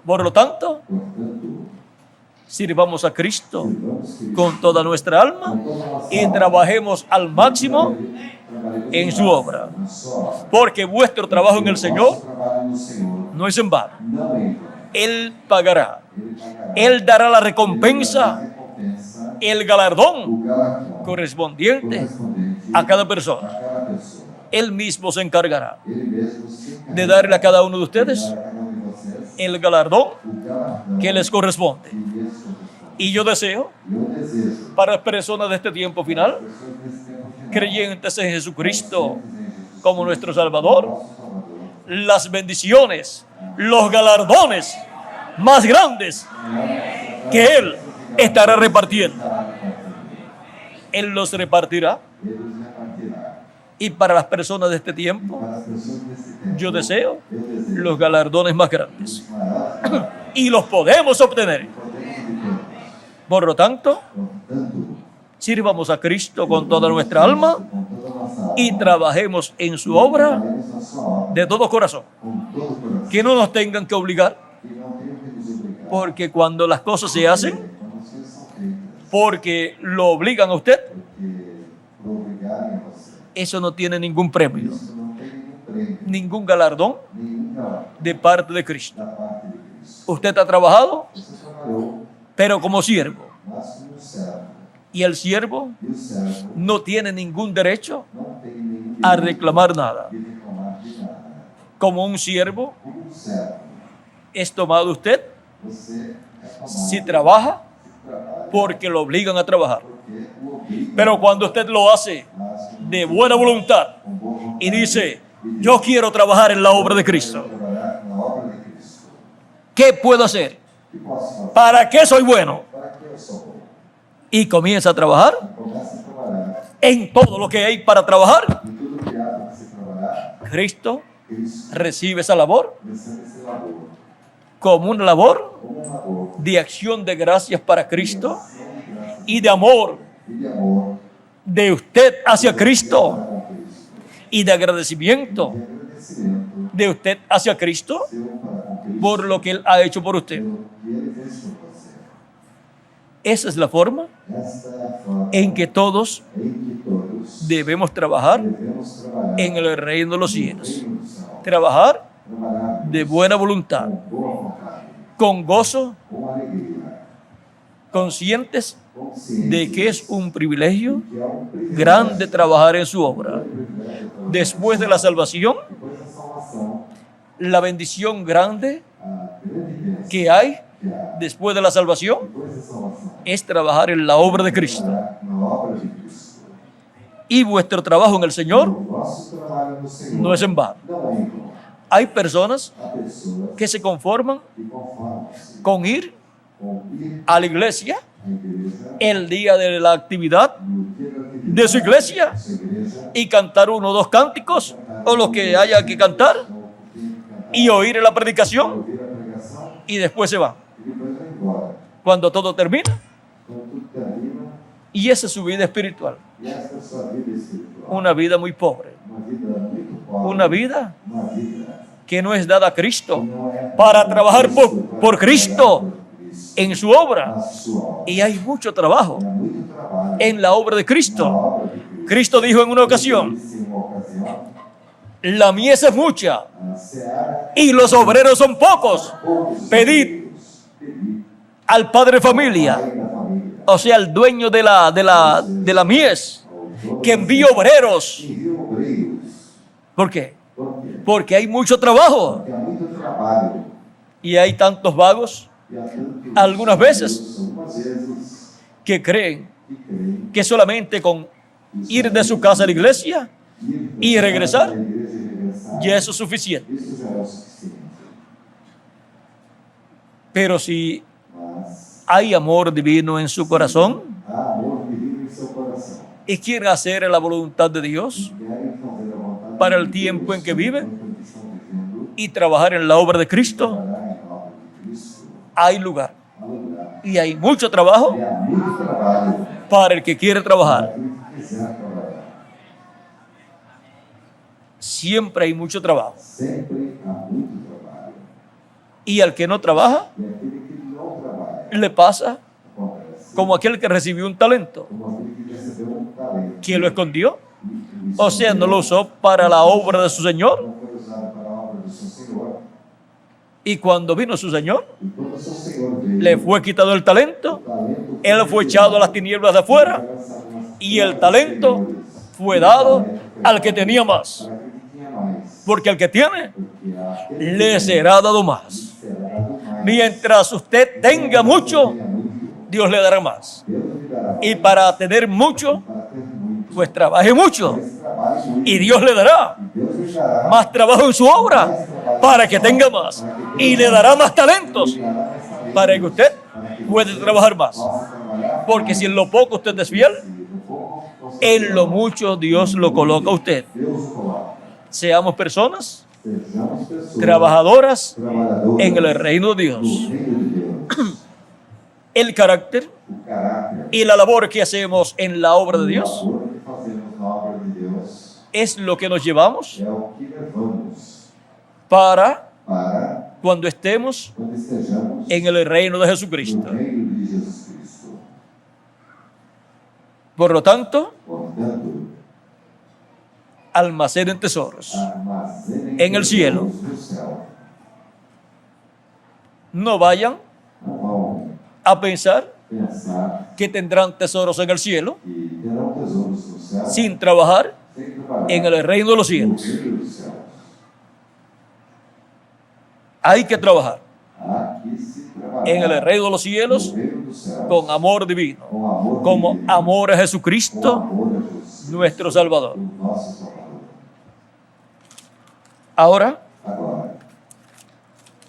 por lo tanto, Portanto, sirvamos a Cristo sirvamos Cristo con toda nuestra alma com toda a nossa y alma. trabajemos al máximo Trabalhemos en su mais obra. na sua obra. Porque vuestro trabajo en el Señor Nosso trabalho no Senhor no es en vano. não é em vão. Él pagará. Ele pagará. Él dará la Ele dará a recompensa, recompensa, el galardón o galardão correspondiente correspondente a cada a persona. cada pessoa. Él mismo se encargará Ele mesmo se encarga de darle a cada uno de de ustedes dar a cada um de vocês el galardón o galardão que les corresponde. que lhes corresponde. Y yo deseo Eu desejo para las personas de este tiempo final, pessoas nesse tempo final, creyentes en Jesucristo crentes em Jesus, como nuestro Salvador, nosso Salvador, las bendiciones, los galardones más grandes que Él estará repartiendo. Él los repartirá. Ele os repartirá. Y para las personas de este tiempo, Para as pessoas desse tempo, yo deseo eu desejo los galardones más grandes. os maiores Y los podemos obtener. podemos obter. Por lo tanto, Portanto, sirvamos a Cristo con toda nuestra alma com toda a nossa alma, y trabajemos en su obra trabalhemos na sua obra, de todo corazón. com todo o coração, Que no nos tengan que obligar, que não tenham que nos obrigar, porque cuando las cosas se hacen, quando as coisas são feitas, porque lo obligan a usted, porque por obrigarem a você, eso no tiene ningún premio, isso não tem nenhum prêmio, ningún galardón nenhum galardão de parte de Cristo. da parte de Cristo. Usted ha trabajado, Você trabalhou, pero como siervo. mas como servo, Y el siervo e o servo no tiene ningún derecho não tem nenhum a direito reclamar nada. de reclamar de nada. Como un siervo Como um servo, es tomado usted você é tomado, si trabaja trabalha, porque lo obligan a trabajar. porque o obriga, Pero cuando usted lo hace mas como de buena voluntad com boa vontade, y dice, yo quiero trabajar en la obra de Cristo, trabalhar na obra de Cristo. ¿qué puedo hacer? O que posso fazer? ¿Para qué soy bueno? Para que eu sou bom? Y comienza a trabajar Começa a trabalhar en todo lo que hay para trabajar. e tudo que há para se trabalhar, Cristo Cristo recibe esa labor recebe esse labor, como una labor como um labor de acción de gracias para Cristo de graça y de amor e de amor de usted hacia Cristo para com Cristo, y de agradecimiento de agradecimento de usted hacia Cristo seu para com Cristo por lo que Él ha hecho por usted. pelo que Ele fez por você. Esa es la forma Esta é a forma en que todos em que todos debemos trabajar devemos trabalhar en el reino de los no cielos. reino do céu. Trabajar Trabalhar de buena voluntad, com boa vontade, con gozo, com alegria, conscientes conscientes de que es un privilegio que é um privilégio grande trabajar en su obra. privilégio trabalhar. Después de la salvación, Depois da salvação, la bendición grande a grande bênção que hay que há después de la salvación depois da salvação es trabajar en la obra de Cristo. trabalhar na obra de Cristo. Y vuestro trabajo en el Señor O nosso trabalho no Senhor no es en vano. não é em vão. Hay personas Há pessoas que se conforman que conformam-se con ir com ir a la iglesia à igreja el día de la actividad no dia da atividade de su iglesia da sua igreja, y cantar uno o dos cánticos o lo que haya que cantar ou que tem que cantar, y oír la predicación ouvir a pregação y después se van. e depois vai embora. Cuando todo termina, Quando tudo termina, y esa es su vida espiritual, e esta é a sua vida espiritual. una vida muy pobre, Uma vida muito pobre. una vida Uma vida que no es dada a que Cristo não é para trabajar por para Cristo trabalhar por Cristo, en su obra. na sua obra. Y hay mucho trabajo Há muito trabalho en la obra de na Cristo. obra de Cristo. Cristo dijo en una ocasión, Disse em uma ocasião, la mies es mucha a seara y los obreros son pocos. poucos Pedid obreiros. Pedid al padre ao familia, Pai da família, o sea, al dueño de la mies, ao dono que da envíe obreros. que envia obreiros. ¿Por qué? Por quê? Porque hay mucho trabajo Porque há muito trabalho. y hay tantos vagos E há tantos Algunas veces. algumas vezes, que creen que creem que solamente con ir de su casa a la iglesia ir y para regresar, a igreja e regressar. ya eso es suficiente. Isso já é o suficiente. Pero si Mas hay amor divino en su corazón há amor divino em seu coração. y quieren hacer la voluntad de Dios Querem fazer a vontade para el de tiempo Deus en que viven enquanto estão vivendo, y trabajar en la obra de Cristo, trabalhar em obra de Cristo, hay lugar. há lugar. Y hay mucho trabajo E há muito trabalho para el que quiere para trabajar. aquele que quiser trabalhar. Siempre hay mucho trabajo. Sempre há muito trabalho. Y al que no trabaja, E aquele que não trabalha, le pasa acontece como aquel que recibió un talento, como aquele que recebeu talento. que lo escondió. E O sea, no lo usó para la obra de su Señor. não foi usado para a obra do seu Senhor. Y cuando vino su Señor, E quando o seu Senhor veio, le fue quitado el talento, o talento él fue echado a las tinieblas de afuera y el talento fue dado al que tenía más. para aquele que tinha mais. Porque al que tiene, Porque aquele le será dado más. será dado mais. Mientras usted tenga mucho, Tenha muito, Dios le dará más. Deus lhe dará Y mais. para tener mucho, Para ter muito, pues trabaje mucho. mas trabalhe muito. Y Dios le dará E Deus lhe dará más trabajo en su obra para que tenga más. Y le dará más talentos lhe dará mais talento para que usted pueda trabajar más. possa trabalhar. Porque si en lo poco usted es fiel, E no pouco, possa en lo mucho Dios lo coloca a usted. Deus o coloca. Seamos personas Sejamos pessoas trabajadoras trabalhadoras en el reino de no Dios. reino de Deus. El carácter O caráter y la labor que hacemos en la obra de o Dios labor que fazemos na obra de Deus es lo que nos llevamos é o que levamos para para cuando estemos quando estejamos en el reino de Jesucristo. no reino de Jesus Cristo. Por lo tanto, Portanto, almacenen tesoros. armazenem En el cielo. tesouros no céu. No vayan Não vão a pensar pensar que tendrán tesoros en el cielo que terão tesouros no céu sin trabajar sem trabalhar en el reino de los no cielos. reino dos céus. Hay que trabajar Há que se trabalhar en el reino de los no cielos reino dos céus con amor divino, com amor como divino, amor a com Jesucristo, amor a Jesus, nuestro Salvador. o nosso Salvador. Ahora Agora,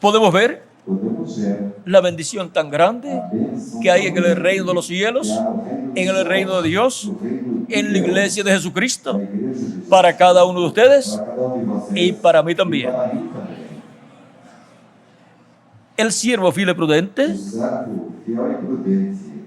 podemos ver podemos ver la bendición tan grande a bênção que hay en el reino de los que cielos, há no reino dos en el céus, reino de Dios, no reino de en la Deus, iglesia de na Jesucristo, igreja de Jesus, para cada uno de ustedes para cada de vocês y para mí también. e para mim também. El siervo fiel y O prudente, servo fiel e prudente,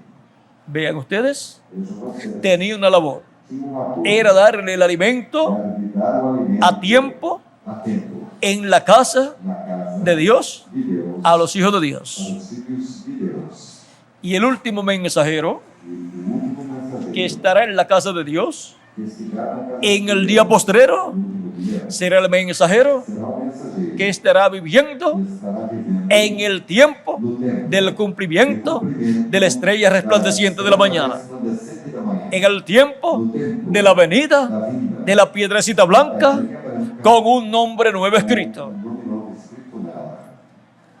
vean ustedes, vejam vocês, tenía una labor. tinha uma coisa, Era darle el alimento era lhe dar o alimento a tiempo a tempo en la casa na casa de Dios de Deus a los hijos de Dios. aos filhos de Deus. Y el último mensajero E o último mensageiro que estará en la casa de Dios que estiverá na casa en de el Deus día postrero no último dia será el mensajero será o mensageiro que estará viviendo que estará vivendo en el tiempo no tempo del cumplimiento de la estrella resplandeciente de la mañana, resplandecente da manhã, en el tiempo no tempo de la venida da vinda de la piedrecita da blanca pedrinha branca con un nombre nuevo escrito. um nome novo escrito nela.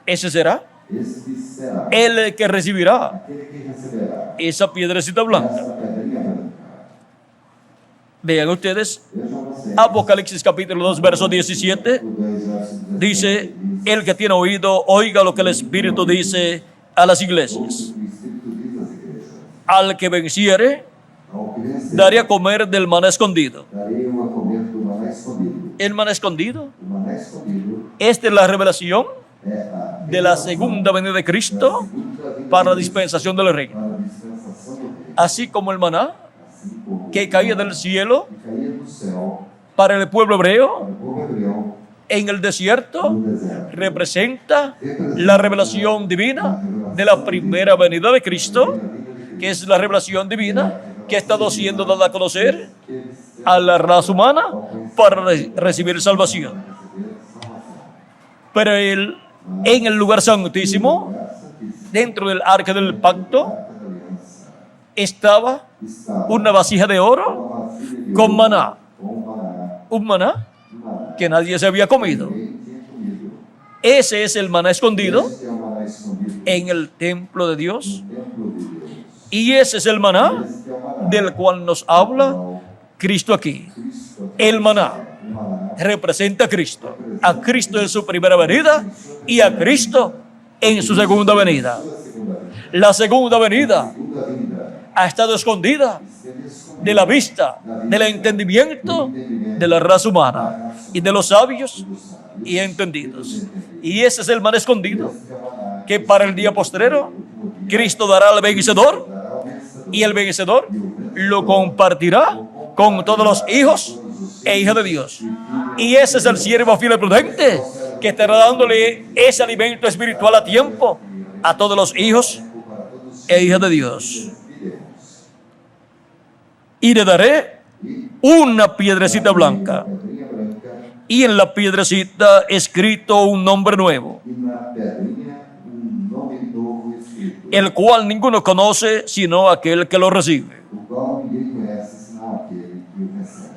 Ese será Este será el que recibirá aquele que receberá esa piedrecita blanca. essa pedrinha branca. Vean ustedes, Vejam vocês, Apocalipsis capítulo 2, verso 17, o 2 verso 17 dice, diz, el que tiene oído, oiga lo que el Espíritu dice a las iglesias. o Espírito diz às igrejas, Al que venciere, ao que vencer, daré a comer del maná escondido. darei a comer do maná escondido. El maná escondido, O maná escondido esta es la revelación é a de la segunda venida de Cristo segunda vinda para la de Cristo dispensación del reino. para a dispensação do reino. Así como el maná Assim como que caía del cielo que caía do céu para el pueblo hebreo para o povo hebreu en el desierto, no deserto. representa la revelación divina de la primera venida de Cristo, que es la revelación divina que ha estado siendo dada a conocer a la raza humana para recibir salvación. Pero él, en el lugar santísimo, dentro del arca del pacto, estaba Estava una vasija de oro uma filha de con ouro, maná, com maná, un maná maná, que nadie se había comido. ninguém tinha comido. Ese es el maná escondido Este é o maná escondido en el templo de Dios. no templo de Deus. Y ese es el maná Este é o maná del cual nos habla ao Cristo aquí. Cristo. El maná O maná representa a Cristo en su primera venida y a Cristo en su segunda venida. sua segunda vinda. La segunda venida Segunda vinda ha estado escondida esteve escondida de la vista, del entendimiento de la raza humana y de los sabios y entendidos. Y ese es el maná escondido Este é o maná que para el día postrero Cristo dará al vencedor dará ao vencedor y el vencedor lo compartirá con todos los hijos e hijas de Dios. Y ese es el siervo fiel y prudente que estará dándole ese alimento espiritual a tiempo a todos los hijos para todos e hijas de Dios. de Deus. Y le daré E una piedrecita blanca, pedrinha branca y en la piedrecita escrito un nombre nuevo, e na pedrinha nome novo escrito, el cual ninguno conoce sino aquel que lo recibe. o qual ninguém conhece senão aquele que o recebe.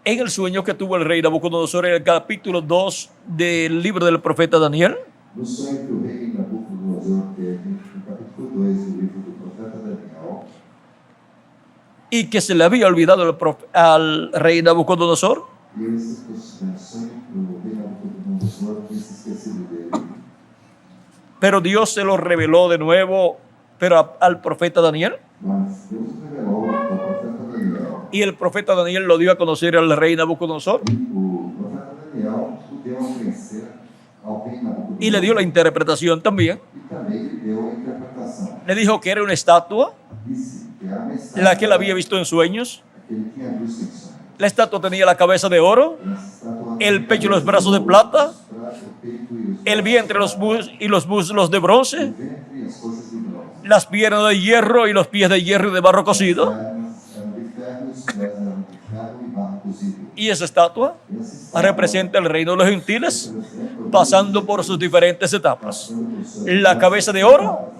En el sueño que tuvo el rey Nabucodonosor en el capítulo 2 del libro del profeta Daniel, No sonho que o rei Nabucodonosor teve, no capítulo 2 do livro do profeta Daniel, y que se le había olvidado al rey Nabucodonosor, e esse sonho que o rei Nabucodonosor tinha se esquecido dele, pero Dios se lo reveló de nuevo, pero al profeta Daniel, mas Deus revelou ao profeta Daniel, y el profeta Daniel lo dio a conocer al rey Nabucodonosor, e o profeta Daniel o deu a conhecer ao rei Nabucodonosor, y le dio la interpretación también. e também lhe deu a interpretação. Le dijo que era una estatua, Disse que era uma estátua la que él había visto en sueños. que ele tinha visto em sonho. La estatua tenía la cabeza de oro, Essa estátua el pecho y los brazos de plata, o peito e os el vientre y los muslos de bronce, o ventre e as coisas de bronze. las piernas de hierro y los pies de hierro y de barro cocido. Pernas eram de ferro, os pés eram de ferro e barro cozido. Y esa estatua Essa estátua representa el reino de los gentiles representa o pasando por sus diferentes etapas. passando por sua La cabeza de oro,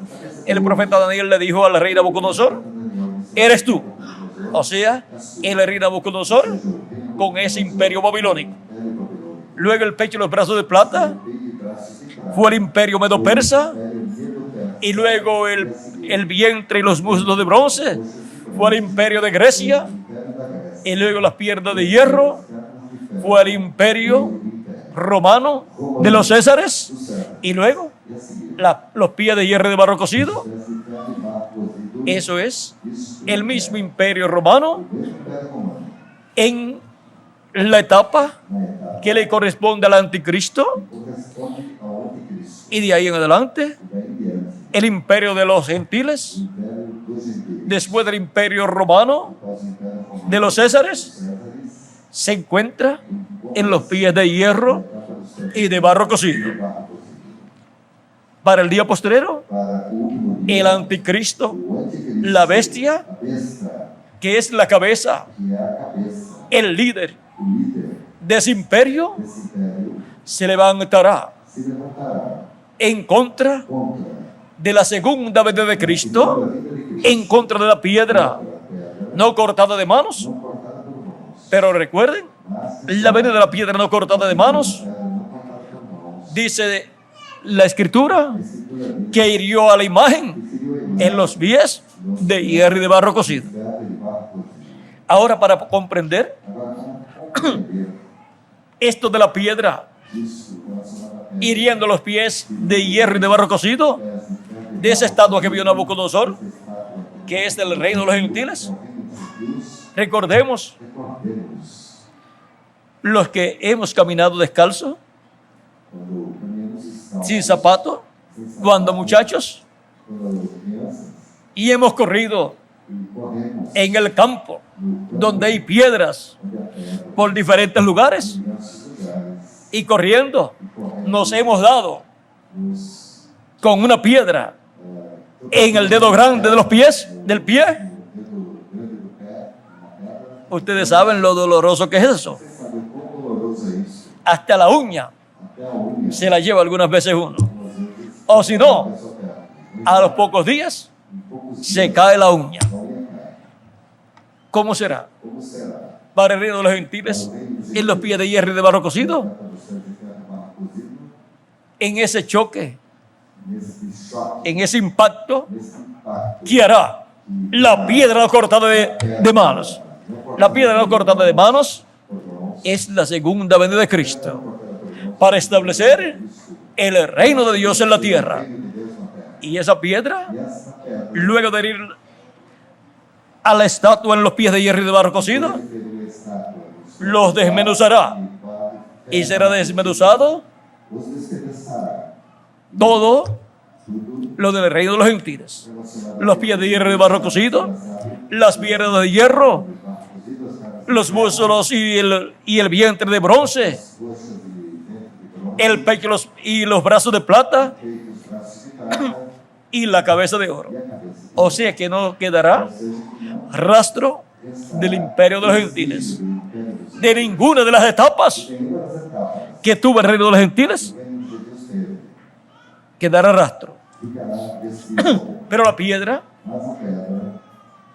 el profeta Daniel le dijo al rey Nabucodonosor, eres tú. O sea, el rey Nabucodonosor con ese imperio babilónico. Luego el pecho y los brazos de plata fue el imperio medo-persa. Y luego el vientre y los muslos de bronce fue el imperio de Grecia. Y luego las piernas de hierro fue el imperio romano de los Césares. Y luego los pies de hierro y de barro cocido. Eso es el mismo imperio romano en la etapa que le corresponde al anticristo. corresponde ao anticristo. Y de ahí en adelante, Daí em diante, el imperio de los gentiles, império dos impérios. después del imperio romano Após o império romano, de los Césares, Césares, se encuentra en los pies de hierro y de barro cocido. Para el día postrero, Para o último dia, el anticristo, o anticristo, la bestia, a besta, que es la cabeza, que é a cabeça, el líder o líder de ese imperio, desse império, se levantará se levantará en contra contra de la segunda venida de a Cristo, vida de Cristo, en contra de la piedra, contra a pedra, no cortada de manos. não cortada por mãos, Pero recuerden, mas la venida de la piedra no cortada de manos, pedra não cortada por mãos. dice la escritura, A Escritura diz que hirió a la imagen que feriu a imagem en los pies de hierro y de barro cocido. de ferro e de barro cocido. Ahora, para comprender Agora, como compreender esto de la piedra isso relacionado à pedra, hiriendo los pies de hierro y de barro cocido, pés de ferro e de esa estatua que vio Nabucodonosor, essa estátua que es del reino de los gentiles, é o reino dos gentios, recordemos recordemos los que hemos caminado descalzo, quando caminhamos descalços, sin zapato, sem sapato, cuando muchachos, quando crianças, y hemos corrido e corremos en el campo, no campo, donde hay piedras onde a pedra, por diferentes lugares, em diversos lugares, y corriendo e corremos, nos hemos dado nos, con una piedra en el dedo grande de los pies, del pie. no dedo grande do pé, na pedra. Ustedes saben lo doloroso que es eso. Você sabe o quão doloroso é isso? Hasta la uña Até a unha, se la lleva algunas veces uno. às vezes, O si no, a sua pedra. a los pocos días Em poucos se dias, cae la uña. a unha cai. ¿Cómo será? Como será? Para el reino de los gentiles, en los pies de hierro y de barro cocido, Trata do céu de ferro e barro cocido, en ese choque, nesse choque, en ese impacto, nesse impacto, que hará la piedra no cortada de manos. La piedra no cortada de manos por mãos, es la segunda venida de Cristo para establecer el reino de Dios en la tierra. reino de Deus na terra. Y esa piedra, E essa pedra, luego de herir a la estatua en los pies de hierro y de barro cocido, ferir a estátua, los desmenuzará y será desmenuzado os despedaçará. todo Tudo lo del reino de los gentiles. relacionado Los pies de hierro y de barro cocido, las piernas de hierro, a barro cozido, as caras, los músculos y el vientre de bronce, as coxas de dentro de bronze, el pecho y los brazos de plata peito, os braços de prata y la cabeza de oro. e a cabeça. O sea que no quedará Ou seja, que não rastro del imperio de los gentiles, de ninguna de las etapas tem uma das etapas que tuvo el reino de los gentiles, que o reino de Deus teve. quedará rastro. Ficará descrito, Pero la piedra mas a pedra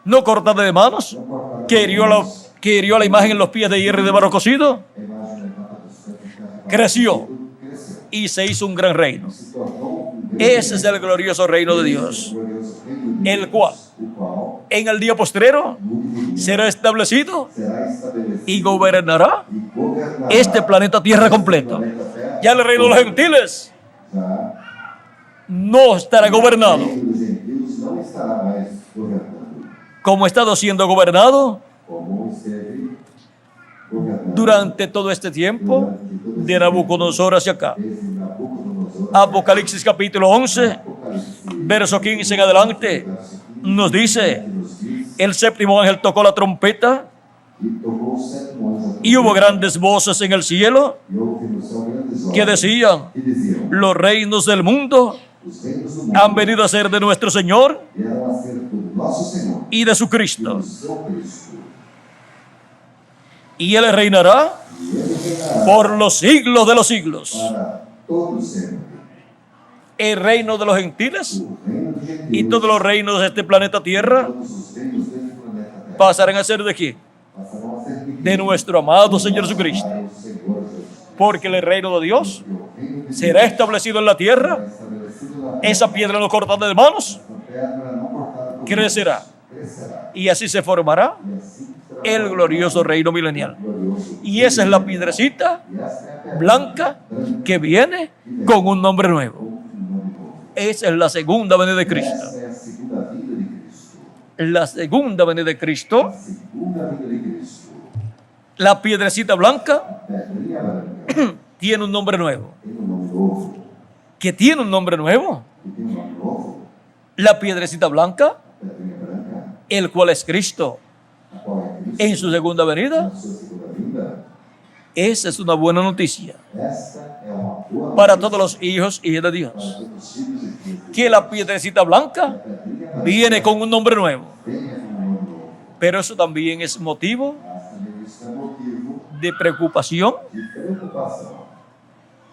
no cortada de manos, não cortará que hirió la imagen en los pies de hierro y de barro cocido, a imagem da etapa do céu de ferro e barro creció cocido, cresceu. y se hizo un gran reino. Se tornou grande Ese es el glorioso reino de Dios, glorioso reino de el Deus, cual o qual en el día postrero no último dia será establecido será estabelecido y gobernará e governará este planeta Tierra completo. planeta Terra. Ya el reino de los gentiles Já no estará o gobernado reino dos gentios não estará mais governando como ha estado siendo gobernado como esteve governando durante todo este tiempo de Nabucodonosor hacia acá. desde Nabucodonosor. Apocalipsis capítulo 11, Apocalipse, verso 15 en adelante, verso 15, nos dice: que nos diz, el séptimo ángel tocó la trompeta e tocou o sétimo anjo a y hubo trombeta, grandes voces en el cielo e houve no céu grandes que vozes decían: que diziam: los reinos del mundo os reinos do mundo han venido a ser de nuestro Señor vieram a ser do nosso Senhor y de su e Cristo, do seu Cristo, y Él reinará e ele reinará por los siglos de los siglos. para todo sempre. El reino de los gentiles O reino dos gentios y todos los reinos de este planeta Tierra todos os reinos deste planeta Terra pasarán a ser de quién? passarão a ser De nuestro amado Señor Jesucristo. para o Senhor Jesus. Porque el reino de Dios E o reino de será Deus establecido en la tierra. será estabelecido na terra. Esa piedra no cortada de manos Essa pedra não cortada por crecerá. Deus crescerá. Y así se formará E assim será el glorioso reino milenial. glorioso. Y esa es la piedrecita E essa é a pedra blanca que viene con un nombre nuevo. com um nome novo. Esa es la segunda venida de Cristo. Essa é a segunda vinda de Cristo. La segunda venida de Cristo, A segunda vinda de Cristo. la piedrecita blanca, A pedrinha branca tiene un nombre nuevo. tem um nome novo. ¿Que tiene un nombre nuevo? Que tem um nome novo. La piedrecita blanca, A pedrinha branca, el cual es Cristo a qual é Cristo. en su segunda venida, Na sua segunda vinda, Esa es una buena noticia Esta é uma boa para notícia todos los hijos y hijas de Dios. para todos os filhos de Cristo. Que la piedrecita blanca A pedrinha branca viene con un nombre nuevo. venha com um nome novo. Pero eso también es motivo Mas também isso é motivo de preocupación de preocupação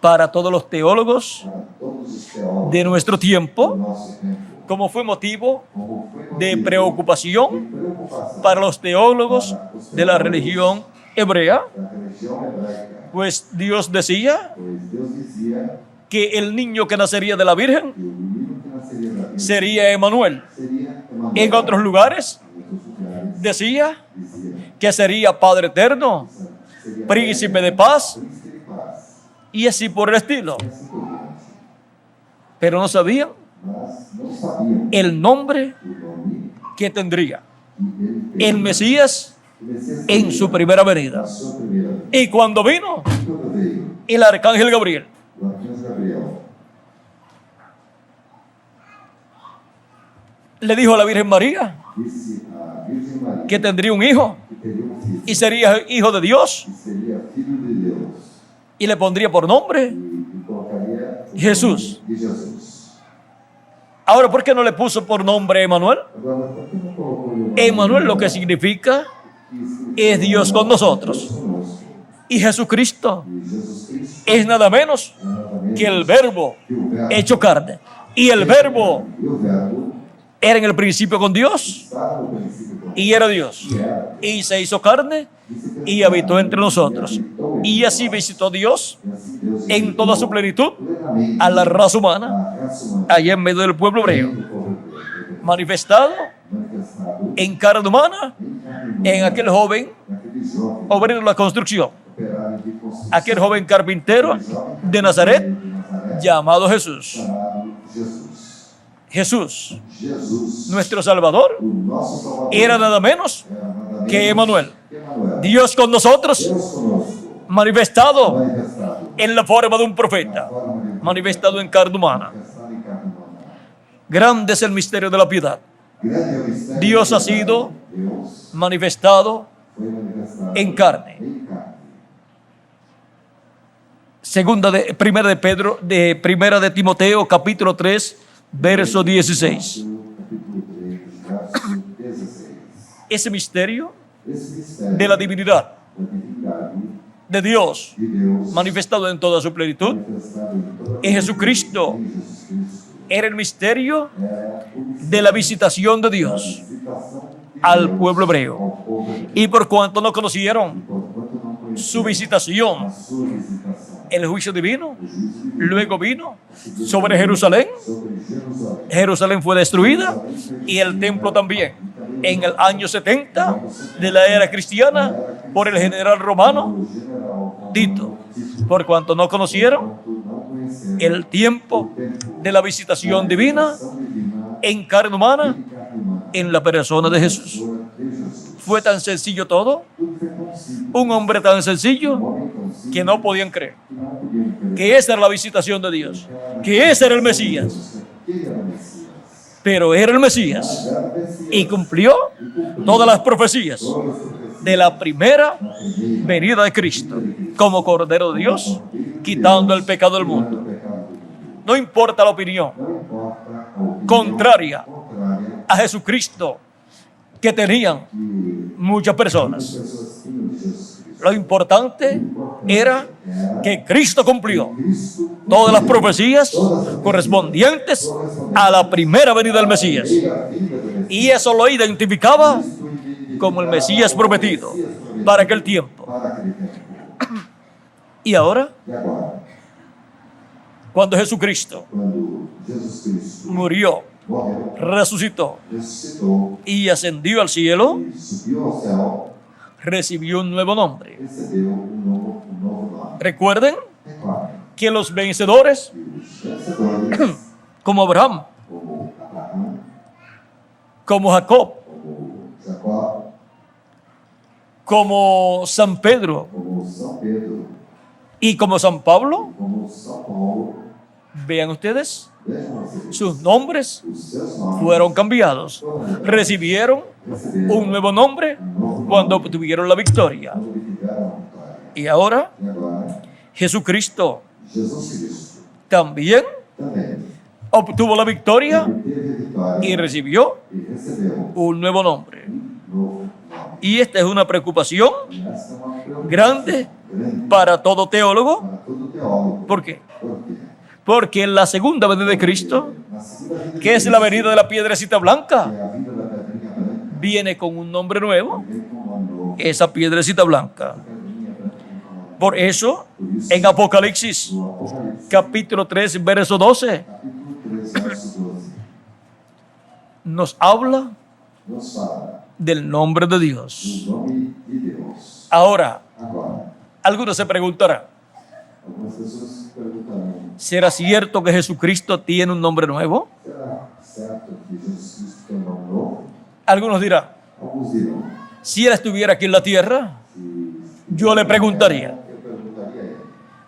para todos los teólogos para todos os teólogos de nuestro do tiempo, nosso tempo. como fue motivo Como foi motivo de preocupación de preocupação para los teólogos de la religión hebrea, da religião hebraica. pues Dios decía Pois Deus dizia que el niño que nacería de la Virgen que o menino que nasceria da Virgem sería Emanuel. seria Emanuel. En otros lugares Em outros lugares decía dizia que sería Padre eterno, que seria príncipe de paz príncipe de paz. y así por el estilo. E assim por diante. Pero no sabían Mas não sabiam el nombre o nome que tendría que ele el teria. Mesías O Messias en su primera na venida. sua primeira vez. Y cuando vino Quando veio el arcángel Gabriel, o arcanjo Gabriel, le dijo a la Virgen María disse à Virgem Maria que tendría un hijo que teria um filho, y sería hijo de Dios que seria filho de Deus, y le pondría por nombre e colocaria o Jesús. nome de Jesus. Ahora, ¿por qué no le puso por nombre Emanuel? Agora, por que não colocou o nome Emanuel lo que significa es Dios con nosotros. Deus conosco? Y Jesucristo E Jesus Cristo es nada menos é nada menos que el verbo que o Verbo. hecho carne. Y el verbo E o Verbo era en el principio con Dios estava no princípio com y era Dios. e era, Y se hizo carne y habitó entre nosotros. Y así visitó Dios e assim Deus en toda su plenitud plenamente a la raza humana, a raça humana, allá en medio del pueblo hebreo, do povo hebreu, manifestado manifestado en carne humana em carne humana, en aquel joven naquele jovem obrero de la construcción, operário de construção, aquel joven carpintero aquele jovem de Nazaret de Nazaré, llamado Jesús. chamado Jesus. Jesús, Jesus, nuestro Salvador, o nosso Salvador, era nada menos era nada menos que Emanuel. que Emanuel. Dios con nosotros, Deus conosco, manifestado manifestado en la forma de un na profeta, forma de manifestado en carne humana. manifestado em carne humana. Grande es el misterio de la piedad. Grande é o mistério Dios da ha sido piedade. Deus manifestado foi manifestado en carne. em carne. Primera de Timoteo, capítulo 3, verso 16. Capítulo 3, verso 16. Ese misterio Esse mistério de la divinidad da divindade de Dios, de Deus manifestado en toda su plenitud, manifestado em toda en Jesucristo, em Jesus Cristo era el misterio era o mistério de la visitación de da Dios visitação de al Deus pueblo hebreo. ao povo hebreu. Y por cuanto no conocieron Por quanto não su conheciam visitación, a sua visitação, el juicio divino o juízo divino luego vino sobre Jerusalén. sobre Jerusalém. Jerusalén fue destruida y el templo también. En el año 70 de la era cristiana por el general romano O general Tito, por cuanto no conocieron quanto não conheceram el tiempo de la visitación divina visitação divina en carne humana em carne humana, en la persona de Jesús. pessoa de Jesus. Fue tan sencillo todo, Tudo foi tão simples, un hombre tan sencillo homem tão simples, que no podían creer que não podiam crer que esa era la visitación de Dios, que ese era el Mesías, que ele era o Messias. pero era el Mesías Era o Messias y cumplió todas las profecías todas as profecias de la primera da primeira venida de Cristo como Cordero de Dios, quitando el pecado del mundo. do pecado do mundo. No importa la opinión Não importa a opinião contraria contrária a Jesucristo que tenían que muchas as personas. pessoas tinham de Jesus Cristo. Lo importante era que Cristo cumplió Cristo todas las profecías correspondientes a la primera venida del Mesías. era a vida do Messias. Y eso lo identificaba Cristo identificava como el Mesías prometido o Messias prometido para aquel tiempo. para aquele tempo. Y ahora, E agora, cuando Jesucristo quando Jesus Cristo murió, morreu, resucitó ressuscitou y ascendió al cielo, e subiu ao céu, recibió un nuevo nombre. recebeu um novo nome. Recuerden Recordem que los vencedores, que os vencedores, como Abraham, como Abraão, como Jacob, como Jacó, como San Pedro como São Pedro, y como San Pablo, como São Paulo, vean ustedes, vejam vocês, sus nombres os seus nomes fueron cambiados. Recibieron receberam un nuevo nombre um novo cuando nome obtuvieron la victoria. quando obtiveram a vitória. Y ahora E agora, Jesucristo Jesus Cristo también também obtuvo la victoria obteve a vitória y recibió e recebeu un nuevo nombre. novo nome. Y esta es una preocupación E esta é uma preocupação grande grande para todo teólogo. para todo teólogo. ¿Por qué? Por quê? Porque la segunda venida de Cristo, Na segunda vinda de que es Cristo, la venida de la piedrecita que blanca, é a vinda da pedrinha branca, viene con un nombre nuevo, vem com um nome novo. esa piedrecita blanca. Pedrinha branca vem com um nome novo. Por eso, Por isso, en Apocalipsis, no Apocalipse, capítulo 3, verso 12, capítulo 3, verso 12, nos habla nos fala del nombre de Dios. do nome de Deus. Ahora, Agora, algunos se preguntarán, algumas pessoas se perguntarão: ¿será cierto que Jesucristo tiene un nombre nuevo? será certo que Jesus Cristo tem um nome novo? Algunos dirán, Alguns dirão: si Él estuviera aquí en la tierra, se yo le preguntaría. eu perguntaria a ele.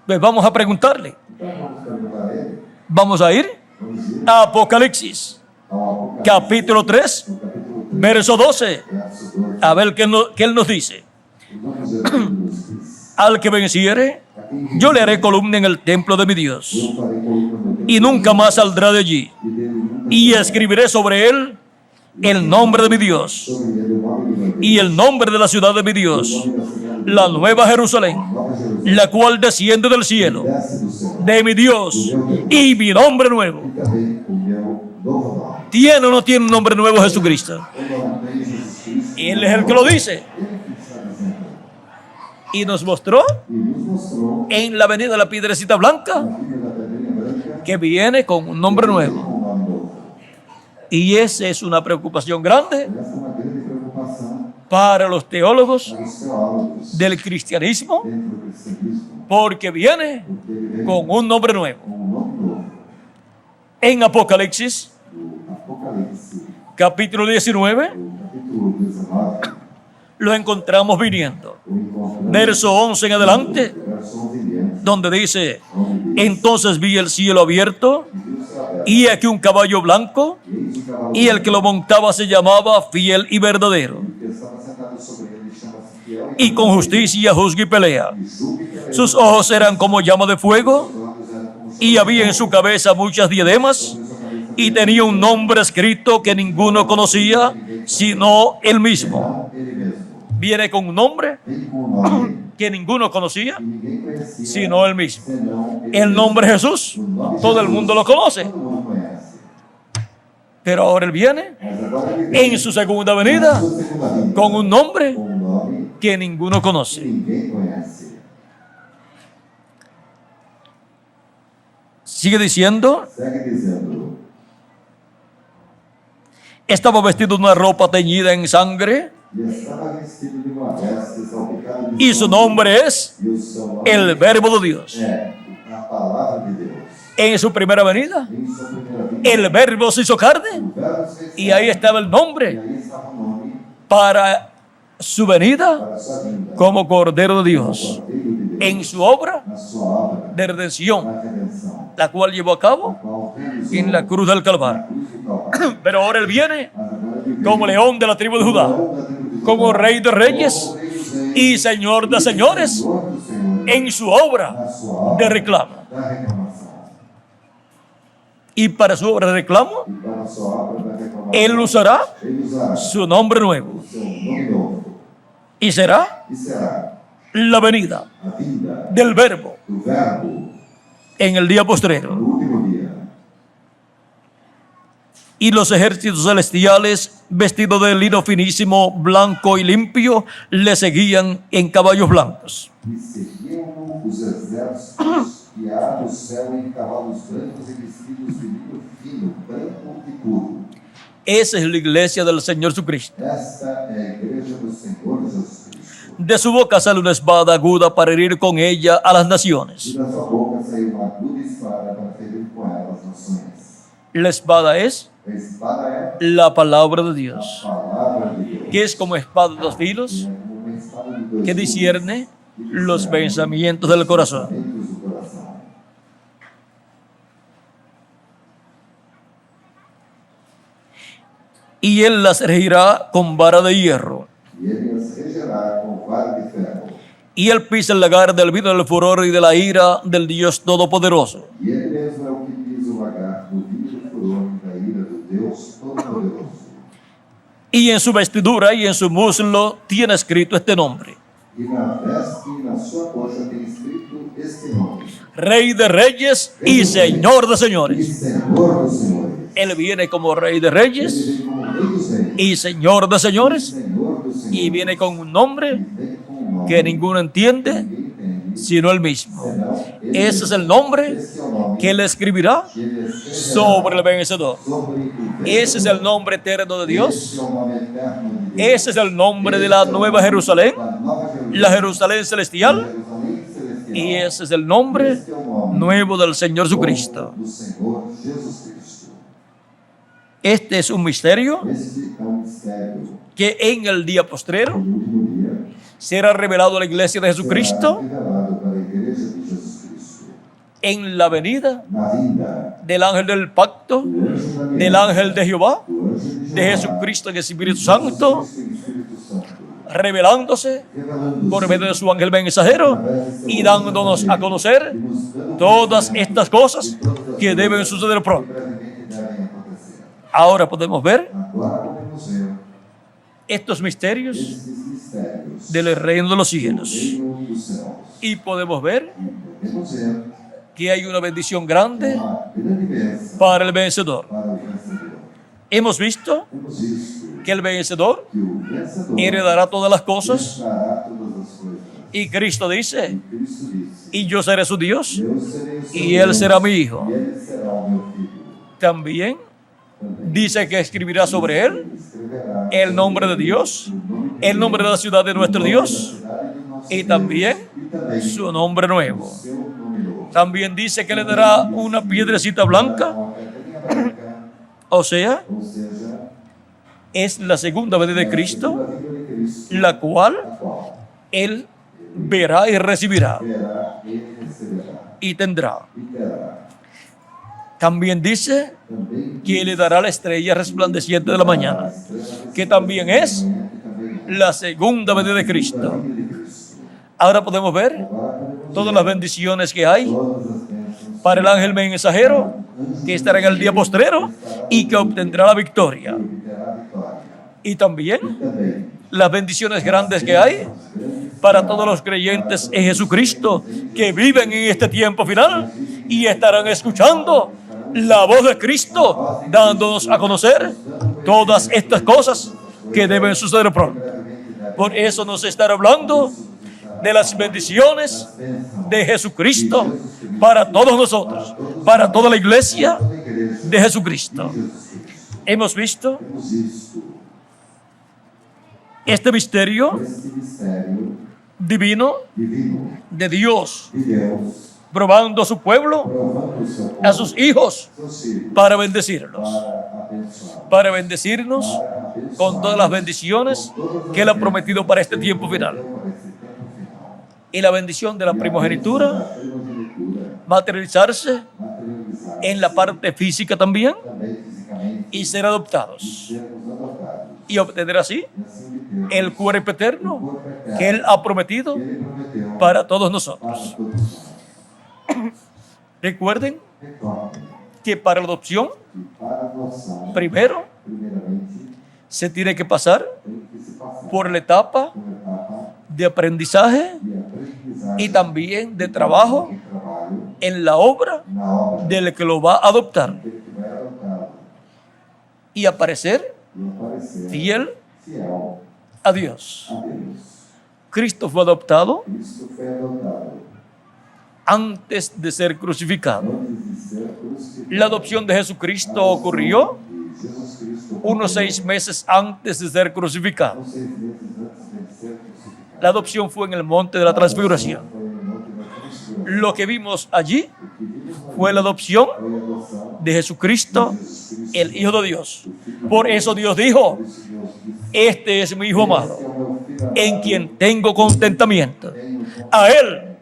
Pues vamos a preguntarle. Então vamos perguntar a ele. Vamos a ir Vamos ir a Apocalipsis, ao Apocalipse, capítulo 3, no capítulo 3, verso 12, verso 12. a ver qué Él nos dice. E vamos ver o que nos diz. Al que venciere, A quem yo le haré columna en el templo de mi Dios, eu farei coluna no templo y nunca más saldrá de allí. e dele nunca Y escribiré sobre él el nombre de mi Dios sobre ele o nome do meu Deus, y el nombre de la ciudad de mi Dios, o nome da cidade de la nueva Jerusalén, Nova Jerusalém, la cual desciende del cielo, desce do céu, de mi Dios, y mi nombre nuevo. e também o meu novo nome. ¿Tiene o no tiene un nombre nuevo Jesucristo? O nome de Jesus Cristo. Él es el que lo dice. Ele que está dizendo. Y nos mostró E nos mostrou en la venida de la piedrecita blanca a filha da pedrinha branca que viene con un nombre nuevo. com um nome novo. Y esa es una preocupación grande Essa é uma grande preocupação para los teólogos para os teólogos del cristianismo, dentro do cristianismo, porque viene porque ele vem con un nombre nuevo. com um nome novo. En Apocalipsis, Do Apocalipse, capítulo 19, o capítulo 19, lo encontramos viniendo. o encontramos Verso 11 en adelante, verso 11 em diante, donde dice, onde diz: entonces vi el cielo abierto, "E viu o céu aberto, y aquí un caballo blanco, e eis um cavalo y el que lo montaba se llamaba Fiel y Verdadero, que estava sentado sobre ele, chama-se Fiel y con justicia juzga y pelea. e julga e pelea. Sus ojos eran como llama de fuego, Os olhos eram como y había en su cabeza muchas diademas, y tenía un nombre escrito que ninguno conocía, sino él mismo. ele mesmo. Viene con un nombre Vem com um nome que ninguno conocía, que ninguém conhecia, sino él mismo. senão El nombre Jesús, o nome todo el Jesus. mundo lo conoce, Todo mundo conhece. pero ahora él viene Mas agora ele vem en su segunda na venida sua segunda vinda, con un nombre com um nome que ninguno que conoce. ninguém conhece. Sigue diciendo, Segue dizendo: estaba vestido de una ropa teñida en sangre, e estava vestido de uma veste salpicada de y su sangue, nombre es e o seu nome el Verbo de Dios. é a palavra de Deus. En su primera venida, Em sua primeira vinda, el Verbo se hizo carne, o Verbo se fez y ahí carne, estaba el e nombre aí estava o nome para su venida para a sua vinda, como Cordero de Dios, Cordeiro de Deus, en su obra na sua obra de redención, na redenção, la cual llevó a a cabo qual realizou en la cruz del na Calvario. cruz do Calvário. Pero ahora él viene Mas agora ele vem como león de la tribu de Judá, como da tribo de como Judá, rey de reyes como rei dos reis, y señor de señores Senhor dos senhores, en su obra na sua obra de reclamo. da reclamação. Y para su obra de reclamo, E para a sua obra da reclamação, él usará ele usará su nombre nuevo, seu nome novo, y será e será la venida a vinda del Verbo do Verbo en el día no postrero. último dia. Y los ejércitos celestiales, vestidos de lino finísimo, blanco y limpio, le seguían en caballos blancos. E seguiam os exércitos que há no céu em cavalos brancos e vestidos de linho fino, branco e puro. Esa es la iglesia del Señor Jesucristo. Esta é a igreja do Senhor Jesus Cristo. De su boca sale una espada aguda para herir con ella a las E naciones. da sua boca saiu uma aguda espada para ferir com ela as nações. La espada es A espada é la palabra de a Dios, palavra de Deus. que es como espada de dos E filos, é como uma espada de dois que gumes, discierne que los discerne pensamientos del corazón. pensamentos do coração. Y él las regirá con vara de hierro, E ele as regerá com vara de ferro. Y él pisa el lagar del vino del furor y de la ira del Dios Todopoderoso. E ele mesmo é o que pisa o lagar do vinho do furor e da ira do Deus Todo-Poderoso. Y en su vestidura y en su muslo tiene escrito este nombre: E na veste e na sua coxa tem escrito este nome: Rey de Reyes y Señor de E Señores. Senhor dos Senhores. Él viene como Rey de Reyes Ele vem como Rei dos Reis. y Señor de Señores, Senhor dos Senhores. y viene con un nombre Vem com um nome que ninguno entiende ninguém entende, sino él mismo. senão ele. Ese es el nombre Esse é o nome que él escribirá que ele escreverá sobre el vencedor. sobre o vencedor. Ese es el nombre eterno de Dios. Esse é o nome eterno de Deus. Ese es el nombre de la Nueva Jerusalén, Da Nova Jerusalém. la Jerusalén celestial. Jerusalém celestial. Y ese es el nombre Este é o nome nuevo del Señor Jesucristo. do Senhor Jesus Cristo. Este es un misterio Este é um mistério. que en el día postrero No último dia será revelado a la iglesia de será Jesucristo revelado para a igreja de Jesus Cristo. en la venida Na vinda del ángel del pacto, do anjo da del aliança, ángel de Jehová, do anjo de Jesucristo en el Espíritu Santo, Jesus Cristo e Espírito Santo, revelándose revelando-se por medio de su ángel mensajero y dándonos a conocer e nos dando todas estas cosas que deben suceder pronto. brevemente devem acontecer. Ahora podemos ver Agora podemos ver estos misterios esses mistérios del reino de los do cielos reino dos céus. y podemos ver E podemos ver que hay una bendición grande uma grande bênção para el vencedor. para o vencedor. Hemos visto Temos visto que el vencedor que o vencedor heredará todas las cosas heredará todas as coisas. y Cristo dice: Cristo disse: y yo seré su Dios Eu serei o seu y él Deus, será mi hijo. e ele será o meu filho. También Também dice que escribirá sobre él escreverá el nombre de Dios, el nombre de la ciudad de nuestro Dios y también su nombre nuevo. seu nome novo. También dice que le dará una piedrecita blanca, Uma pedrinha branca, o sea, ou seja, es la segunda venida de a Cristo, segunda vinda de Cristo, la cual a qual él verá y recibirá verá, ele receberá y tendrá. e terá. También dice Também que le dará la estrella resplandeciente de la mañana, que también es la segunda venida de Cristo. Ahora podemos ver todas las bendiciones que hay Todas as bênçãos para el ángel mensajero que estará en el día postrero y que obtendrá la victoria. que terá vitória. Y también Também las bendiciones grandes que hay para todos los creyentes en Jesucristo que viven en este tiempo final y estarán escuchando la voz de Cristo dándonos a conocer todas estas cosas que deben suceder pronto. Por eso nos estará hablando de las bendiciones de Jesucristo para todos nosotros, para toda la iglesia toda a igreja de Jesucristo. de Jesus Cristo. Hemos visto Temos visto este misterio este mistério divino divino de Dios de Deus probando a su pueblo, provando o seu a sus hijos, seus filhos para bendecirlos, para abençoar, para bendecirnos para abençoar con todas las bendiciones que Él ha prometido para este tiempo final. para esse tempo final. Y la bendición de la primogenitura A primogenitura materializarse materializada en la parte física también também fisicamente y ser adoptados sermos adotados. y obtener así E assim obtermos el cuerpo o eterno corpo eterno que Él ha prometido que ele prometeu para todos para nosotros. todos nós. Recuerden Recordem que para la adopción, que para a adoção, primero primeiramente, se tiene que pasar tem que se passar por la etapa por etapa de aprendizaje de aprendizagem y también de trabajo e trabalho en la obra na obra del que lo va a adoptar daquele que vai adotado y aparecer e aparecer fiel fiel a Dios. a Deus. Cristo fue adoptado Cristo foi adotado antes de ser crucificado. antes de ser crucificado. La adopción de Jesucristo ocurrió E Jesus Cristo unos 6 meses antes de ser crucificado. 6 meses antes de ser crucificado. La adopción fue en el monte de la transfiguración. Foi no monte da transfiguração. Lo que vimos allí O que vimos fue la adopción foi a adoção de Jesucristo, de Jesus Cristo. el Hijo de Dios. Por eso Dios dijo: Por isso Deus disse: este es mi Hijo amado, "Este é o meu filho amado, en quien tengo contentamiento. tenho A Él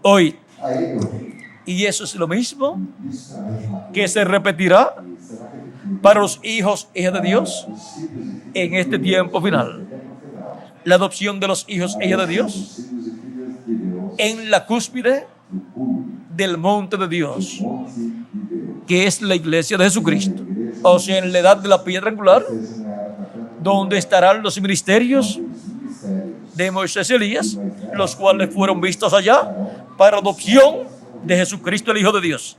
hoy. a ele ouvi." Y eso es lo mismo Isso é a mesma coisa que se repetirá que será repetido para los hijos e hijas de Dios os filhos e filhas en este tiempo final. no tempo final. La adopción de los hijos e hijas de Dios Os filhos e filhas de en la cúspide no cume del monte de do Dios, monte de Deus. que es la iglesia de Jesucristo. O sea, en la edad de la piedra angular, Ou seja, na era da pedra donde estarán los ministerios os mistérios de Moisés y Elías, los cuales fueron vistos allá para adopción de Jesucristo, el Hijo de Dios,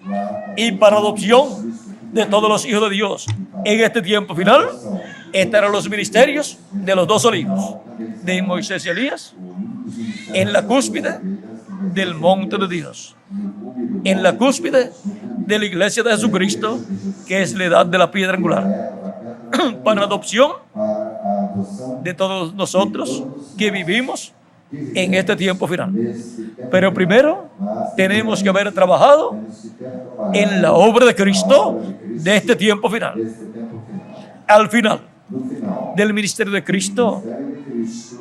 y para adopción de todos los hijos de Dios. En este tiempo final estarán los ministerios de los dos olivos, de Moisés y Elías, en la cúspide del monte de Dios, en la cúspide de la iglesia de Jesucristo, que es la edad de la piedra angular, para adopción para a adoção de todos nosotros que vivimos en este tiempo final. desse tempo. Pero primero tenemos que haber trabajado Temos que ter trabalhado en la obra de Cristo de este tiempo final. deste tempo final. Al final No final, del ministerio de Cristo o ministério de Cristo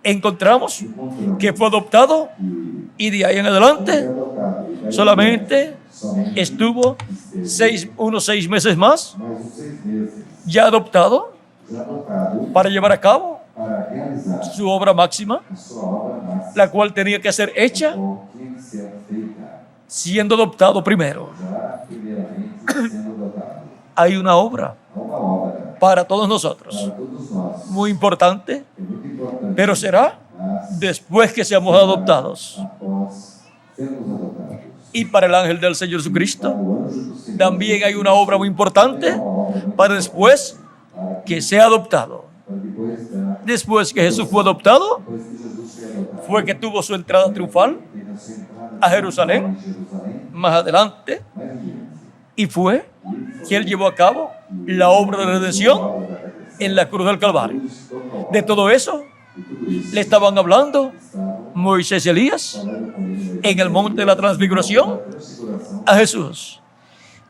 encontramos encontramos que fue adoptado que y de ahí en foi adelante adotado e daí solamente somente estuvo esteve unos 6 meses más mais uns 6 meses ya adoptado já adotado para llevar a cabo para realizar su obra máxima, a sua obra máxima, la cual tenía que ser hecha ou tinha que ser feita siendo adoptado primero. já primeiramente sendo adotado. Hay una obra Há uma obra para todos nosotros, para todos nós, muy importante, é muito importante, pero será mas después que seamos adoptados. após sermos adotados, Y para el ángel del Señor para Jesucristo o anjo do Senhor, también hay una obra muy importante uma obra muito para después para que sea adoptado. para depois da Después que Jesús fue adoptado, depois que Jesus foi adotado, fue que tuvo su entrada triunfal teve a sua entrada a Jerusalén. em Jerusalém, más adelante, mais adiante, y fue que él llevou a cabo la obra de redención a obra da redenção, en la cruz del Calvario. cruz total, De todo eso e tudo isso le estaban hablando estavam Moisés y Elías falando com ele en el monte de la transfiguración da transfiguração, a Jesús.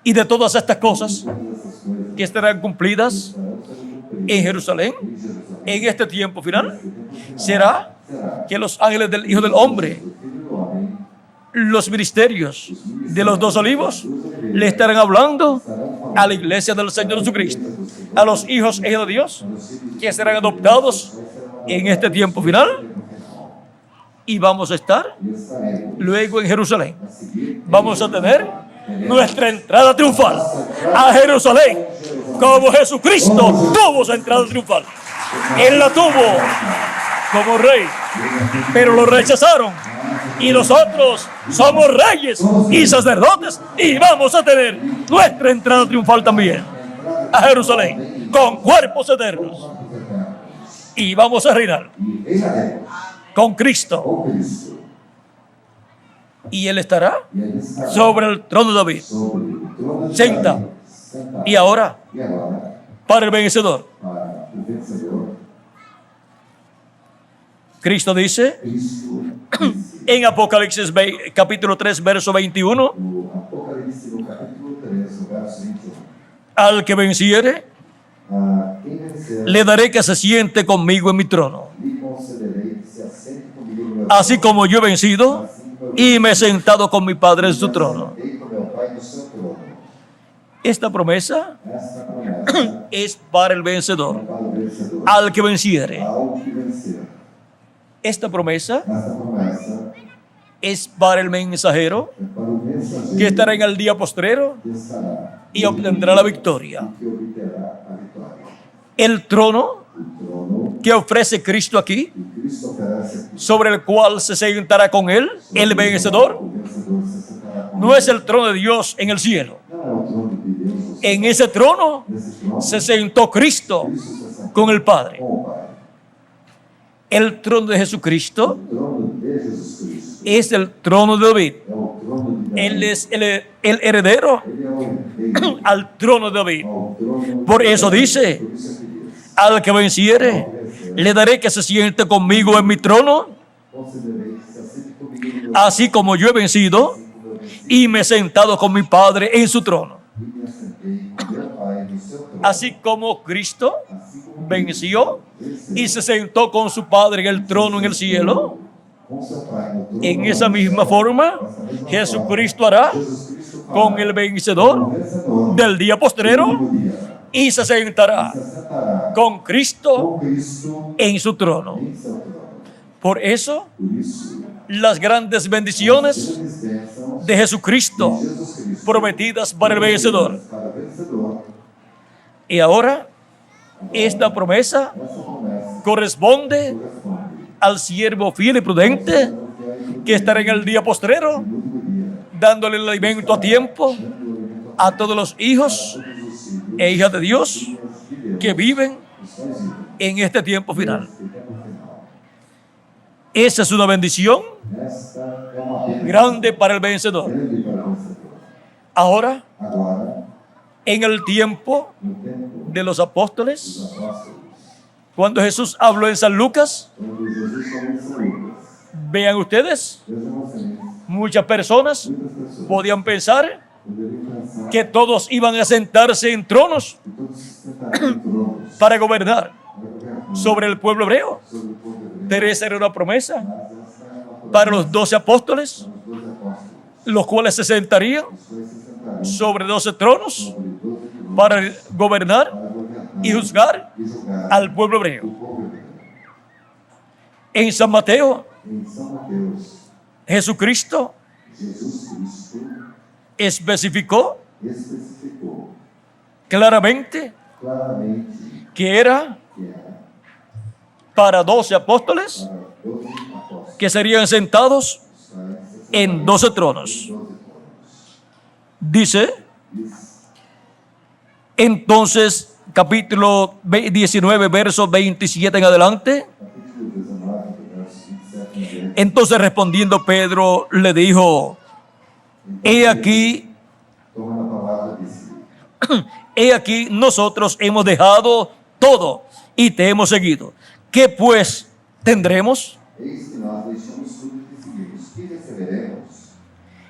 Y de todas estas cosas todas essas coisas que estarán cumplidas estarão sendo cumpridas en Jerusalén em Jerusalém. en este tiempo final, Esse tempo final será será que los ángeles del Hijo del Hombre, o Filho do Homem, los ministerios de los dos olivos, le estarán hablando estarão falando a la iglesia del Señor Jesucristo, a los hijos e hijas de Dios que serán adoptados en este tiempo final, y vamos a estar e estaremos luego en Jerusalén. a seguir Vamos a tener nuestra entrada triunfal a Jerusalén, como Jesucristo tuvo su entrada triunfal. Él la tuvo como rey, pero lo rechazaron. Y nosotros somos reyes y sacerdotes y vamos a tener nuestra entrada triunfal también a Jerusalén con cuerpos eternos. Y vamos a reinar e reinaremos con Cristo. com Cristo. Y Él estará E ele estará sobre el trono de David. sobre o trono de Senta. Davi, sentado. Y ahora, E agora, para el vencedor, para o vencedor, Cristo dice Cristo disse en Apocalipsis capítulo 3, verso 21, no Apocalipse, no capítulo 3, no verso 21, al que venciere, a quem vencer, le daré que se siente conmigo en mi trono, lhe concederei que se assente comigo no meu así trono, como yo he vencido y me he sentado con mi Padre en su trono. sentei com meu Pai no seu trono. Esta promesa Esta promessa es para el vencedor, é para o vencedor, al que venciere. ao que vencer. Esta promesa Esta promessa es para el mensajero é para o mensageiro que estará en el día postrero que estará y obtendrá la victoria. e que obterá a vitória. El trono O trono que ofrece Cristo aquí, que Cristo oferece aqui, sobre el cual se sentará con él, el vencedor, o vencedor se sentará com no es el trono de Dios en el cielo. Não é o trono de Deus no céu. En ese trono Nesse trono, se sentó Cristo Cristo se sentou con el Padre. com o Pai. El trono de Jesucristo O trono de Jesus Cristo es el trono de David. é o trono de Davi. Él es el heredero Ele é o herdeiro al trono de David. ao trono. Por eso dice, Por isso é que diz, al que venciere, le daré que se siente conmigo en mi trono, concederei que se assente comigo no meu así como yo he vencido y me he sentado con mi Padre en su trono. e me assentei com meu Pai no seu trono. Así como Cristo Assim como venció venceu y se sentó con su Padre en el trono en el cielo, com seu Pai no trono. en esa misma forma, Jesucristo hará Jesus Cristo con el vencedor vencedor del día postrero do dia. y se sentará Se sentará con Cristo com Cristo en su trono. em seu trono. Por eso Por isso, las grandes bendiciones grandes bênçãos de Jesucristo de Jesus Cristo, prometidas para el vencedor. para o vencedor. Y ahora, esta promesa Essa promessa corresponde corresponde al siervo fiel y prudente que estará en el día postrero, no último dia, dándole el alimento a tiempo dando alimento a todos los hijos a todos os filhos e hijas de Dios de Deus, que viven os quais vivem en este tiempo final. neste tempo final. Esa es una bendición Esta é uma bênção grande para el vencedor. grande para o vencedor. Ahora, Agora, en el tiempo no tempo de los apóstoles, dos apóstolos, cuando Jesús habló en San Lucas, quando Jesus falou em São Lucas, vean ustedes, vejam vocês, muchas personas muitas pessoas podían pensar poderiam pensar que todos iban a sentarse en tronos que todos se sentariam em tronos para gobernar para governar sobre el pueblo hebreo. sobre o povo hebreu. Pero esa era una promesa Mas essa é uma promessa para los 12 apóstoles, para os 12 apóstolos, los cuales se sentarían os quais se sentariam sobre 12 tronos sobre 12 tronos para gobernar para governar y juzgar e julgar al pueblo o hebreo. povo hebreu. En San Mateo, Em São Mateus, Jesucristo Jesus Cristo especificó especificou claramente claramente que era que era para 12 apóstoles para 12 apóstolos, que serían sentados os quais se en 12 tronos. 12 tronos. Dice Diz entonces, capítulo 19, verso 27 en adelante. capítulo 19, verso 27 em diante. Entonces respondiendo Pedro le dijo, he aquí, Toma a palavra disse: he aquí nosotros hemos dejado todo y te hemos seguido. ¿Qué pues tendremos? Eis que nós deixamos tudo e te seguimos. Que receberemos?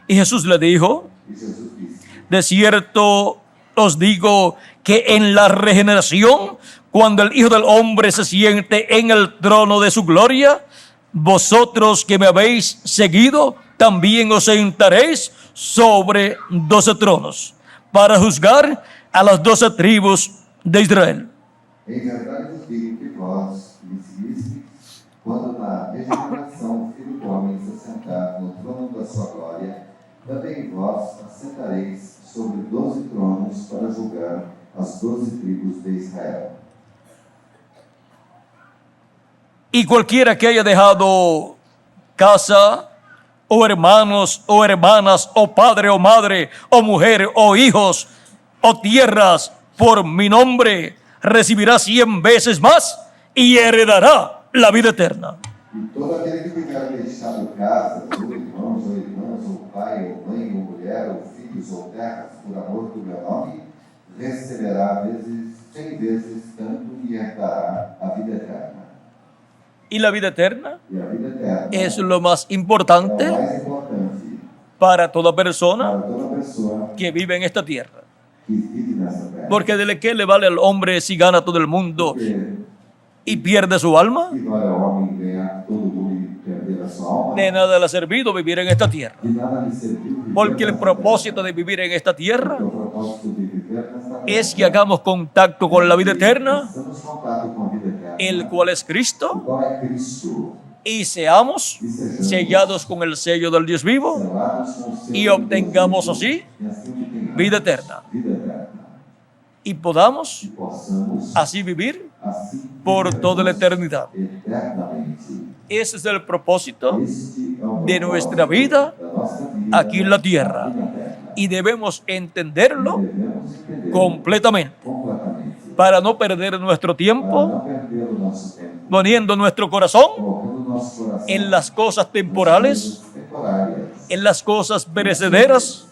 Y Jesús le dijo, E Jesus disse: de cierto os digo que en la regeneración, cuando el Hijo del Hombre se siente en el trono de su gloria, vosotros que me habéis seguido, también os sentaréis sobre 12 tronos, para juzgar a las 12 tribus de Israel. Em verdade vos digo que vós me seguiste, quando na regeneração o Filho do Homem se assentar no trono da sua glória, também vós assentareis sobre 12 tronos para julgar as 12 tribos de Israel. Y cualquiera que haya dejado casa, o hermanos, o hermanas, o padre, o madre, o mujer, o hijos, o tierras, por mi nombre, recibirá 100 veces más y heredará la vida eterna. E todo aquele que tiver deixado casa, ou irmãos, ou irmãs, ou pai, ou mãe, ou mulher, ou filhos, ou terras, por amor do meu nome, receberá 100 vezes tanto e herdará a vida eterna. Y la vida eterna E a vida eterna es lo más é o importante mais importante para toda persona para toda pessoa que vive en esta tierra. que vive nessa terra. Porque ¿de qué le vale al hombre si gana todo el mundo Porque y pierde su alma? que vale ao homem ganhar todo mundo e perder a sua alma? De nada le ha servido vivir en esta tierra. De nada lhe serviu viver Porque el nessa propósito de vivir en esta terra. tierra Porque o propósito de viver nessa terra es que hagamos contacto con la vida eterna, estamos em contato com a vida eterna, el cual es o Cristo, qual é Cristo, y seamos e sejamos sellados con el sello del Dios vivo selados com o selo y de Deus obtengamos vivo, así e assim obtenhamos vida eterna. vida eterna, Y podamos e possamos así vivir assim por vivermos toda la eternidad. eternamente. Ese es el propósito Este é o de propósito nuestra vida da nossa vida aquí en la tierra. aqui na terra. Y debemos entenderlo Devemos entender completamente completamente para no perder nuestro para tiempo não perder o nosso tempo, poniendo nuestro corazón colocando o nosso coração en las cosas nas temporales, coisas temporárias, en las cosas perecederas,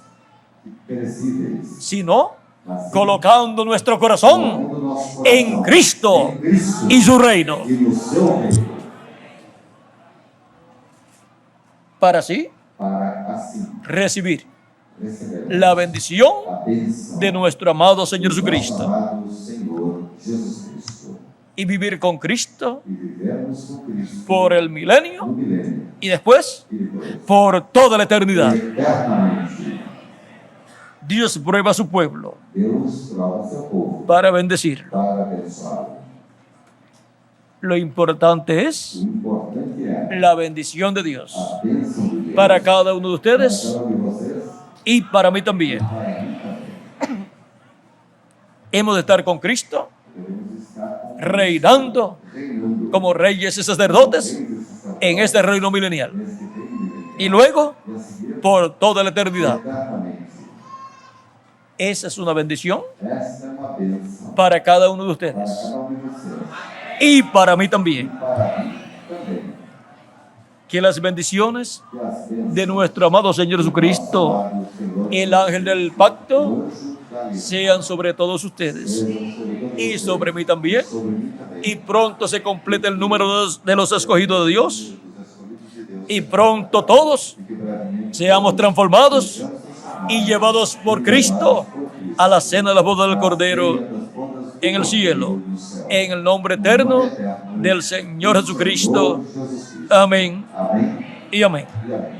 perecíveis, sino mas sim colocando nuestro corazón colocando o nosso en coração Cristo em Cristo y su reino, e no seu reino, para así para assim recibir receber la bendición a bênção de nuestro amado Señor do nosso Jesucristo amado Senhor Jesus Cristo y vivir con Cristo e vivermos com Cristo por el no milenio milênio y después e depois por toda la eternidad. eternamente. Dios prueba a su pueblo Deus prova seu povo para bendecirlo. para abençoá-lo. Lo importante es O importante é la bendición de Dios a bênção de Deus para cada uno de para ustedes cada um de vocês y para mí también. para mim também. Hemos de estar con Cristo, Devemos estar com reinando reinando como reyes y sacerdotes reis e sacerdotes en este reino milenial. nesse reino milenial. Y luego, E a seguir, por toda la eternidad. eternamente. Esa es una bendición Essa é uma bênção para cada uno de para ustedes cada um de vocês y para mí e también. para mim também. Que las bendiciones Que as bênçãos de nuestro amado Señor Jesucristo, do Senhor, el ángel del pacto, o anjo da aliança, sean sobre todos ustedes sejam sobre todos y vocês, sobre mí también. sobre mim também. Y pronto se complete el número de los escogidos de Dios. Dos escolhidos de Deus, Y pronto todos e que brevemente seamos transformados sejamos transformados y llevados por Cristo a la cena de la boda del Cordero en el cielo, en el nombre eterno del Señor Jesucristo. Amén Amém y amén. e amém.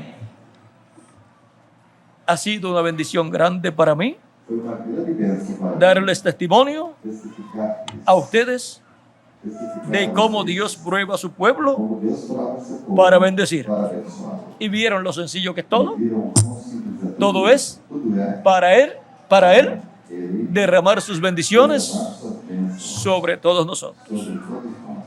Ha sido una bendición grande para mí Foi uma grande bênção para mim darles testimonio testificar isso, a ustedes testificar de a cómo vocês Dios prueba a su pueblo como Deus prova o seu povo para bendecir. para abençoar. Y vieron lo sencillo que es todo. Viram quão simples é Todo es tudo é para Él Ele derramar sus bendiciones derramar suas bênçãos sobre todos nosotros. sobre todos nós.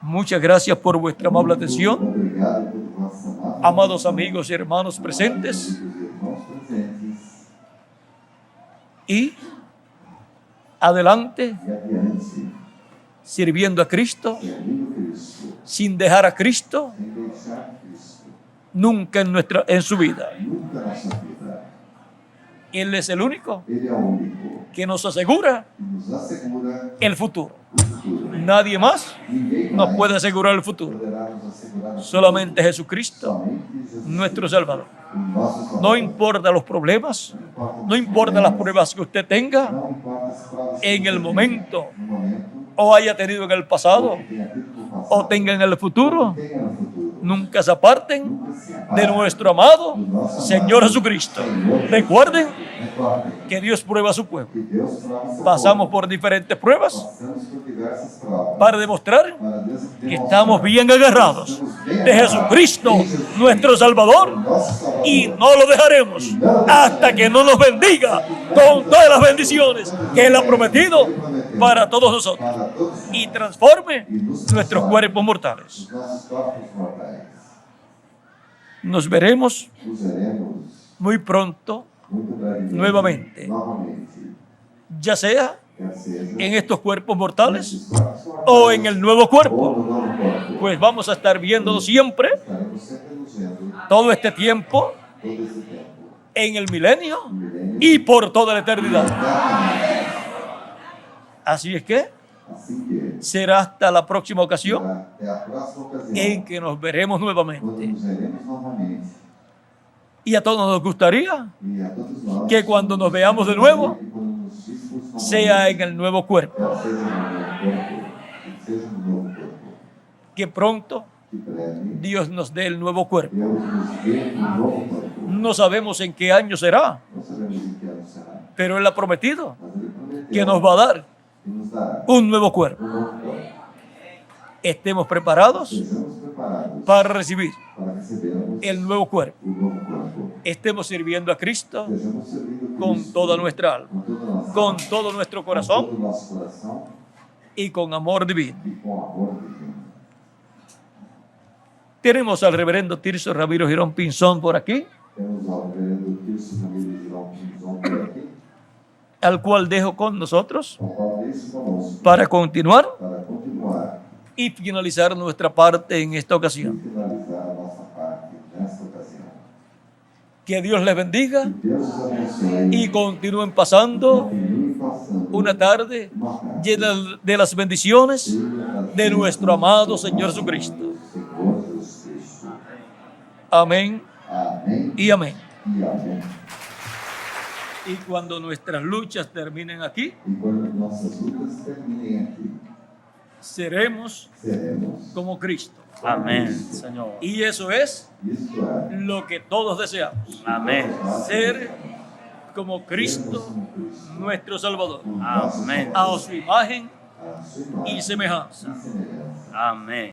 Muchas gracias por vuestra amable atención, Obrigado por vossa amada amados amigos y hermanos presentes, amigos e irmãos presentes y adelante e adiante, sirviendo a Cristo, servindo Cristo, sin dejar a Cristo sem deixar Cristo, nunca en su vida. nunca na nossa vida. Él es el único Ele é o único que nos asegura que nos assegura el futuro. o futuro. Nadie más Ninguém nos mais puede asegurar el futuro. poderá nos assegurar o Solamente Jesucristo, somente Jesus, nuestro Salvador. o nosso Salvador. No importa los problemas, importa no importa las pruebas que usted tenga Não importa as provas que en você el tem momento no momento o haya tenido en el pasado que tenha tido no passado, o tenga en el futuro, tenha no futuro. nunca se aparten Nunca se de aparte nuestro amado do nosso Señor amado Jesucristo. Senhor. Recuerden Recordem que Dios prueba a su pueblo. que Deus prova o seu Pasamos povo. por diferentes pruebas Passamos por diversas provas para demostrar para Deus que demonstrar estamos bien agarrados estamos bem de agarrados Jesucristo, em Jesus nuestro Salvador, nosso Salvador. y no lo dejaremos hasta que no nos bendiga con todas las bendiciones que Él ha prometido para todos nosotros para todos nós, y transforme nuestros cuerpos mortales. os nossos corpos mortais. Nos veremos Nos veremos muy pronto, muito brevemente nuevamente, novamente, ya sea quer seja en estos cuerpos mortales esses corpos mortais o en el nuevo ou cuerpo. no novo corpo. Pues vamos a estar viéndolo siempre, Estaremos sempre nos vendo todo este tiempo, todo esse tempo. en el milenio No milênio, y por toda la eternidad. eternamente. Así es que Assim que será hasta la próxima ocasión até a próxima ocasião, en que nos veremos quando nuevamente. nos veremos novamente. Y a todos nos gustaría E a todos nós, que cuando nos veamos de nuevo, que quando nos víssemos novamente, sea en el nuevo cuerpo, quer seja no novo corpo, que seja no novo corpo, que pronto que breve Dios nos dé el nuevo cuerpo. Deus nos dê um novo corpo. No sabemos en qué año será, Não sabemos em que ano será, pero Él ha prometido mas Ele prometeu que nos va a dar que nos dará un nuevo cuerpo. um novo corpo. Estemos preparados Sejamos preparados para recibir para recebermos el nuevo cuerpo. o novo corpo. Estemos sirviendo a Cristo Sejamos servindo con Cristo toda nuestra alma, com toda a nossa con alma, todo nuestro com corazón todo o nosso coração y con amor divino. e com amor divino. Tenemos al reverendo Tirso Ramiro Girón Pinzón por aquí, Temos ao reverendo Tirso Ramiro Girão Pinzon por aqui, al cual dejo con nosotros ao qual deixo conosco para continuar para continuar y finalizar nuestra parte en esta e ocasión. finalizar a nossa parte nesta ocasião. Que Dios les bendiga Que Deus os abençoe y continúen pasando continue passando una tarde uma tarde llena de las bendiciones cheia das de nuestro amado Señor Jesucristo. Senhor Jesus Cristo. Amén Amém y amén. e amém. Y cuando nuestras luchas terminen aquí, E quando nossas lutas terminem aqui, seremos seremos como Cristo. Amén, Señor. Y eso es isto é, lo que todos deseamos. Amén. Ser como sermos Cristo, como Cristo, nuestro Salvador. o nosso Amém. A su imagen a sua y imagem semejanza. e semelhança. Amén.